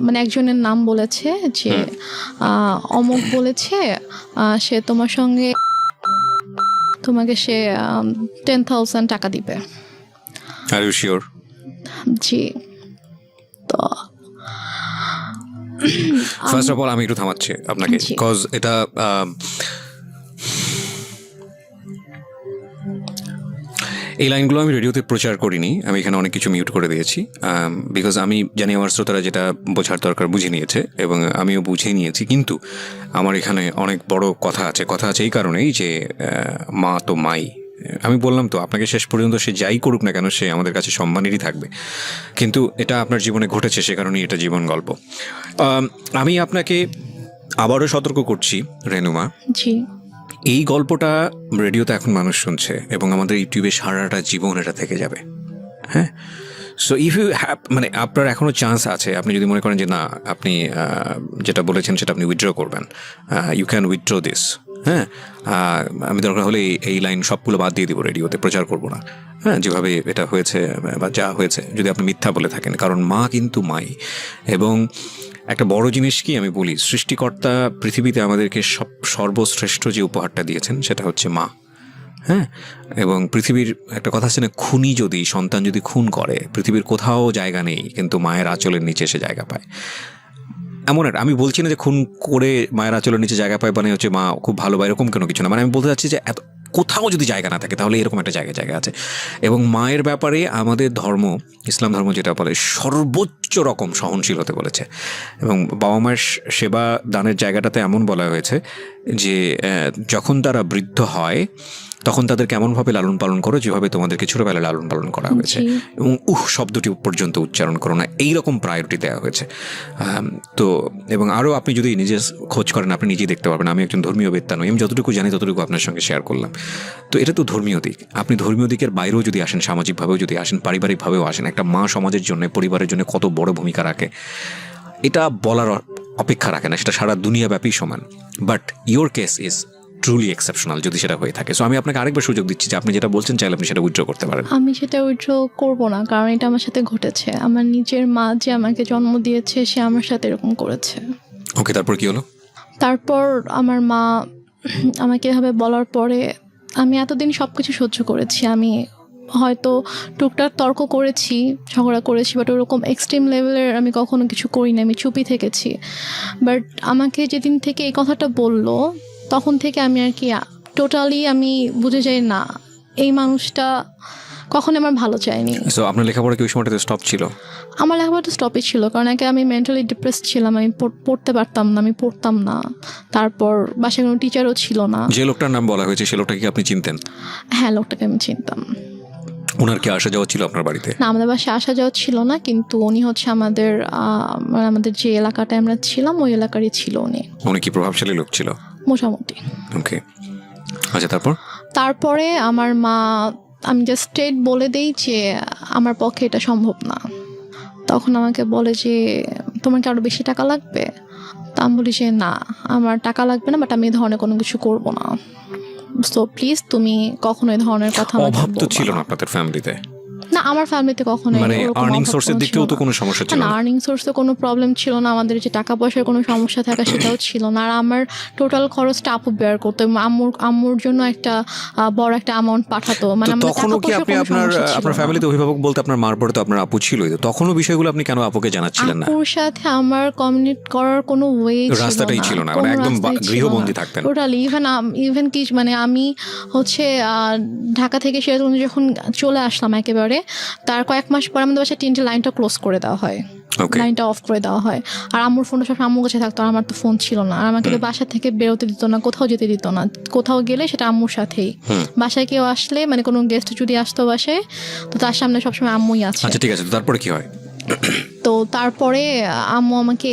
মানে একজনের নাম বলেছে যে অমুক বলেছে সে তোমার সঙ্গে তোমাকে সে 10,000 টাকা দিবে। আর ইউ শিওর? জি। তো ফার্স্ট অফ অল আমি একটু থামাচ্ছি আপনাকে, বিকজ এটা এই লাইনগুলো আমি রেডিওতে প্রচার করিনি, আমি এখানে অনেক কিছু মিউট করে দিয়েছি, বিকজ আমি জানি আমার শ্রোতারা যেটা বোঝার দরকার বুঝে নিয়েছে এবং আমিও বুঝে নিয়েছি। কিন্তু আমার এখানে অনেক বড় কথা আছে এই কারণেই যে মা তো মাই। আমি বললাম তো আপনাকে, শেষ পর্যন্ত সে যাই করুক না কেন সে আমাদের কাছে সম্মানেরই থাকবে। কিন্তু এটা আপনার জীবনে ঘটেছে, সে কারণেই এটা জীবন গল্প। আমি আপনাকে আবারও সতর্ক করছি রেনুমা, জি, এই গল্পটা রেডিওতে এখন মানুষ শুনছে এবং আমাদের ইউটিউবে সারাটা জীবন এটা থেকে যাবে। হ্যাঁ, সো ইফ ইউ হ্যাভ, মানে আপনার এখনও চান্স আছে, আপনি যদি মনে করেন যে না আপনি যেটা বলেছেন সেটা আপনি উইথড্র করবেন, ইউ ক্যান উইথড্র দিস। হ্যাঁ, আমি দরকার হলে এই লাইন সবগুলো বাদ দিয়ে দিব, রেডিওতে প্রচার করব না। হ্যাঁ, যেভাবে এটা হয়েছে বা যা হয়েছে, যদি আপনি মিথ্যা বলে থাকেন, কারণ মা কিন্তু মাই। এবং একটা বড় জিনিস কি আমি বলি, সৃষ্টিকর্তা পৃথিবীতে আমাদেরকে সর্বশ্রেষ্ঠ যে উপহারটা দিয়েছেন সেটা হচ্ছে মা। হ্যাঁ, এবং পৃথিবীর একটা কথা আছে না, খুনি যদি সন্তান যদি খুন করে পৃথিবীর কোথাও জায়গা নেই, কিন্তু মায়ের আঁচলের নিচে সে জায়গা পায়। এমন একটা, আমি বলছি না যে খুন করে মায়ের আঁচলের নিচে জায়গা পায় মানে হচ্ছে মা খুব ভালো বা এরকম কোনো কিছু না, মানে আমি বলতে চাচ্ছি যে এত কোথাও যদি জায়গা না থাকে তাহলে এরকম একটা জায়গা আছে। এবং মায়ের ব্যাপারে আমাদের ধর্ম, ইসলাম ধর্ম যেটা বলে, সর্বোচ্চ রকম সহনশীল হতে বলেছে। এবং বাবা মায়ের সেবা দানের জায়গাটাতে এমন বলা হয়েছে যে যখন তারা বৃদ্ধ হয় তখন তাদেরকে এমনভাবে লালন পালন করো যেভাবে তোমাদেরকে ছোটোবেলায় লালন পালন করা হয়েছে, এবং শব্দটি পর্যন্ত উচ্চারণ করো না, এইরকম প্রায়োরিটি দেওয়া হয়েছে। তো এবং আরও আপনি যদি নিজে খোঁজ করেন আপনি নিজেই দেখতে পারবেন। আমি একজন ধর্মীয় বেত্তা নই, আমি যতটুকু জানি ততটুকু আপনার সঙ্গে শেয়ার করলাম। তো এটা তো ধর্মীয় দিক, আপনি ধর্মীয় দিকের বাইরেও যদি আসেন, সামাজিকভাবেও যদি আসেন, পারিবারিকভাবেও আসেন, একটা মা সমাজের জন্য, পরিবারের জন্য কত বড় ভূমিকা রাখে এটা বলার অপেক্ষা রাখে না, সেটা সারা দুনিয়াব্যাপী সমান। But your case is truly exceptional যদি সেটা হয়ে থাকে। সো আমি আপনাকে আরেকবার সুযোগ দিচ্ছি যে আপনি যেটা বলছেন চাইলে আপনি সেটা উইথড্র করতে পারেন। আমি সেটা উইথড্র করবো না, কারণ এটা আমার সাথে ঘটেছে। আমার নিজের মা যে আমাকে জন্ম দিয়েছে সে আমার সাথে এরকম করেছে। ওকে, তারপর কি হলো? তারপর আমার মা আমাকে এভাবে বলার পরে আমি এতদিন সব কিছু সহ্য করেছি। আমি হয়তো টুকটাক তর্ক করেছি, ঝগড়া করেছি, বাট ওরকম এক্সট্রিম লেভেলের আমি কখনো কিছু করিনি, আমি চুপই থেকেছি। বাট আমাকে যেদিন থেকে এই কথাটা বললো তখন থেকে আমি আর কি টোটালি আমি বুঝে যাই না এই মানুষটা কখনো আমার ভালো চায়নি। সো আপনার লেখাপড়া কি ওই সময়টাতে স্টপ ছিল? আমার লেখাপড়া তো স্টপই ছিল, কারণ একে আমি মেন্টালি ডিপ্রেস ছিলাম, আমি পড়তে পারতাম না, আমি পড়তাম না। তারপর বাসায় কোনো টিচারও ছিল না। যে লোকটার নাম বলা হয়েছে সে লোকটাকে কি আপনি চিনতেন? হ্যাঁ, লোকটাকে আমি চিনতাম। ওনার কি আসা যাওয়া ছিল আপনার বাড়িতে? না, আমাদের বাসায় আসা যাওয়া ছিল না, কিন্তু উনি হচ্ছে আমাদের মানে আমাদের যে এলাকাটায় আমরা ছিলাম ওই এলাকারই ছিল উনি। উনি কি প্রভাবশালী লোক ছিল? মোটামুটি। ওকে, আচ্ছা তারপরে আমার মা, আমি জাস্ট স্ট্রেট বলে দেই যে আমার পক্ষে এটা সম্ভব না। তখন আমাকে বলে যে তোমার কি আরও বেশি টাকা লাগবে? তা আমি বলি যে না, আমার টাকা লাগবে না, বাট আমি এই ধরনের কোনো কিছু করব না। সো প্লিজ তুমি কখনো এই ধরনের কথা আমাকে অভাব তো বলবা ছিল না। না আপনাদের ফ্যামিলিতে? না, আমার ফ্যামিলিতে কখনো মানে আর্নিং সোর্সের দিক থেকেও তো কোনো সমস্যা ছিল না? আর্নিং সোর্সে কোনো প্রবলেম ছিল না, আমাদের যে টাকা পয়সার কোনো সমস্যা থাকা সেটাও ছিল না। আর আমার টোটাল খরচটা আপু বেয়ার করতো, আম্মুর জন্য একটা বড় একটা অ্যামাউন্ট পাঠাতো। মানে আমাদের টাকা তখনও কি পয়সার আপনি কোনো আপনার সমস্যা ছিল আপনার না। ফ্যামিলিতে অভিভাবক বলতে আপনার মার পরে তো আপনার আপু ছিলই, তো তখনও বিষয়গুলো আপনি কেন আপুকে জানাচ্ছিলেন না? আপুর সাথে আমার কমিউনিকেট করার কোনো ওয়ে রাস্তাটাই ছিল না, মানে একদম গৃহবন্দী থাকতেন টোটালি। ইভেন কি মানে আমি হচ্ছে ঢাকা থেকে সিরাজগঞ্জ যখন চলে আসলাম একেবারে, তার কয়েক মাস পর আমাদের বাসায় টিনটি লাইনটা ক্লোজ করে দেওয়া হয়, লাইনটা অফ করে দেওয়া হয়। আর আম্মুর ফোনটা সব আম্মুর কাছে থাকতো, আর আমার তো ফোন ছিল না। আর আমাকে তো বাসা থেকে বেরোতে দিত না, কোথাও যেতে দিত না। কোথাও গেলে সেটা আম্মুর সাথেই। বাসায় কেউ আসলে, মানে কোনো গেস্ট যদি আসতো বাসায়, তো তার সামনে সবসময় আম্মুই আছে। আচ্ছা ঠিক আছে, তো তারপরে কি হয়? তো তারপরে আম্মু আমাকে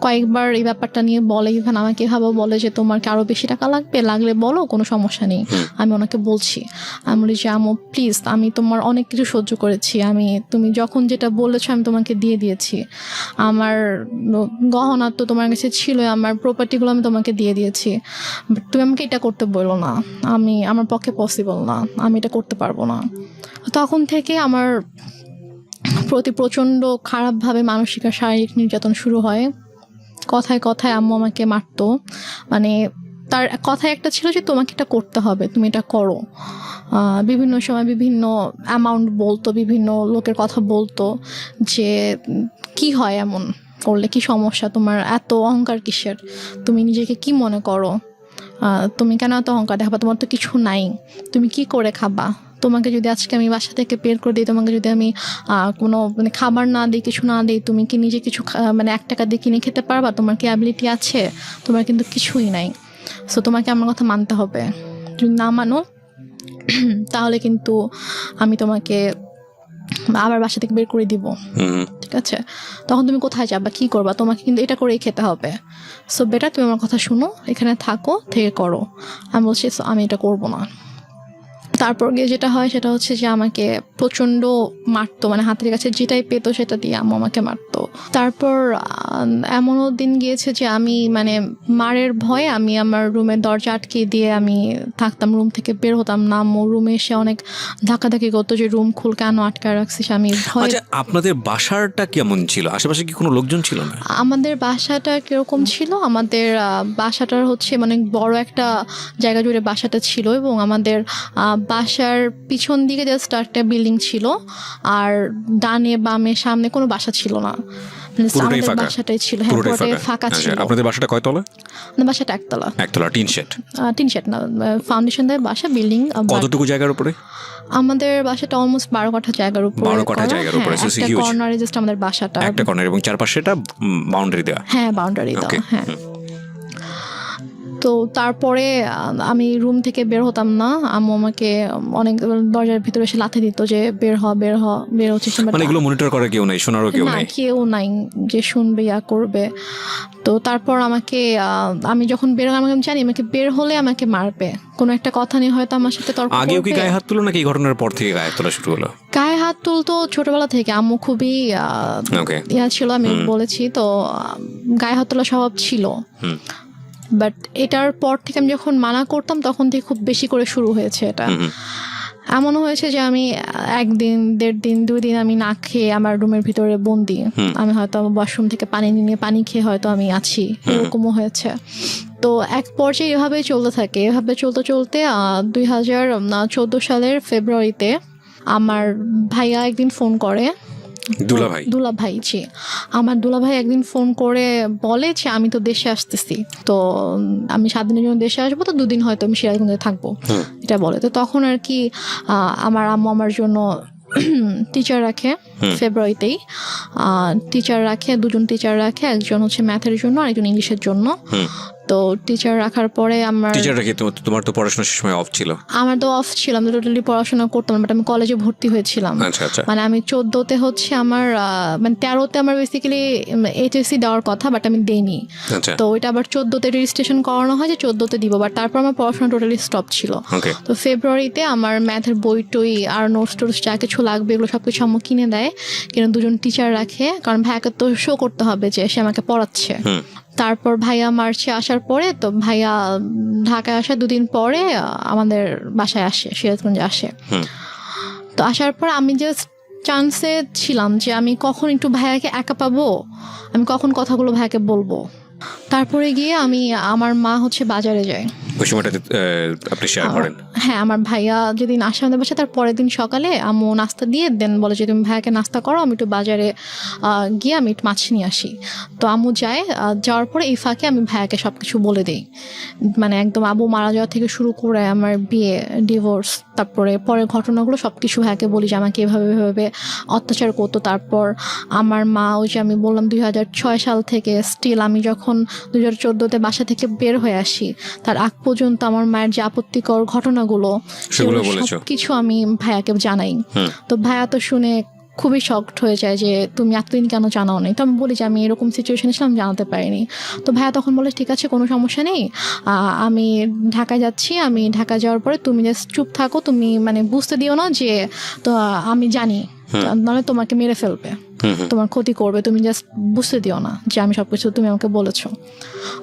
কয়েকবার এই ব্যাপারটা নিয়ে বলে, ইভেন আমাকে এভাবে বলে যে তোমার কি আরো বেশি টাকা লাগবে, লাগলে বলো, কোনো সমস্যা নেই। আমি ওনাকে বলছি, আমি বলি যে আম্মু প্লিজ, আমি তোমার অনেক কিছু সহ্য করেছি, তুমি যখন যেটা বলেছো আমি তোমাকে দিয়ে দিয়েছি। আমার গহনা তো তোমার কাছে ছিল, আমার প্রপার্টিগুলো আমি তোমাকে দিয়ে দিয়েছি, তুমি আমাকে এটা করতে বলো না, আমার পক্ষে পসিবল না, আমি এটা করতে পারবো না। তখন থেকে আমার প্রতি প্রচণ্ড খারাপভাবে মানসিক আর শারীরিক নির্যাতন শুরু হয়। কথায় কথায় আম্মু আমাকে মারতো। মানে তার কথায় একটা ছিল যে তোমাকে এটা করতে হবে, তুমি এটা করো। বিভিন্ন সময় বিভিন্ন অ্যামাউন্ট বলতো, বিভিন্ন লোকের কথা বলতো যে কি হয় এমন করলে, কি সমস্যা তোমার, এত অহংকার কিসের, তুমি নিজেকে কি মনে করো, তুমি কেন এত অহংকার দেখাবা, তোমার তো কিছু নাই, তুমি কি করে খাবা, তোমাকে যদি আজকে আমি বাসা থেকে বের করে দিই, তোমাকে যদি আমি কোনো মানে খাবার না দিই, কিছু না দিই, তুমি কি নিজে কিছু মানে 1 টাকা দিয়ে কিনে খেতে পারবা, তোমার কি অ্যাবিলিটি আছে? তোমার কিন্তু কিছুই নাই। সো তোমাকে আমার কথা মানতে হবে, যদি না মানো তাহলে কিন্তু আমি তোমাকে আবার বাসা থেকে বের করে দিব। ঠিক আছে, তখন তুমি কোথায় যাবা, কি করবা, তোমাকে কিন্তু এটা করেই খেতে হবে। সো বেটার তুমি আমার কথা শুনো, এখানে থাকো, থেকে করো। আমি বলছি আমি এটা করবো না। তারপর গিয়ে যেটা হয় সেটা হচ্ছে যে আমাকে প্রচণ্ড মারতো, মানে হাতের কাছে যেটাই পেতো সেটা দিয়ে আম্মু আমাকে মারতো। তারপর এমনও দিন গিয়েছে যে আমি মানে মারের ভয়ে আমি আমার রুমের দরজা আটকে দিয়ে আমি থাকতাম, রুম থেকে বের হতাম না। আম্মু রুমে এসে অনেক ধাক্কাধাক্কি করতো যে রুম খুল, কেন আটকায় রাখছিস। আমি ভয়। আচ্ছা, আপনাদের বাসাটা কেমন ছিল? আশেপাশে কি কোনো লোকজন ছিল না? আমাদের বাসাটা কিরকম ছিল, আমাদের বাসাটার হচ্ছে মানে বড় একটা জায়গা জুড়ে বাসাটা ছিল, এবং আমাদের বাসার পিছন দিকে জাস্ট একটা বিল্ডিং ছিল, আর ডানে বামে সামনে কোনো বাসা ছিল না। পুরোটাই ফাঁকা? বাসাটাই ছিল, হ্যাঁ, পুরোটাই ফাঁকা ছিল। আপনাদের বাসাটা কয়তলা? আমাদের বাসাটা একতলা। একতলা, টিন শেড? টিন শেড না, ফাউন্ডেশন দেয় বাসা, বিল্ডিং। কতটুকু জায়গার উপরে? আমাদের বাসাটা অলমোস্ট 12 কাঠা জায়গার উপরে। 12 কাঠা জায়গার উপরে, একটা কর্নারে জাস্ট আমাদের বাসাটা, একটা কর্নার, এবং চারপাশে এটা বাউন্ডারি দেওয়া? হ্যাঁ, বাউন্ডারি দেওয়া, হ্যাঁ। তো তারপরে আমি রুম থেকে বের হতাম না, আম্মু আমাকে অনেক দরজার ভিতরে এসে লাথি দিত যে বের হচ্ছে। মানে এগুলো মনিটর করে কেউ নাই, শোনারও কেউ নাই? কেউ নাই যে শুনবে ইয়া করবে। তো তারপর আমাকে আমি যখন আমি জানি আমাকে বের হলে আমাকে মারবে, কোনো একটা কথা নিয়ে হয়তো আমার সাথে তর্ক করবে। আগেও কি গায়ে হাত তুলো নাকি এই ঘটনার পর থেকে গায়ে হাত তোলা শুরু হলো? গায়ে হাত তুলতো ছোটবেলা থেকে, আম্মু খুবই ইয়া ছিল, আমি বলেছি তো, গায়ে হাত তোলা স্বভাব ছিল। বাট এটার পর থেকে আমি যখন মানা করতাম তখন থেকে খুব বেশি করে শুরু হয়েছে এটা। এমন হয়েছে যে আমি একদিন 1.5 দিন 2 দিন আমি না খেয়ে আমার রুমের ভিতরে বন্দি। আমি হয়তো ওয়াশরুম থেকে পানি নিয়ে পানি খেয়ে হয়তো আমি আছি, এরকমও হয়েছে। তো এক পর্যায়ে এভাবেই চলতে থাকে। এভাবে চলতে চলতে 2014 সালের ফেব্রুয়ারিতে আমার ভাইয়া একদিন ফোন করে, দুলাভাই জি, আমার দুলাভাই একদিন ফোন করে বলে যে আমি তো দেশে আসতেছি, তো আমি 7 দিনের জন্য দেশে আসবো, তো 2 দিন হয়তো আমি সিরাজগঞ্জে থাকবো, এটা বলে। তো তখন আর কি আমার আম্মু আমার জন্য টিচার রাখে ফেব্রুয়ারিতেই। টিচার রাখে, 2জন টিচার রাখে, একজন হচ্ছে ম্যাথের জন্য আর একজন ইংলিশের জন্য। তো টিচার রাখার পরে আমার তোমার তো পড়াশোনার সময় অফ ছিল। আমার তো অফ ছিল, আমি টোটালি পড়াশোনা করতাম, বাট আমি কলেজে ভর্তি হয়েছিলাম। মানে আমি 14তে হচ্ছে আমার মানে 13তে আমার বেসিক্যালি এইচএসসি দেওয়ার কথা, বাট আমি দেইনি। তো ওইটা আবার 14তে রেজিস্ট্রেশন করানো হয় যে 14তে দিব, বাট তারপর আমার পড়াশোনা টোটালি স্টপ ছিল। তো ফেব্রুয়ারিতে আমার ম্যাথের বই টই আর নোটস টোটস যা কিছু লাগবে এগুলো সবকিছু আম্মু কিনে দেয়, কিন্তু 2জন টিচার রাখে, কারণ ভাইয়াকে তো শো করতে হবে যে সে আমাকে পড়াচ্ছে। তারপর ভাইয়া মার্চে আসার পরে, তো ভাইয়া ঢাকায় আসার 2 দিন পরে আমাদের বাসায় আসে, সিরাজগঞ্জে আসে। তো আসার পর আমি জাস্ট চান্সে ছিলাম যে আমি কখন একটু ভাইয়াকে একা পাবো, আমি কখন কথাগুলো ভাইয়াকে বলবো। তারপরে গিয়ে আমার মা হচ্ছে বাজারে যায়। আপনি শেয়ার করেন? হ্যাঁ, আমার ভাইয়া যেদিন আসে আমাদের বাসায়, তার পরের দিন সকালে আম্মু নাস্তা দিয়ে দেন, বলে যে তুমি ভাইয়াকে নাস্তা করো, আমি একটু বাজারে গিয়ে আমি একটু মাছ নিয়ে আসি। তো আম্মু যায়, যাওয়ার পরে এই ফাঁকে আমি ভাইয়াকে সব কিছু বলে দিই, মানে একদম আব্বু মারা যাওয়া থেকে শুরু করে আমার বিয়ে, ডিভোর্স, তারপরে পরের ঘটনাগুলো সব কিছু ভাইয়াকে বলি যে আমাকে এভাবে অত্যাচার করতো। তারপর আমার মা, ওই যে আমি বললাম 2006 সাল থেকে স্টিল আমি যখন 2014তে বাসা থেকে বের হয়ে আসি তার আগ পর্যন্ত আমার মায়ের যে আপত্তিকর ঘটনাগুলো সেগুলো সব কিছু আমি ভাইয়াকে জানাই। তো ভাইয়া তো শুনে খুবই শকড হয়ে যায় যে তুমি এতদিন কেন জানাও নাই। তো আমি বলি যে আমি এরকম সিচুয়েশনে ছিলাম, জানাতে পারিনি। তো ভাইয়া তখন বলে ঠিক আছে, কোনো সমস্যা নেই, আমি ঢাকায় যাচ্ছি, আমি ঢাকা যাওয়ার পরে তুমি জাস্ট চুপ থাকো, তুমি মানে বুঝতে দিও না যে তো আমি জানি, নাহলে তোমাকে মেরে ফেলবে, তোমার ক্ষতি করবে, তুমি জাস্ট বুঝতে দিও না যে আমি সবকিছু তুমি আমাকে বলেছো।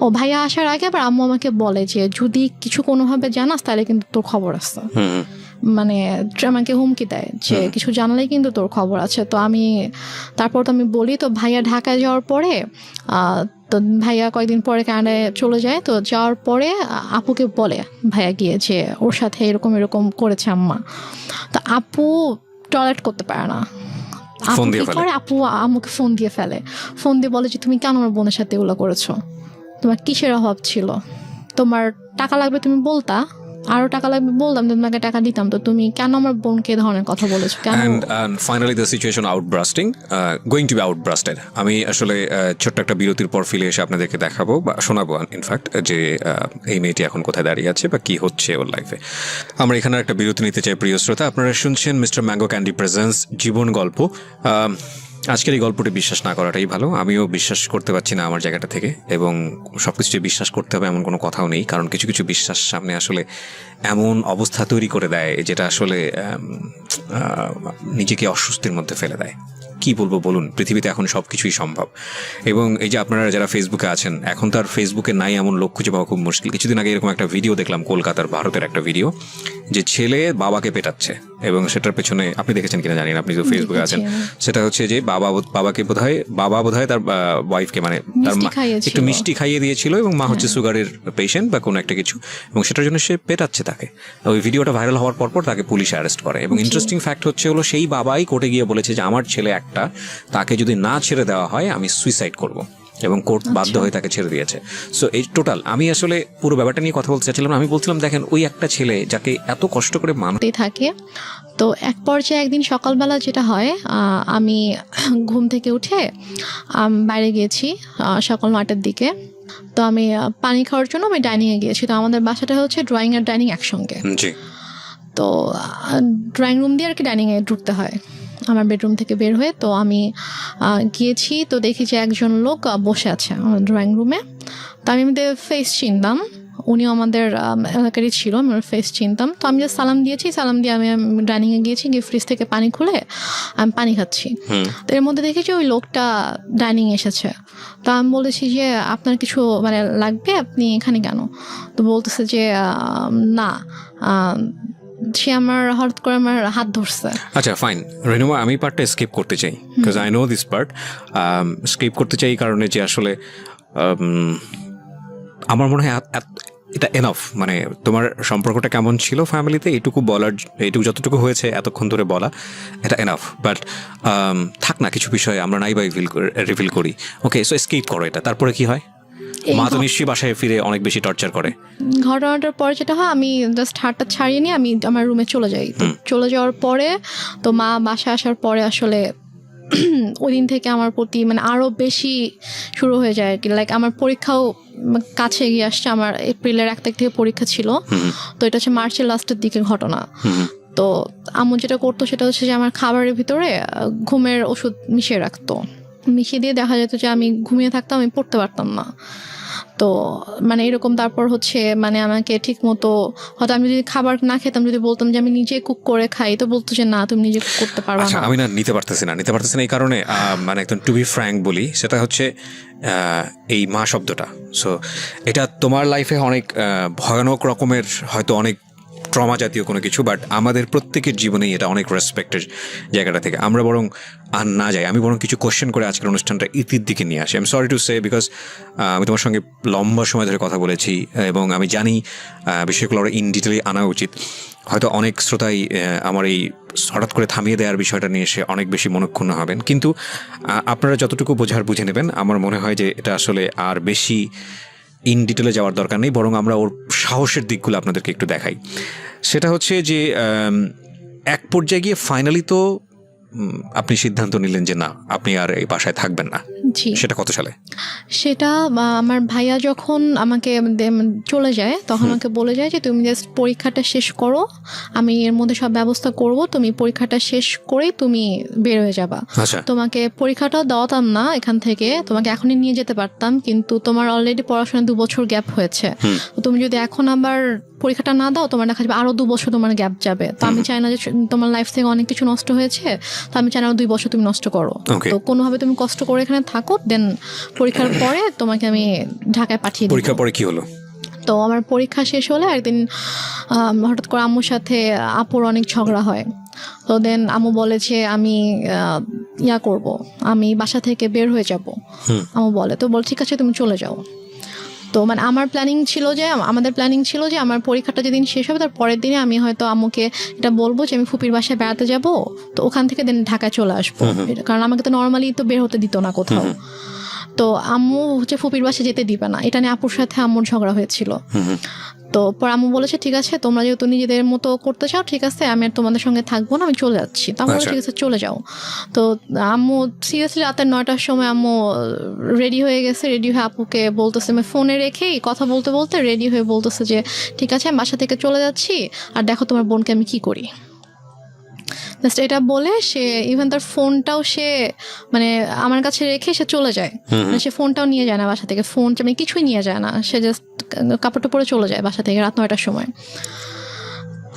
ও ভাইয়া আসার আগে আবার আম্মু আমাকে বলে যে যদি কিছু কোনোভাবে জানাস তাহলে কিন্তু তোর খবর আছে, মানে আমাকে হুমকি দেয় যে কিছু জানলেই কিন্তু তোর খবর আছে। তো তারপর তো আমি বলি। তো ভাইয়া ঢাকায় যাওয়ার পরে তো ভাইয়া কয়েকদিন পরে কানাডায় চলে যায়। তো যাওয়ার পরে আপুকে বলে ভাইয়া গিয়ে যে ওর সাথে এরকম করেছে আম্মা। তো আপু টয়লেট করতে পারে না, আপু আম্মুকে ফোন দিয়ে ফেলে, ফোন দিয়ে বলে যে তুমি কেন আমার বোনের সাথে এগুলো করেছো, তোমার কিসের অভাব ছিল, তোমার টাকা লাগবে তুমি বলতা, আরো টাকা লাগবে বলতাম, তোমাকে টাকা দিতাম, তো তুমি কেন আমার বোনকে ধরনের কথা বলেছো কেন? And finally the situation outbursting, going to be outburstered. আমি আসলে ছোট্ট একটা বিরতির পর ফিরে এসে আপনাদেরকে দেখাবো বা শোনাবো ইনফ্যাক্ট যে এই মেয়েটি এখন কোথায় দাঁড়িয়ে আছে বা কি হচ্ছে ওর লাইফে। আমরা এখানে একটা বিরতি নিতে চাই প্রিয় শ্রোতা। আপনারা শুনছেন মিস্টার ম্যাঙ্গো ক্যান্ডি প্রেজেন্স জীবন গল্প। আজকের এই গল্পটি বিশ্বাস না করাটাই ভালো। আমিও বিশ্বাস করতে পারছি না আমার জায়গাটা থেকে, এবং সবকিছু বিশ্বাস করতে হবে এমন কোনো কথাও নেই, কারণ কিছু কিছু বিশ্বাস সামনে আসলে এমন অবস্থা তৈরি করে দেয় যেটা আসলে নিজেকে অস্বস্তির মধ্যে ফেলে দেয়। কি বলবো বলুন, পৃথিবীতে এখন সব কিছুই সম্ভব। এবং এই যে আপনারা যারা ফেসবুকে আছেন, এখন তো আর ফেসবুকে নাই এমন লোক খুঁজে পাওয়া খুব মুশকিল। কিছুদিন আগে এরকম একটা ভিডিও দেখলাম, কলকাতার ভারতের একটা ভিডিও, যে ছেলে বাবাকে পেটাচ্ছে, এবং সেটার পেছনে আপনি দেখেছেন কিনা জানি না, আপনি তো ফেসবুকে আছেন। সেটা হচ্ছে যে বাবাকে বোধহয় তার ওয়াইফকে মানে তার মা একটু মিষ্টি খাইয়ে দিয়েছিল, এবং মা হচ্ছে সুগারের পেশেন্ট বা কোনো একটা কিছু, এবং সেটার জন্য সে পেটাচ্ছে তাকে। ওই ভিডিওটা ভাইরাল হওয়ার পর তাকে পুলিশ অ্যারেস্ট করে। এবং ইন্টারেস্টিং ফ্যাক্ট হচ্ছে হলো সেই বাবাই কোর্টে গিয়ে বলেছে যে আমার ছেলে একটা, তাকে যদি না ছেড়ে দেওয়া হয় আমি সুইসাইড করব, এবং কোর্ট বাধ্য হয়ে তাকে ছেড়ে দিয়েছে। সো এই টোটাল আমি আসলে পুরো ব্যাপারটা নিয়ে কথা বলতে চাচ্ছিলাম। আমি বলছিলাম দেখেন ওই একটা ছেলে যাকে এত কষ্ট করে মানুষ থাকে। তো এক পর্যায়ে একদিন সকালবেলা যেটা হয়, আমি ঘুম থেকে উঠে বাইরে গিয়েছি সকাল 9টার দিকে। তো আমি পানি খাওয়ার জন্য আমি ডাইনিংয়ে গিয়েছি। তো আমাদের বাসাটা হচ্ছে ড্রয়িং আর ডাইনিং একসঙ্গে। তো ড্রয়িং রুম দিয়ে আর কি ডাইনিংয়ে ঢুকতে হয় আমার বেডরুম থেকে বের হয়ে। তো আমি গিয়েছি, তো দেখি যে একজন লোক বসে আছে আমার ড্রয়িং রুমে। তো আমি আমাদের ফেস চিনতাম, উনিও আমাদের এলাকারই ছিল, আমি ওর ফেস চিনতাম। তো আমি জাস্ট সালাম দিয়েছি, সালাম দিয়ে আমি ডাইনিংয়ে গিয়েছি, গিয়ে ফ্রিজ থেকে পানি খুলে আমি পানি খাচ্ছি। তো এর মধ্যে দেখেছি ওই লোকটা ডাইনিং এসেছে। তো আমি বলেছি যে আপনার কিছু মানে লাগবে, আপনি এখানে কেন? তো বলতেছে যে না সে আমার হঠাৎ করে আমার হাত ধরছে। আচ্ছা ফাইন রেনুমা, আমি পার্টটা স্কিপ করতে চাই because I know this part. Skip করতে চাই এই কারণে যে আসলে আমার মনে হয় এটা এনাফ, মানে তোমার সম্পর্কটা কেমন ছিল ফ্যামিলিতে এইটুকু বলার, এইটুকু যতটুকু হয়েছে এতক্ষণ ধরে বলা এটা এনাফ। বাট থাক না কিছু বিষয় আমরা নাই বা রিভিল করি। ওকে, সো স্কিপ করো এটা, তারপরে কি হয়? মা তো নিশ্চয়ই বাসায় ফিরে অনেক বেশি টর্চার করে। ঘটনাটার পরে যেটা হয়, আমি জাস্ট হাতটা ছাড়িয়ে নিয়ে আমি আমার রুমে চলে যাই। তো চলে যাওয়ার পরে তো মা বাসায় আসার পরে আসলে ওই দিন থেকে আমার প্রতি মানে আরও বেশি শুরু হয়ে যায় আর কি। লাইক আমার পরীক্ষাও কাছে এগিয়ে আসছে, আমার এপ্রিলের 1 তারিখ থেকে পরীক্ষা ছিল। তো এটা হচ্ছে মার্চের লাস্টের দিকে ঘটনা। তো আম্মু যেটা করতো সেটা হচ্ছে যে আমার খাবারের ভিতরে ঘুমের ওষুধ মিশিয়ে রাখতো। মিশিয়ে দিয়ে দেখা যেত যে আমি ঘুমিয়ে থাকতাম, আমি পড়তে পারতাম না। তো মানে এরকম, তারপর হচ্ছে মানে আমাকে ঠিক মতো হয়তো আমি যদি খাবার না খেতাম, যদি বলতাম যে আমি নিজে কুক করে খাই, তো বলতো যে না তুমি নিজে কুক করতে পারবা আচ্ছা না। আমি নিতে পারতেছি না এই কারণে মানে একদম টু বি ফ্র্যাঙ্ক বলি, সেটা হচ্ছে এই মা শব্দটা। সো এটা তোমার লাইফে অনেক ভয়ানক রকমের হয়তো অনেক ট্রমা জাতীয় কোনো কিছু, বাট আমাদের প্রত্যেকের জীবনেই এটা অনেক রেসপেক্টের জায়গাটা থেকে আমরা বরং আর না যাই, আমি বরং কিছু কোশ্চেন করে আজকের অনুষ্ঠানটা ইতির দিকে নিয়ে আসি। আমি সরি টু সে বিকজ আমি তোমার সঙ্গে লম্বা সময় ধরে কথা বলেছি এবং আমি জানি বিষয়গুলো আরও ইন ডিটেলে আনা উচিত। হয়তো অনেক শ্রোতাই আমার এই হঠাৎ করে থামিয়ে দেওয়ার বিষয়টা নিয়ে এসে অনেক বেশি মনক্ষুণ্ণ হবেন, কিন্তু আপনারা যতটুকু বুঝে নেবেন আমার মনে হয় যে এটা আসলে আর বেশি ইন ডিটেলে যাওয়ার দরকার নেই, বরং আমরা ওর সাহসের দিকগুলো আপনাদেরকে একটু দেখাই। সেটা হচ্ছে যে এক পর্যায়ে গিয়ে ফাইনালি তো আপনি সিদ্ধান্ত নিলেন যে না আপনি আর এই বাসায় থাকবেন না। জি, সেটা কত সালে? সেটা আমার ভাইয়া যখন আমাকে চলে যায় তখন আমাকে বলে যায় যে তুমি জাস্ট পরীক্ষাটা শেষ করো, আমি এর মধ্যে সব ব্যবস্থা করব, তুমি পরীক্ষাটা শেষ করেই তুমি বের হয়ে যাবা। আচ্ছা তোমাকে পরীক্ষাটাও দেওয়াতাম না এখান থেকে, তোমাকে এখনই নিয়ে যেতে পারতাম, কিন্তু তোমার অলরেডি পড়াশোনা 2 বছর গ্যাপ হয়েছে। তুমি যদি এখন আবার পরীক্ষাটা না দাও তোমার দেখা যাবে আরো 2 বছর তোমার গ্যাপ যাবে। তো আমি চাই না যে তোমার লাইফ থেকে অনেক কিছু নষ্ট হয়েছে, তো আমি চাই না 2 বছর তুমি নষ্ট করো। তো কোনোভাবে তুমি কষ্ট করে এখানে থাকো, দেন পরীক্ষার পরে তোমাকে আমি ঢাকায় পাঠিয়ে দিই। পরীক্ষার পরে কি হলো? তো আমার পরীক্ষা শেষ হলে একদিন হঠাৎ করে আম্মুর সাথে আপুর অনেক ঝগড়া হয়। তো দেন আম্মু বলে যে আমি করব, আমি বাসা থেকে বের হয়ে যাব। আম্মু বলে, তো বল ঠিক আছে তুমি চলে যাও। তো মানে আমাদের প্ল্যানিং ছিল যে আমার পরীক্ষাটা যেদিন শেষ হবে তার পরের দিনে আমি হয়তো আম্মুকে এটা বলবো যে আমি ফুপির বাসায় বেড়াতে যাব, তো ওখান থেকে দেন ঢাকায় চলে আসবো, কারণ আমাকে তো নর্মালি তো বের হতে দিত না কোথাও। তো আম্মু হচ্ছে ফুপির বাসায় যেতে দিবে না, এটা নিয়ে আপুর সাথে আম্মুর ঝগড়া হয়েছিল। তো পর আম্মু বলেছে ঠিক আছে তোমরা যেহেতু নিজেদের মতো করতে চাও ঠিক আছে, আমি আর তোমাদের সঙ্গে থাকবো না, আমি চলে যাচ্ছি। তো আমরা ঠিক আছে চলে যাও। তো আম্মু সিরিয়াসলি রাতে 9টার সময় আম্মু রেডি হয়ে গেছে, রেডি হয়ে আপুকে বলতেছে, আমি ফোনে রেখেই কথা বলতে বলতে রেডি হয়ে বলতেছে যে ঠিক আছে আমি বাসা থেকে চলে যাচ্ছি, আর দেখো তোমার বোনকে আমি কি করি। জাস্ট এটা বলে সে ইভেন তার ফোনটাও সে মানে আমার কাছে রেখে সে চলে যায়। সে ফোনটাও নিয়ে যায় না বাসা থেকে, ফোন মানে কিছুই নিয়ে যায় না, সে জাস্ট কাপড়টা পরে চলে যায় বাসা থেকে রাত 9টার সময়।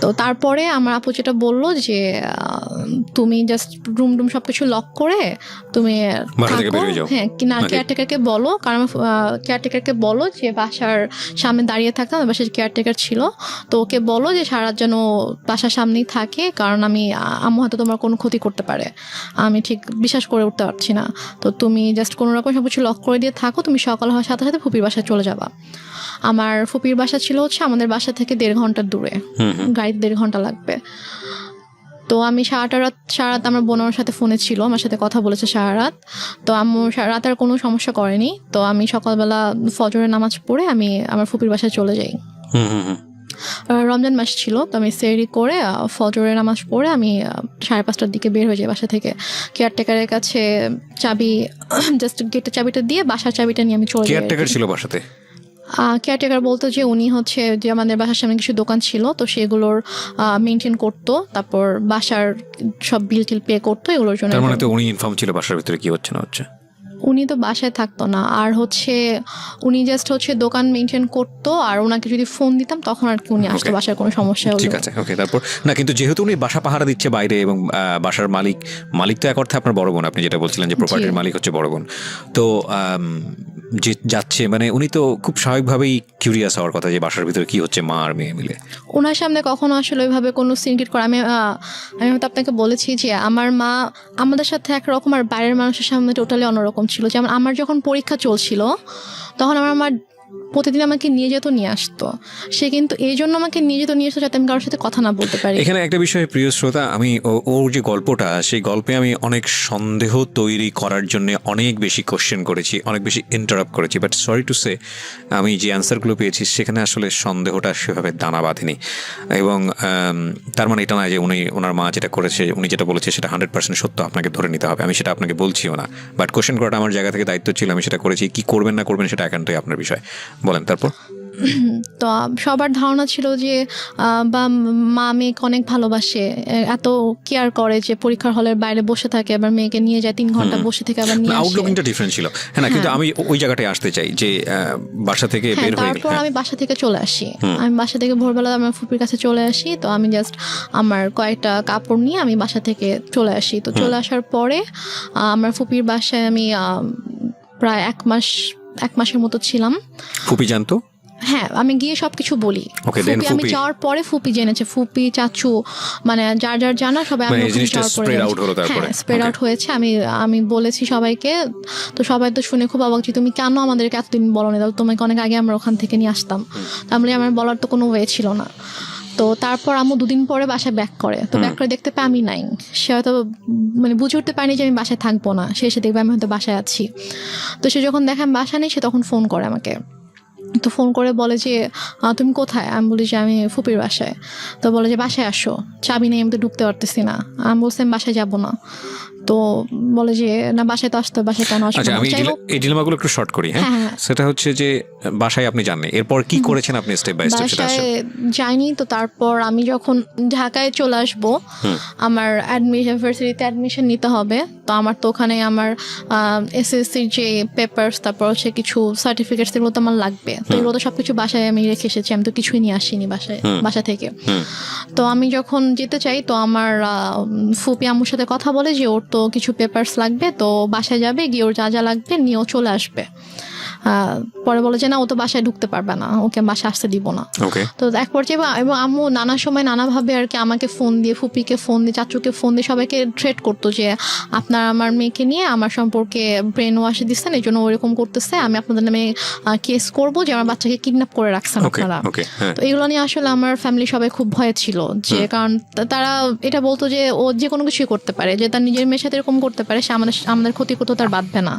তো তারপরে আমার আপু যেটা বললো যে তুমি জাস্ট রুম সবকিছু লক করে তুমি হ্যাঁ না কেয়ারটেকারকে বলো, কারণ কেয়ারটেকারকে বলো যে বাসার সামনে দাঁড়িয়ে থাকতাম, বাসার কেয়ারটেকার ছিল, তো ওকে বলো যে সারা যেন বাসার সামনেই থাকে, কারণ আম্মু হয়তো তোমার কোনো ক্ষতি করতে পারে, আমি ঠিক বিশ্বাস করে উঠতে পারছি না। তো তুমি জাস্ট কোনো রকম সবকিছু লক করে দিয়ে থাকো, তুমি সকাল হওয়ার সাথে সাথে ফুপির বাসায় চলে যাবা। আমার ফুপির বাসা ছিল হচ্ছে আমাদের বাসা থেকে 1.5 ঘন্টার দূরে, গাড়িতে 1.5 ঘন্টা লাগবে। তো আমি সারা রাত আমার বোনের সাথে ফোনে ছিল, আমার সাথে কথা বলেছে সারা রাত। তো আম্মু সারা রাত আর কোনো সমস্যা করেনি। তো আমি সকালবেলা ফজরের নামাজ পড়ে আমি আমার ফুপির বাসায় চলে যাই। রমজান মাস ছিল, তো আমি সেহরি করে ফজরের নামাজ পড়ে আমি 5:30টার দিকে বের হয়ে যাই বাসা থেকে। কেয়ারটেকারের কাছে চাবি জাস্ট গেটের চাবিটা দিয়ে বাসার চাবিটা নিয়ে আমি চলে যাই। কেয়ারটেকার ছিল বাসাতে? কেয়ারটেকার বলতো যে উনি হচ্ছে যে আমাদের বাসার সামনে কিছু দোকান ছিল, তো সেগুলোর মেনটেন করতো, তারপর বাসার সব বিল টিল পে করতো, এগুলোর জন্য। তার মানে তো উনি ইনফর্ম ছিল বাসার ভিতরে কি হচ্ছে না হচ্ছে? উনি তো বাসায় থাকতো না, আর হচ্ছে উনি জাস্ট হচ্ছে দোকান মেনটেন করতো, আর ওনাকে যদি ফোন দিতাম তখন আর কি উনি আসতো, বাসার কোনো সমস্যা হলো। ঠিক আছে, ওকে। তারপর না, কিন্তু যেহেতু উনি বাসা পাহারা দিচ্ছে বাইরে এবং বাসার মালিক তো এক অর্থে আপনার বড় বোন, আপনি যেটা বলছিলেন যে প্রপার্টির মালিক হচ্ছে বড় বোন, তো যে যাচ্ছে, মানে উনি তো খুব স্বাভাবিকভাবেই কিউরিয়াস হওয়ার কথা যে বাসার ভিতরে কি হচ্ছে মা আর মেয়ে মিলে। ওনার সামনে কখনো আসলে ওইভাবে কোনো সিনক্রেট করে আমি হয়তো আপনাকে বলেছি যে আমার মা আমাদের সাথে একরকম আর বাইরের মানুষের সামনে টোটালি অন্যরকম ছিল। যেমন আমার যখন পরীক্ষা চলছিল তখন আমার মা প্রতিদিন আমাকে নিয়ে যেত, নিয়ে আসতো। সে কিন্তু এই জন্য আমাকে নিয়ে যেত, নিয়ে আসতো যাতে আমি কারোর সাথে কথা না বলতে পারি। এখানে একটা বিষয় প্রিয় শ্রোতা, আমি ওর যে গল্পটা, সেই গল্পে আমি অনেক সন্দেহ তৈরি করার জন্য অনেক বেশি কোশ্চেন করেছি, অনেক বেশি ইন্টারাপ্ট করেছি, বাট সরি টু সে আমি যে অ্যান্সারগুলো পেয়েছি সেখানে আসলে সন্দেহটা সেভাবে দানা বাঁধেনি। এবং তার মানে এটা নয় যে ওনার মা যেটা করেছে, উনি যেটা বলেছে সেটা 100% সত্য, আপনাকে ধরে নিতে হবে, আমি সেটা আপনাকে বলছিও না। বাট কোশ্চেন করাটা আমার জায়গা থেকে দায়িত্ব ছিল, আমি সেটা করেছি। কি করবেন না করবেন সেটা একান্তই আপনার বিষয়, বলেন। তারপর তো সবার ধারণা ছিল যে বা মা মেয়েকে অনেক ভালোবাসে, এত কেয়ার করে যে পরীক্ষার হলের বাইরে বসে থাকে, আবার মেয়েকে নিয়ে যায় 3 ঘন্টা বসে থেকে আবার নিয়ে আসে। আউটলুকিংটা ডিফারেন্ট ছিল, হ্যাঁ না, কিন্তু আমি ওই জায়গাটায় আসতে চাই যে বাসা থেকে বের হয়ে তারপর আমি বাসা থেকে চলে আসি। আমি বাসা থেকে ভোরবেলা আমার ফুপির কাছে চলে আসি। তো আমি জাস্ট আমার কয়েকটা কাপড় নিয়ে আমি বাসা থেকে চলে আসি। তো চলে আসার পরে আমার ফুপির বাসায় আমি প্রায় 1 মাসের মতো ছিলাম। ফুপি জানতো? হ্যাঁ, আমি গিয়ে সবকিছু বলি। আমি যাওয়ার পরে ফুপি জেনেছে, ফুপি চাচু মানে যার যার জানা সবাই আমি স্প্রেড আউট হয়েছে। আমি বলেছি সবাইকে। তো সবাই তো শুনে খুব অবাক যে তুমি কেন আমাদেরকে এতদিন বলো না, তোমাকে অনেক আগে আমরা ওখান থেকে নিয়ে আসতাম। তাহলে আমার বলার তো কোনো ওয়ে ছিল না। তো তারপর আম্মু 2 দিন পরে বাসায় ব্যাক করে। তো ব্যাক করে দেখতে পাই আমি নাই। সে হয়তো মানে বুঝে উঠতে পারেনি যে আমি বাসায় থাকবো না। সে এসে দেখবে আমি হয়তো বাসায় আছি। তো সে যখন দেখে আমি বাসা নেই, সে তখন ফোন করে আমাকে। তো ফোন করে বলে যে তুমি কোথায়? আমি বলি যে আমি ফুপির বাসায়। তো বলে যে বাসায় আসো, চাবি নেই, আমি তো ঢুকতে পারতেছি না। আমি বলছি আমি বাসায় যাবো না। তো বলে যে না, বাসায় তো আসতে, বাসায় কেন আসবো? আচ্ছা, আমি এই ডিলেমাগুলো একটু শর্ট করি। হ্যাঁ, সেটা হচ্ছে যে বাসায় আপনি জানেন, এরপর কি করেছেন আপনি স্টেপ বাই স্টেপ? বাসায় যাইনি। তো তারপর আমি যখন ঢাকায় চলে আসবো, আমার ইউনিভার্সিটিতে অ্যাডমিশন নিতে হবে। তো আমার তো ওখানে আমার এসএসসির যে পেপারস, তারপর হচ্ছে কিছু সার্টিফিকেটস, এগুলো তো আমার লাগবে। তো এগুলো তো সবকিছু বাসায় আমি রেখে এসেছি, আমি তো কিছুই নিয়ে আসিনি বাসা থেকে। তো আমি যখন যেতে চাই, তো আমার ফুপি আম্মুর সাথে কথা বলে যে ওর তো কিছু পেপারস লাগবে, তো বাসায় যাবে, গিয়ে ওর যা যা লাগবে নিয়েও চলে আসবে। পরে বলে যে না, ও তো বাসায় ঢুকতে পারবে না, ওকে বাসায় আসতে দিব না। তো এক পর্যায়ে এবং আম্মু নানা সময় নানাভাবে আর কি আমাকে ফোন দিয়ে, ফুপিকে ফোন দিয়ে, চাচুকে ফোন দিয়ে সবাইকে থ্রেট করতো যে আপনার আমার মেয়েকে নিয়ে আমার সম্পর্কে ব্রেন ওয়াশ দিচ্ছেন, এই জন্য ওরকম করতেছে, আমি আপনাদের নামে কেস করবো যে আমার বাচ্চাকে কিডন্যাপ করে রাখছেন আপনারা। তো এগুলো নিয়ে আসলে আমার ফ্যামিলি সবাই খুব ভয়ে ছিল, যে কারণ তারা এটা বলতো যে ও যে কোনো কিছুই করতে পারে, যে তার নিজের মেয়ের সাথে এরকম করতে পারে, সে আমাদের ক্ষতি করতে তার বাঁধবে না।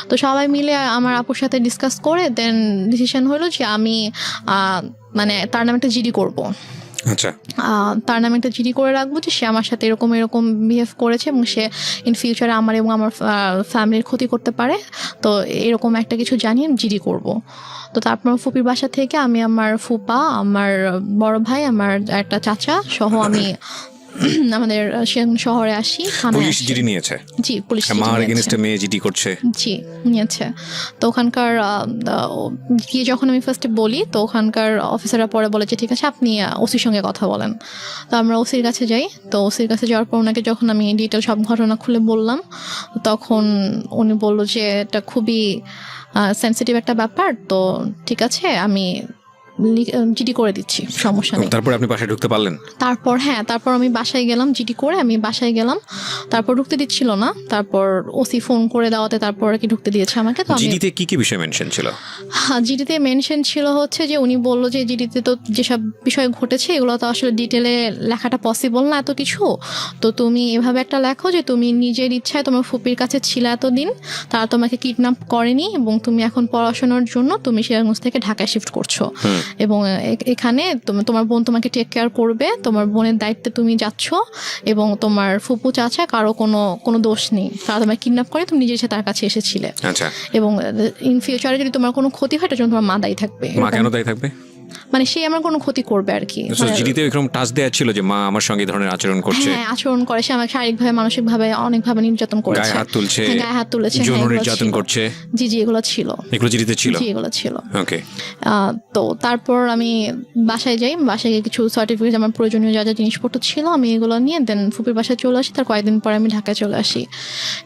তো সবাই মিলে আমার আপুর সাথে ডিসকাস করে দেন ডিসিশন হলো যে আমি মানে তার নামে একটা জিডি করব। আচ্ছা, তার নামে একটা জিডি করে রাখবো যে সে আমার সাথে এরকম বিহেভ করেছে এবং সে ইন ফিউচারে আমার এবং আমার ফ্যামিলির ক্ষতি করতে পারে। তো এরকম একটা কিছু জানিয়ে জিডি করব। তো তারপর ফুপির বাসা থেকে আমি আমার ফুপা, আমার বড় ভাই, আমার একটা চাচা সহ আমি আমাদের শহরে আসি। পুলিশ জিডি নিয়েছে? জি, পুলিশ মার এগেইনস্টে মেয়ে জিডি করছে। জি, নিয়েছে। তো ওখানকার গিয়ে যখন আমি ফার্স্টে বলি, তো ওখানকার অফিসাররা পরে বলে যে ঠিক আছে, আপনি ওসির সঙ্গে কথা বলেন। তো আমরা ওসির কাছে যাই। তো ওসির কাছে যাওয়ার পর ওনাকে যখন আমি ডিটেল সব ঘটনা খুলে বললাম, তখন উনি বললো যে এটা খুবই সেন্সিটিভ একটা ব্যাপার, তো ঠিক আছে আমি জিডি করে দিচ্ছি, সমস্যা নেই। তারপর আপনি বাসায় ঢুকতে পারলেন? তারপর আমি বাসায় গেলাম, জিডি করে আমি বাসায় গেলাম। তারপর ঢুকতে দিচ্ছিল না, তারপর ওসি ফোন করে দেওয়াতে তারপর কি ঢুকতে দিয়েছে আমাকে। তো জিডিতে কি বিষয় মেনশন ছিল? জিডিতে মেনশন ছিল হচ্ছে যে উনি বললো যে জিডিতে তো যেসব বিষয় ঘটেছে এগুলো তো আসলে ডিটেলে লেখাটা পসিবল না এত কিছু, তো তুমি এভাবে একটা লেখো যে তুমি নিজের ইচ্ছায় তোমার ফুপির কাছে ছিলে এতদিন, তারা তোমাকে কিডন্যাপ করেনি এবং তুমি এখন পড়াশোনার জন্য তুমি সিরাজগঞ্জ থেকে ঢাকায় শিফট করছো এবং এখানে তোমার বোন তোমাকে টেক কেয়ার করবে, তোমার বোনের দায়িত্বে তুমি যাচ্ছ এবং তোমার ফুপু চাচা কারো কোনো দোষ নেই, তারা তোমাকে কিডন্যাপ করে তুমি নিজে এসে তার কাছে এসেছিলে। আচ্ছা, এবং ইন ফিউচারে যদি তোমার কোনো ক্ষতি হয়, তার জন্য তোমার মা দায়ী থাকবে। মা কেন দায়ী থাকবে? মানে সে আমার কোনো ক্ষতি করবে আর কি। জিডিতে এরকম টাচ দেয়া ছিল যে মা আমার সঙ্গে ধরনের আচরণ করছে? হ্যাঁ, আচরণ করে, সে আমাকে শারীরিকভাবে মানসিকভাবে অনেকভাবে নির্যাতন করেছে, গায়ে হাত তুলেছে, যৌন নির্যাতন করছে। জি, এগুলো ছিল, এগুলো জিডিতে ছিল? জি, এগুলো ছিল। ওকে। তো তারপর আমি বাসায় যাই, বাসায় গিয়ে কিছু সার্টিফিকেট, আমার প্রয়োজনীয় যা যা জিনিসপত্র ছিল আমি এগুলো নিয়ে দেন ফুপির বাসায় চলে আসি। তার কয়েকদিন পরে আমি ঢাকায় চলে আসি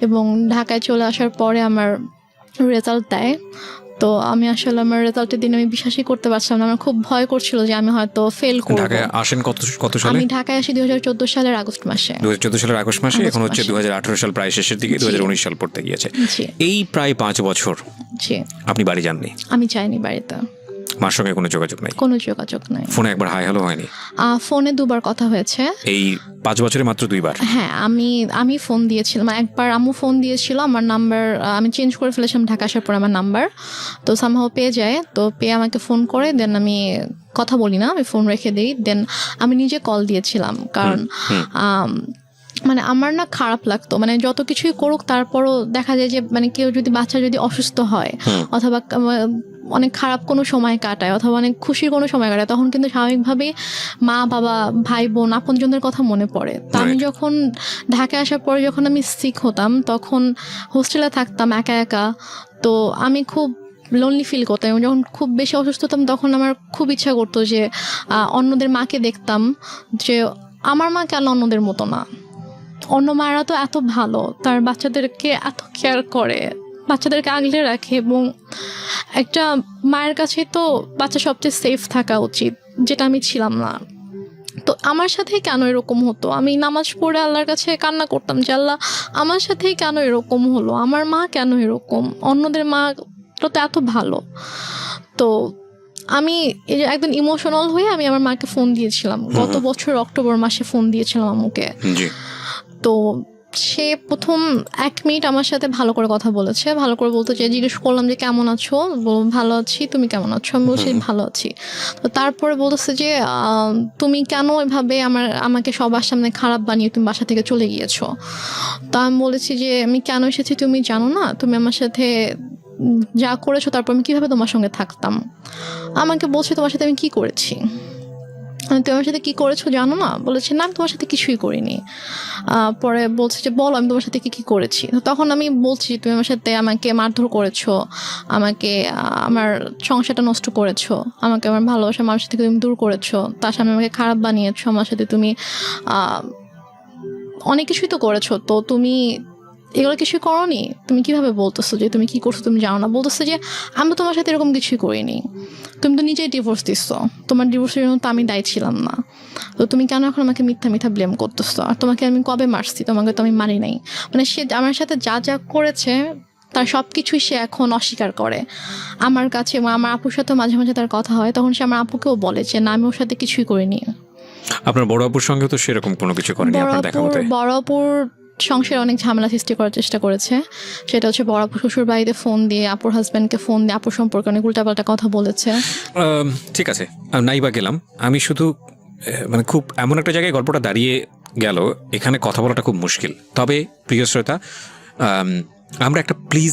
এবং ঢাকায় চলে আসার পরে আমার রেজাল্ট দেয়। তো আমি আসলে আমার রেজাল্টের দিন আমি বিশ্বাসই করতে পারছিলাম না, আমার খুব ভয় করছিল যে আমি হয়তো ফেল করব। ঢাকায় আসেন কত সালে? আমি ঢাকায় আসি 2014 সালের আগস্ট মাসে। 2014 সালের আগস্ট মাসে, এখন হচ্ছে মাসে। 2018 সাল প্রায় শেষের দিকে, 2019 সাল পড়তে গিয়েছে। জি এই প্রায় 5 বছর জি। আপনি বাড়ি যাননি, আমি যাইনি বাড়িতে, মার সঙ্গে কোনো যোগাযোগ নাই, কোনো যোগাযোগ নাই। ফোনে একবার হাই হ্যালো হয়নি? ফোনে 2বার কথা হয়েছে। এই 5 বছরে মাত্র 2বার? হ্যাঁ, আমি ফোন দিয়েছিলাম একবার, আম্মু ফোন দিয়েছিল, আমার নাম্বার আমি চেঞ্জ করে ফেলেছিলাম ঢাকা আসার পর আমার নাম্বার, তো সামহাও পেয়ে যায়, তো পেয়ে আমাকে ফোন করে, দেন আমি কথা বলি না, আমি ফোন রেখে দিই, দেন আমি নিজে কল দিয়েছিলাম, কারণ মানে আমার না খারাপ লাগতো, মানে যত কিছুই করুক তারপরও দেখা যায় যে মানে কেউ যদি বাচ্চা যদি অসুস্থ হয় অথবা অনেক খারাপ কোনো সময় কাটায় অথবা অনেক খুশির কোনো সময় কাটায়, তখন কিন্তু স্বাভাবিকভাবেই মা বাবা ভাই বোন আপনজনদের কথা মনে পড়ে। তো আমি যখন ঢাকায় আসার পরে যখন আমি সিক হতাম, তখন হোস্টেলে থাকতাম একা একা, তো আমি খুব লোনলি ফিল করতাম। এবং যখন খুব বেশি অসুস্থ হতাম তখন আমার খুব ইচ্ছা করতো যে অন্যদের মাকে দেখতাম, যে আমার মা কেন অন্যদের মতো না, অন্য মায়েরা তো এত ভালো, তার বাচ্চাদেরকে এত কেয়ার করে, বাচ্চাদেরকে আগলে রাখে, এবং একটা মায়ের কাছে তো বাচ্চা সবচেয়ে সেফ থাকা উচিত, যেটা আমি ছিলাম না। তো আমার সাথেই কেন এরকম হতো, আমি নামাজ পড়ে আল্লাহর কাছে কান্না করতাম যে আল্লাহ আমার সাথেই কেন এরকম হলো, আমার মা কেন এরকম, অন্যদের মা তো এত ভালো। তো আমি এই যে একদম ইমোশনাল হয়ে আমি আমার মাকে ফোন দিয়েছিলাম, গত বছর অক্টোবর মাসে ফোন দিয়েছিলাম আম্মুকে। তো সে প্রথম 1 মিনিট আমার সাথে ভালো করে কথা বলেছে, ভালো করে বলতে চাই, জিজ্ঞেস করলাম যে কেমন আছো, ভালো আছি, তুমি কেমন আছো, আমি বলছি ভালো আছি। তো তারপরে বলতেছে যে তুমি কেন এভাবে আমাকে সবার সামনে খারাপ বানিয়ে তুমি বাসা থেকে চলে গিয়েছো। তা আমি বলেছি যে আমি কেন এসেছি তুমি জানো না, তুমি আমার সাথে যা করেছো তারপর আমি কিভাবে তোমার সঙ্গে থাকতাম। আমাকে বলছে তোমার সাথে আমি কি করেছি, তুমি আমার সাথে কি করেছো জানো না, বলেছে না আমি তোমার সাথে কিছুই করিনি। পরে বলছে যে বলো আমি তোমার সাথে কি করেছি। তো তখন আমি বলছি তুমি আমার সাথে আমাকে মারধর করেছো, আমাকে আমার সংসারটা নষ্ট করেছো, আমাকে আমার ভালোবাসা মানুষের থেকে তুমি দূর করেছো, তার সামনে আমাকে খারাপ বানিয়েছো, আমার সাথে তুমি অনেক কিছুই তো করেছো, তো তুমি এগুলো কিছুই করোনি, তুমি কিভাবে বলতেছো যে তুমি কি করছো তুমি জানো না। বলতেছে যে আমি তো তোমার সাথে এরকম কিছুই করিনি, তুমি তো নিজেই ডিভোর্স দিচ্ছ, তোমার ডিভোর্সের জন্য তো আমি দায়ী ছিলাম না, তো তুমি কেন এখন আমাকে মিথ্যা ব্লেম করতেছো, আর তোমাকে আমি কবে মারছি, তোমাকে তো আমি মারি নাই। মানে সে আমার সাথে যা যা করেছে তার সব কিছুই সে এখন অস্বীকার করে আমার কাছে। এবং আমার আপুর সাথে মাঝে মাঝে তার কথা হয়, তখন সে আমার আপুকেও বলে যে না আমি ওর সাথে কিছুই করিনি। আপনার বড় আপুর সঙ্গে তো সেরকম কোনো কিছু করেনি আপনার দেখা মতে? বড় আপুর সংসারে অনেক ঝামেলা সৃষ্টি করার চেষ্টা করেছে, সেটা হচ্ছে বড় আপু শ্বশুর বাড়িতে ফোন দিয়ে আপুর হাজব্যান্ডকে ফোন দিয়ে আপুর সম্পর্কে অনেক উল্টাপাল্টা কথা বলেছে। ঠিক আছে, নাই বা গেলাম, আমি শুধু মানে খুব এমন একটা জায়গায় গল্পটা দাঁড়িয়ে গেল, এখানে কথা বলাটা খুব মুশকিল। তবে প্রিয় শ্রোতা, আমরা একটা প্লিজ